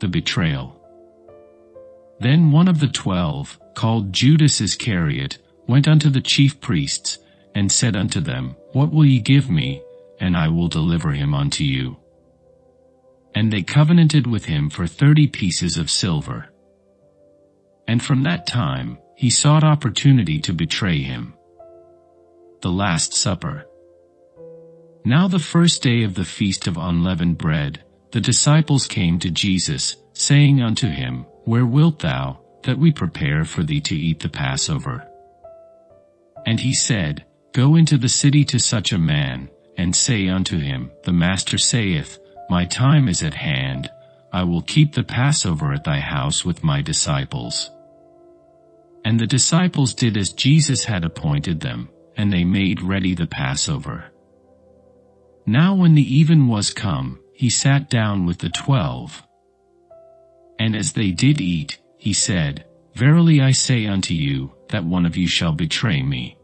The betrayal. Then one of the 12, called Judas Iscariot, went unto the chief priests, and said unto them, What will ye give me, and I will deliver him unto you? And they covenanted with him for 30 pieces of silver. And from that time, he sought opportunity to betray him. The Last Supper. Now the first day of the feast of unleavened bread, the disciples came to Jesus, saying unto him, Where wilt thou, that we prepare for thee to eat the Passover? And he said, Go into the city to such a man, and say unto him, The Master saith, My time is at hand, I will keep the Passover at thy house with my disciples. And the disciples did as Jesus had appointed them, and they made ready the Passover. Now when the even was come, he sat down with the 12. And as they did eat, he said, Verily I say unto you, that one of you shall betray me.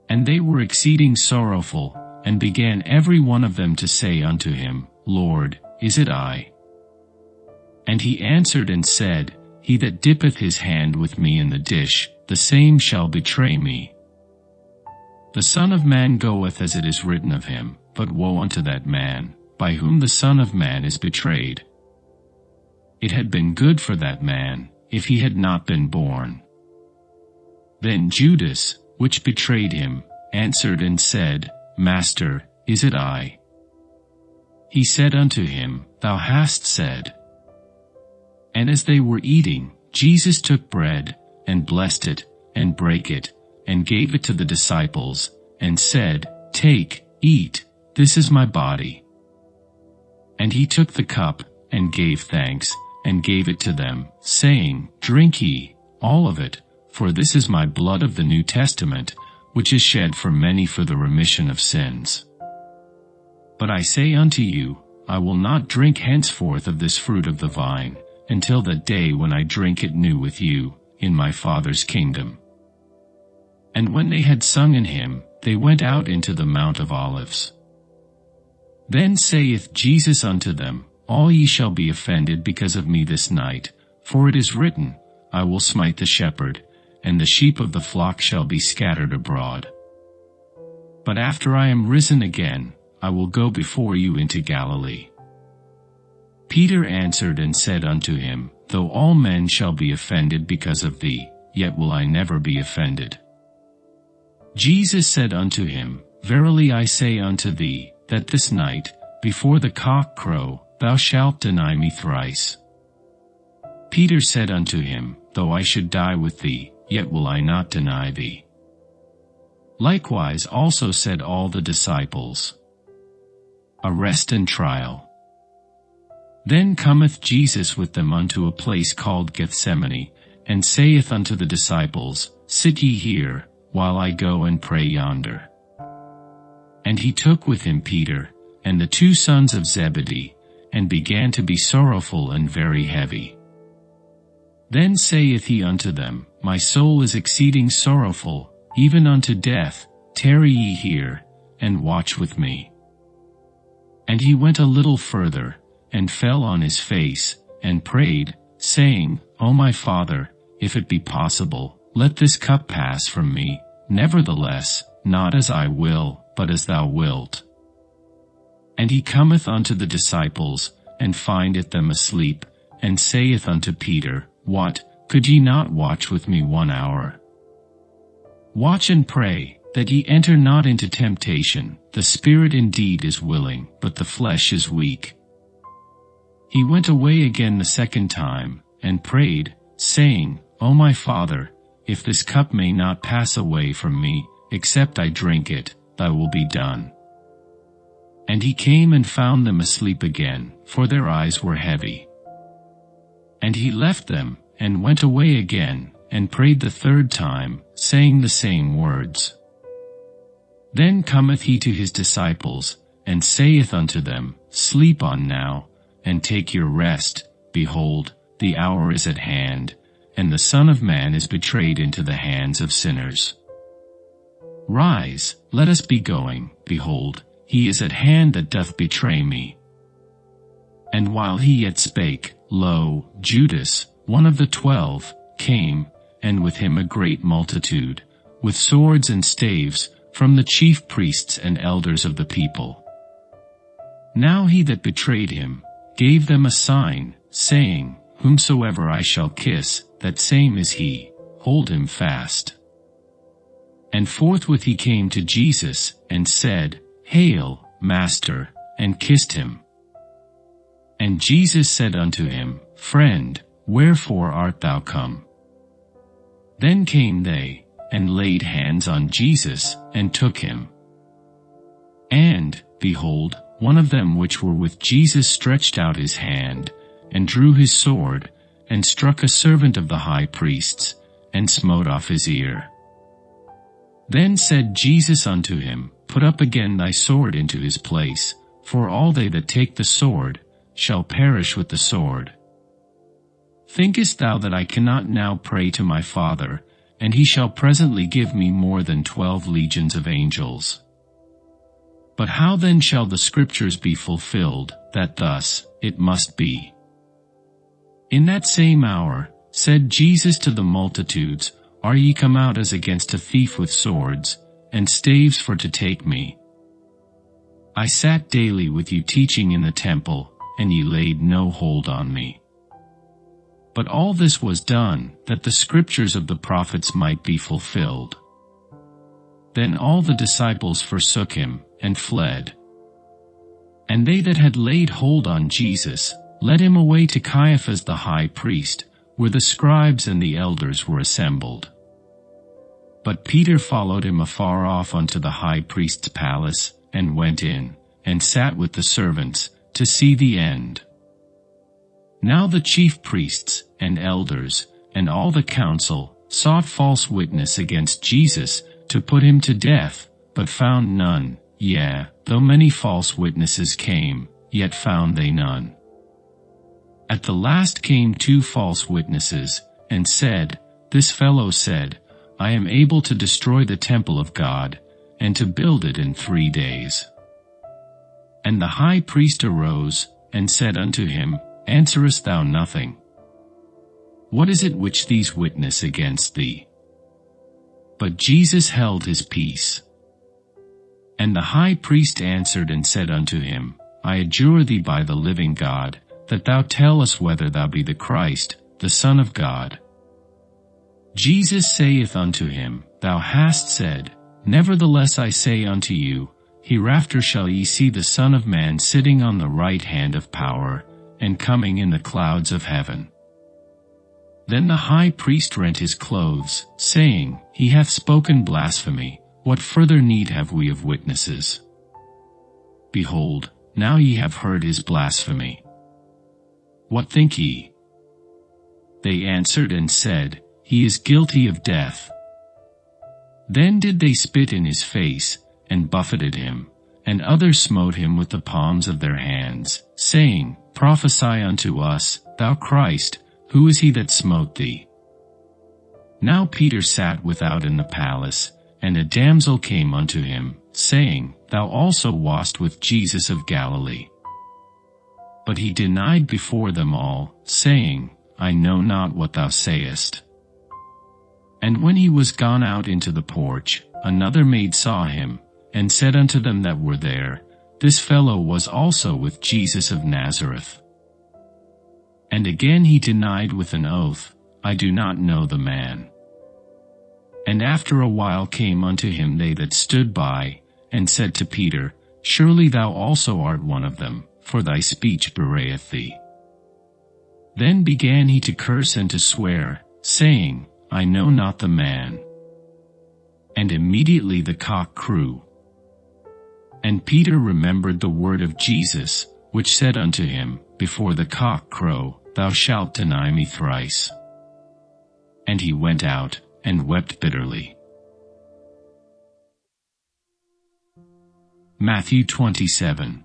And they were exceeding sorrowful, and began every one of them to say unto him, Lord, is it I? And he answered and said, He that dippeth his hand with me in the dish, the same shall betray me. The Son of Man goeth as it is written of him, but woe unto that man, by whom the Son of Man is betrayed. It had been good for that man, if he had not been born. Then Judas, which betrayed him, answered and said, Master, is it I? He said unto him, Thou hast said. And as they were eating, Jesus took bread, and blessed it, and brake it, and gave it to the disciples, and said, Take, eat, this is my body. And he took the cup, and gave thanks, and gave it to them, saying, Drink ye, all of it, for this is my blood of the New Testament, which is shed for many for the remission of sins. But I say unto you, I will not drink henceforth of this fruit of the vine, until that day when I drink it new with you, in my Father's kingdom. And when they had sung an hymn, they went out into the Mount of Olives. Then saith Jesus unto them, All ye shall be offended because of me this night, for it is written, I will smite the shepherd, and the sheep of the flock shall be scattered abroad. But after I am risen again, I will go before you into Galilee. Peter answered and said unto him, Though all men shall be offended because of thee, yet will I never be offended. Jesus said unto him, Verily I say unto thee, that this night, before the cock crow, thou shalt deny me thrice. Peter said unto him, Though I should die with thee, yet will I not deny thee. Likewise also said all the disciples. Arrest and trial. Then cometh Jesus with them unto a place called Gethsemane, and saith unto the disciples, Sit ye here, while I go and pray yonder. And he took with him Peter, and the 2 sons of Zebedee, and began to be sorrowful and very heavy. Then saith he unto them, My soul is exceeding sorrowful, even unto death, tarry ye here, and watch with me. And he went a little further, and fell on his face, and prayed, saying, O my Father, if it be possible, let this cup pass from me, nevertheless, not as I will, but as thou wilt. And he cometh unto the disciples, and findeth them asleep, and saith unto Peter, What, could ye not watch with me 1 hour? Watch and pray, that ye enter not into temptation. The spirit indeed is willing, but the flesh is weak. He went away again the 2nd time, and prayed, saying, O my Father, if this cup may not pass away from me, except I drink it, thy will be done. And he came and found them asleep again, for their eyes were heavy. And he left them, and went away again, and prayed the 3rd time, saying the same words. Then cometh he to his disciples, and saith unto them, Sleep on now, and take your rest. Behold, the hour is at hand, and the Son of Man is betrayed into the hands of sinners. Rise, let us be going, behold, he is at hand that doth betray me. And while he yet spake, lo, Judas, one of the 12, came, and with him a great multitude, with swords and staves, from the chief priests and elders of the people. Now he that betrayed him gave them a sign, saying, Whomsoever I shall kiss, that same is he, hold him fast. And forthwith he came to Jesus, and said, Hail, Master, and kissed him. And Jesus said unto him, Friend, wherefore art thou come? Then came they, and laid hands on Jesus, and took him. And, behold, one of them which were with Jesus stretched out his hand, and drew his sword, and struck a servant of the high priest's, and smote off his ear. Then said Jesus unto him, Put up again thy sword into his place, for all they that take the sword shall perish with the sword. Thinkest thou that I cannot now pray to my Father, and he shall presently give me more than 12 legions of angels? But how then shall the Scriptures be fulfilled, that thus it must be? In that same hour said Jesus to the multitudes, Are ye come out as against a thief with swords, and staves for to take me? I sat daily with you teaching in the temple, and ye laid no hold on me. But all this was done, that the Scriptures of the prophets might be fulfilled. Then all the disciples forsook him, and fled. And they that had laid hold on Jesus led him away to Caiaphas the high priest, where the scribes and the elders were assembled. But Peter followed him afar off unto the high priest's palace, and went in, and sat with the servants, to see the end. Now the chief priests, and elders, and all the council, sought false witness against Jesus, to put him to death, but found none. Yea, though many false witnesses came, yet found they none. At the last came 2 false witnesses, and said, This fellow said, I am able to destroy the temple of God, and to build it in 3 days. And the high priest arose, and said unto him, Answerest thou nothing? What is it which these witness against thee? But Jesus held his peace. And the high priest answered and said unto him, I adjure thee by the living God, that thou tell us whether thou be the Christ, the Son of God. Jesus saith unto him, Thou hast said. Nevertheless I say unto you, hereafter shall ye see the Son of Man sitting on the right hand of power, and coming in the clouds of heaven. Then the high priest rent his clothes, saying, He hath spoken blasphemy. What further need have we of witnesses? Behold, now ye have heard his blasphemy. What think ye? They answered and said, He is guilty of death. Then did they spit in his face, and buffeted him, and others smote him with the palms of their hands, saying, Prophesy unto us, thou Christ, who is he that smote thee? Now Peter sat without in the palace, and a damsel came unto him, saying, Thou also wast with Jesus of Galilee. But he denied before them all, saying, I know not what thou sayest. And when he was gone out into the porch, another maid saw him, and said unto them that were there, This fellow was also with Jesus of Nazareth. And again he denied with an oath, I do not know the man. And after a while came unto him they that stood by, and said to Peter, Surely thou also art one of them, for thy speech bewrayeth thee. Then began he to curse and to swear, saying, I know not the man. And immediately the cock crew. And Peter remembered the word of Jesus, which said unto him, Before the cock crow, thou shalt deny me thrice. And he went out, and wept bitterly. Matthew 27.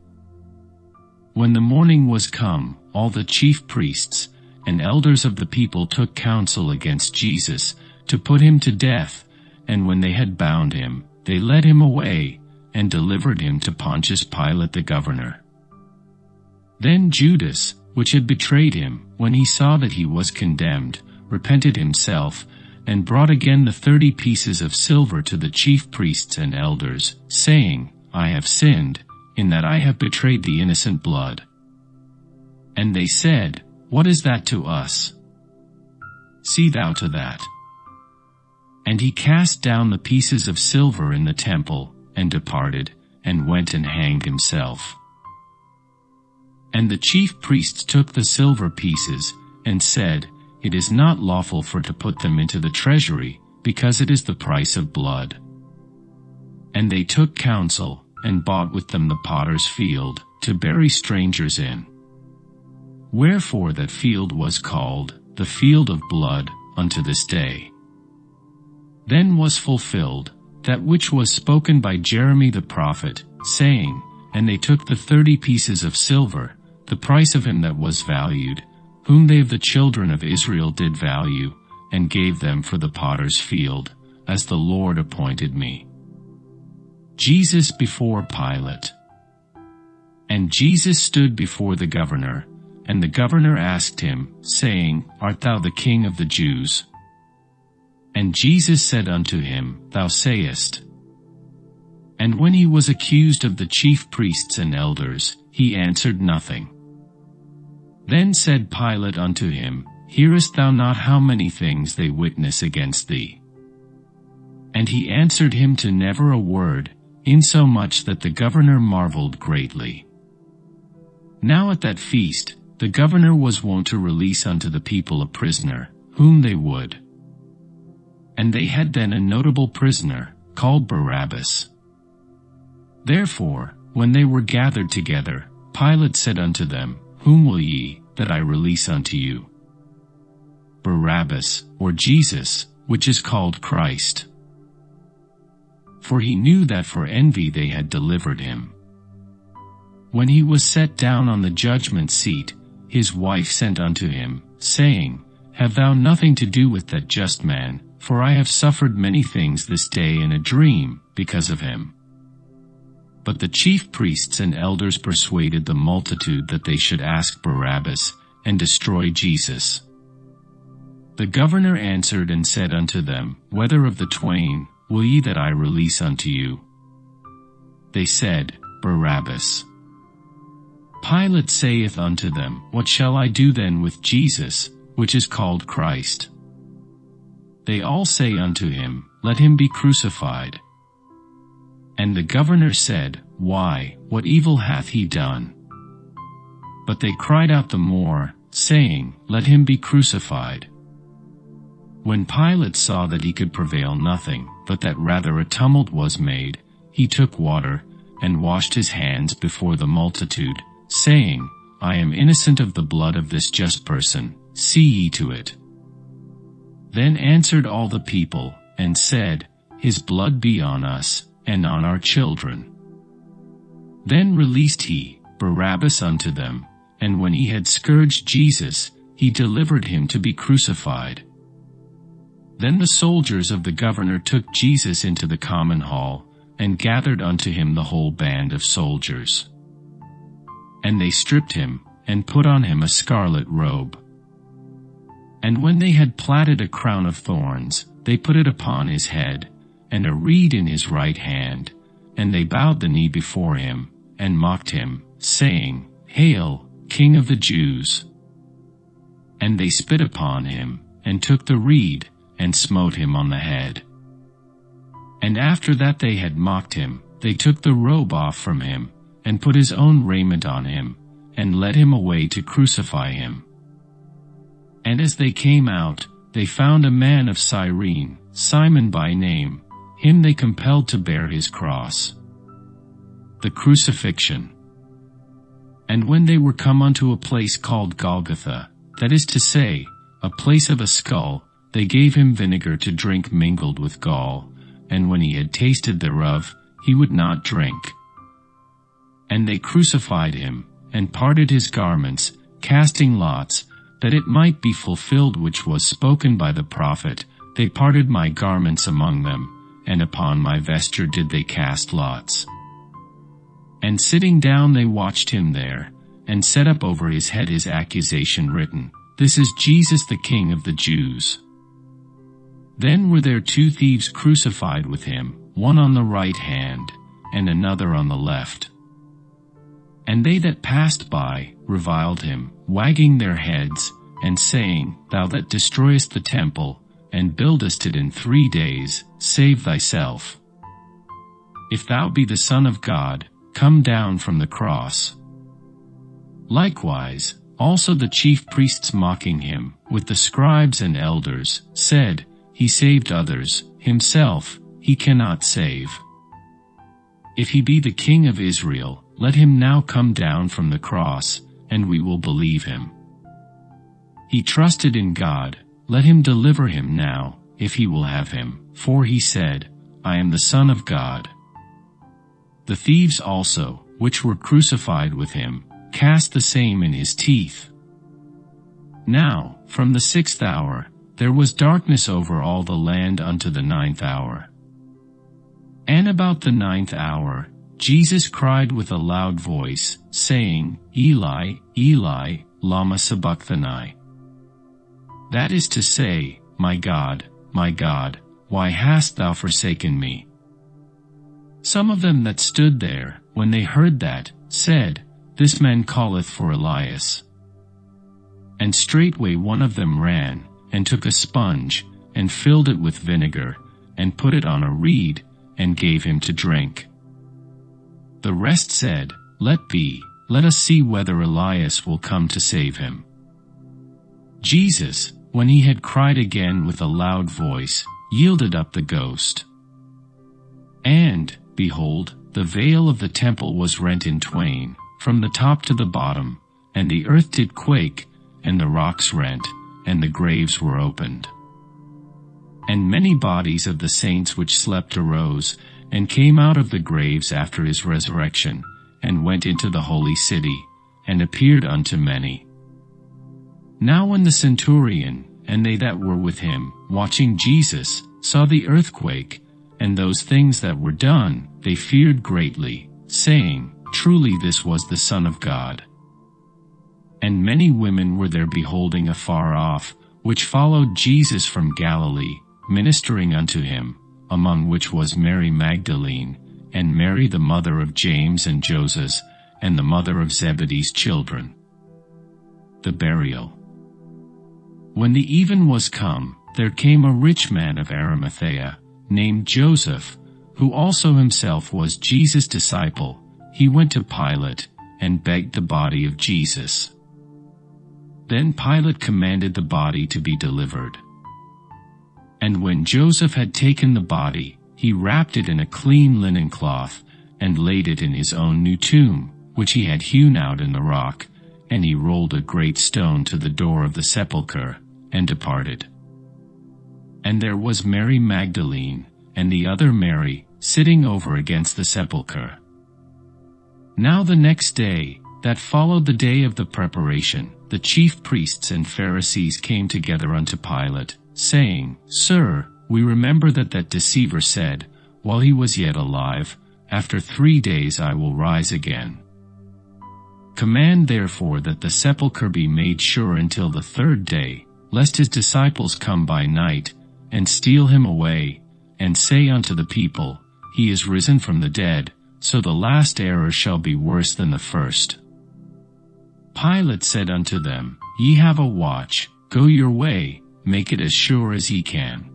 When the morning was come, all the chief priests and elders of the people took counsel against Jesus, to put him to death, and when they had bound him, they led him away, and delivered him to Pontius Pilate the governor. Then Judas, which had betrayed him, when he saw that he was condemned, repented himself, and brought again the 30 pieces of silver to the chief priests and elders, saying, I have sinned, in that I have betrayed the innocent blood. And they said, What is that to us? See thou to that. And he cast down the pieces of silver in the temple, and departed, and went and hanged himself. And the chief priests took the silver pieces, and said, It is not lawful for to put them into the treasury, because it is the price of blood. And they took counsel, and bought with them the potter's field, to bury strangers in. Wherefore that field was called, the field of blood, unto this day. Then was fulfilled, that which was spoken by Jeremy the prophet, saying, And they took the 30 pieces of silver, the price of him that was valued, whom they of the children of Israel did value, and gave them for the potter's field, as the Lord appointed me. Jesus before Pilate. And Jesus stood before the governor, and the governor asked him, saying, Art thou the King of the Jews? And Jesus said unto him, Thou sayest. And when he was accused of the chief priests and elders, he answered nothing. Then said Pilate unto him, Hearest thou not how many things they witness against thee? And he answered him to never a word, insomuch that the governor marveled greatly. Now at that feast, the governor was wont to release unto the people a prisoner, whom they would. And they had then a notable prisoner, called Barabbas. Therefore, when they were gathered together, Pilate said unto them, Whom will ye that I release unto you? Barabbas, or Jesus, which is called Christ. For he knew that for envy they had delivered him. When he was set down on the judgment seat, his wife sent unto him, saying, Have thou nothing to do with that just man, for I have suffered many things this day in a dream, because of him. But the chief priests and elders persuaded the multitude that they should ask Barabbas, and destroy Jesus. The governor answered and said unto them, Whether of the twain will ye that I release unto you? They said, Barabbas. Pilate saith unto them, What shall I do then with Jesus, which is called Christ? They all say unto him, Let him be crucified. And the governor said, Why, what evil hath he done? But they cried out the more, saying, Let him be crucified. When Pilate saw that he could prevail nothing, but that rather a tumult was made, he took water, and washed his hands before the multitude, saying, I am innocent of the blood of this just person, see ye to it. Then answered all the people, and said, His blood be on us, and on our children. Then released he Barabbas unto them, and when he had scourged Jesus, he delivered him to be crucified. Then the soldiers of the governor took Jesus into the common hall, and gathered unto him the whole band of soldiers. And they stripped him, and put on him a scarlet robe. And when they had platted a crown of thorns, they put it upon his head, and a reed in his right hand, and they bowed the knee before him, and mocked him, saying, Hail, King of the Jews! And they spit upon him, and took the reed, and smote him on the head. And after that they had mocked him, they took the robe off from him, and put his own raiment on him, and led him away to crucify him. And as they came out, they found a man of Cyrene, Simon by name, him they compelled to bear his cross. The crucifixion. And when they were come unto a place called Golgotha, that is to say, a place of a skull, they gave him vinegar to drink mingled with gall, and when he had tasted thereof, he would not drink. And they crucified him, and parted his garments, casting lots, that it might be fulfilled which was spoken by the prophet, They parted my garments among them, and upon my vesture did they cast lots. And sitting down they watched him there, and set up over his head his accusation written, This is Jesus the King of the Jews. Then were there 2 thieves crucified with him, one on the right hand, and another on the left. And they that passed by reviled him, wagging their heads, and saying, Thou that destroyest the temple, and buildest it in 3 days, save thyself. If thou be the Son of God, come down from the cross. Likewise, also the chief priests mocking him, with the scribes and elders, said, He saved others, himself he cannot save. If he be the King of Israel, let him now come down from the cross, and we will believe him. He trusted in God, let him deliver him now, if he will have him, for he said, I am the Son of God. The thieves also, which were crucified with him, cast the same in his teeth. Now, from the 6th hour, there was darkness over all the land unto the 9th hour. And about the 9th hour, Jesus cried with a loud voice, saying, Eli, Eli, lama sabachthani. That is to say, my God, why hast thou forsaken me? Some of them that stood there, when they heard that, said, This man calleth for Elias. And straightway one of them ran, and took a sponge, and filled it with vinegar, and put it on a reed, and gave him to drink. The rest said, "Let be, let us see whether Elias will come to save him." Jesus, when he had cried again with a loud voice, yielded up the ghost. And, behold, the veil of the temple was rent in twain, from the top to the bottom, and the earth did quake, and the rocks rent, and the graves were opened. And many bodies of the saints which slept arose, and came out of the graves after his resurrection, and went into the holy city, and appeared unto many. Now when the centurion, and they that were with him, watching Jesus, saw the earthquake, and those things that were done, they feared greatly, saying, Truly this was the Son of God. And many women were there beholding afar off, which followed Jesus from Galilee, ministering unto him, among which was Mary Magdalene, and Mary the mother of James and Joses, and the mother of Zebedee's children. The burial. When the even was come, there came a rich man of Arimathea, named Joseph, who also himself was Jesus' disciple. He went to Pilate, and begged the body of Jesus. Then Pilate commanded the body to be delivered. And when Joseph had taken the body, he wrapped it in a clean linen cloth, and laid it in his own new tomb, which he had hewn out in the rock, and he rolled a great stone to the door of the sepulchre, and departed. And there was Mary Magdalene, and the other Mary, sitting over against the sepulchre. Now the next day, that followed the day of the preparation, the chief priests and Pharisees came together unto Pilate, saying, Sir, we remember that deceiver said, while he was yet alive, After 3 days I will rise again. Command therefore that the sepulchre be made sure until the 3rd day, lest his disciples come by night, and steal him away, and say unto the people, He is risen from the dead, so the last error shall be worse than the first. Pilate said unto them, Ye have a watch, go your way, make it as sure as ye can.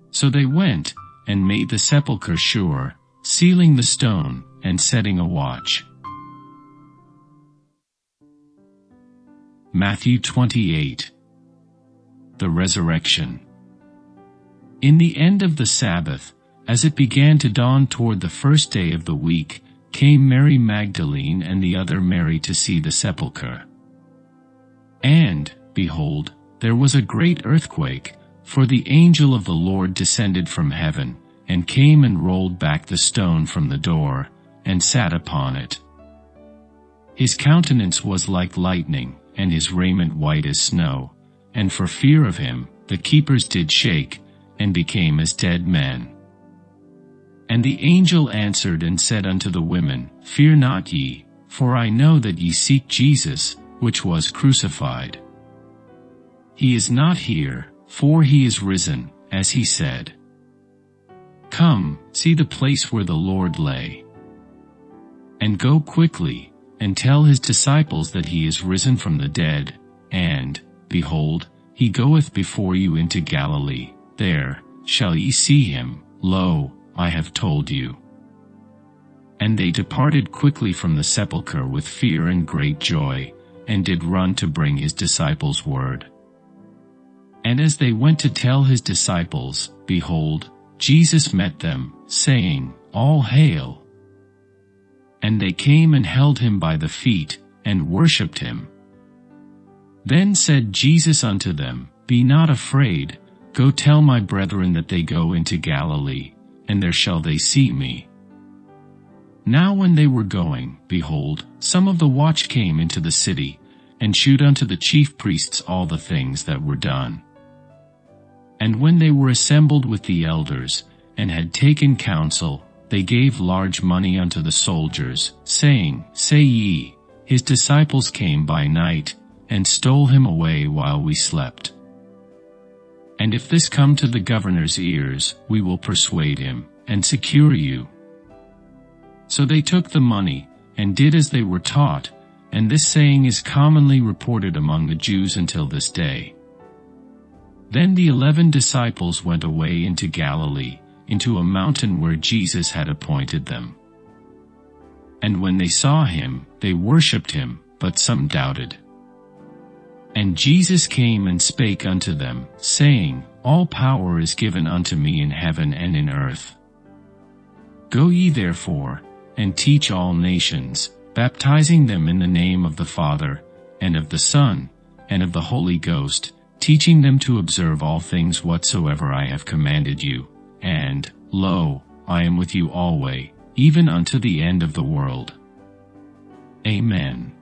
So they went, and made the sepulchre sure, sealing the stone, and setting a watch. Matthew 28. The Resurrection. In the end of the Sabbath, as it began to dawn toward the 1st day of the week, came Mary Magdalene and the other Mary to see the sepulchre. And, behold, there was a great earthquake, for the angel of the Lord descended from heaven, and came and rolled back the stone from the door, and sat upon it. His countenance was like lightning, and his raiment white as snow, and for fear of him, the keepers did shake, and became as dead men. And the angel answered and said unto the women, Fear not ye, for I know that ye seek Jesus, which was crucified. He is not here, for he is risen, as he said. Come, see the place where the Lord lay. And go quickly, and tell his disciples that he is risen from the dead, and, behold, he goeth before you into Galilee. There shall ye see him. Lo, I have told you. And they departed quickly from the sepulchre with fear and great joy, and did run to bring his disciples word. And as they went to tell his disciples, behold, Jesus met them, saying, All hail! And they came and held him by the feet, and worshipped him. Then said Jesus unto them, Be not afraid, go tell my brethren that they go into Galilee, and there shall they see me. Now when they were going, behold, some of the watch came into the city, and shewed unto the chief priests all the things that were done. And when they were assembled with the elders, and had taken counsel, they gave large money unto the soldiers, saying, Say ye, his disciples came by night, and stole him away while we slept. And if this come to the governor's ears, we will persuade him, and secure you. So they took the money, and did as they were taught, and this saying is commonly reported among the Jews until this day. Then the 11 disciples went away into Galilee, into a mountain where Jesus had appointed them. And when they saw him, they worshipped him, but some doubted. And Jesus came and spake unto them, saying, All power is given unto me in heaven and in earth. Go ye therefore, and teach all nations, baptizing them in the name of the Father, and of the Son, and of the Holy Ghost, teaching them to observe all things whatsoever I have commanded you. And, lo, I am with you alway, even unto the end of the world. Amen.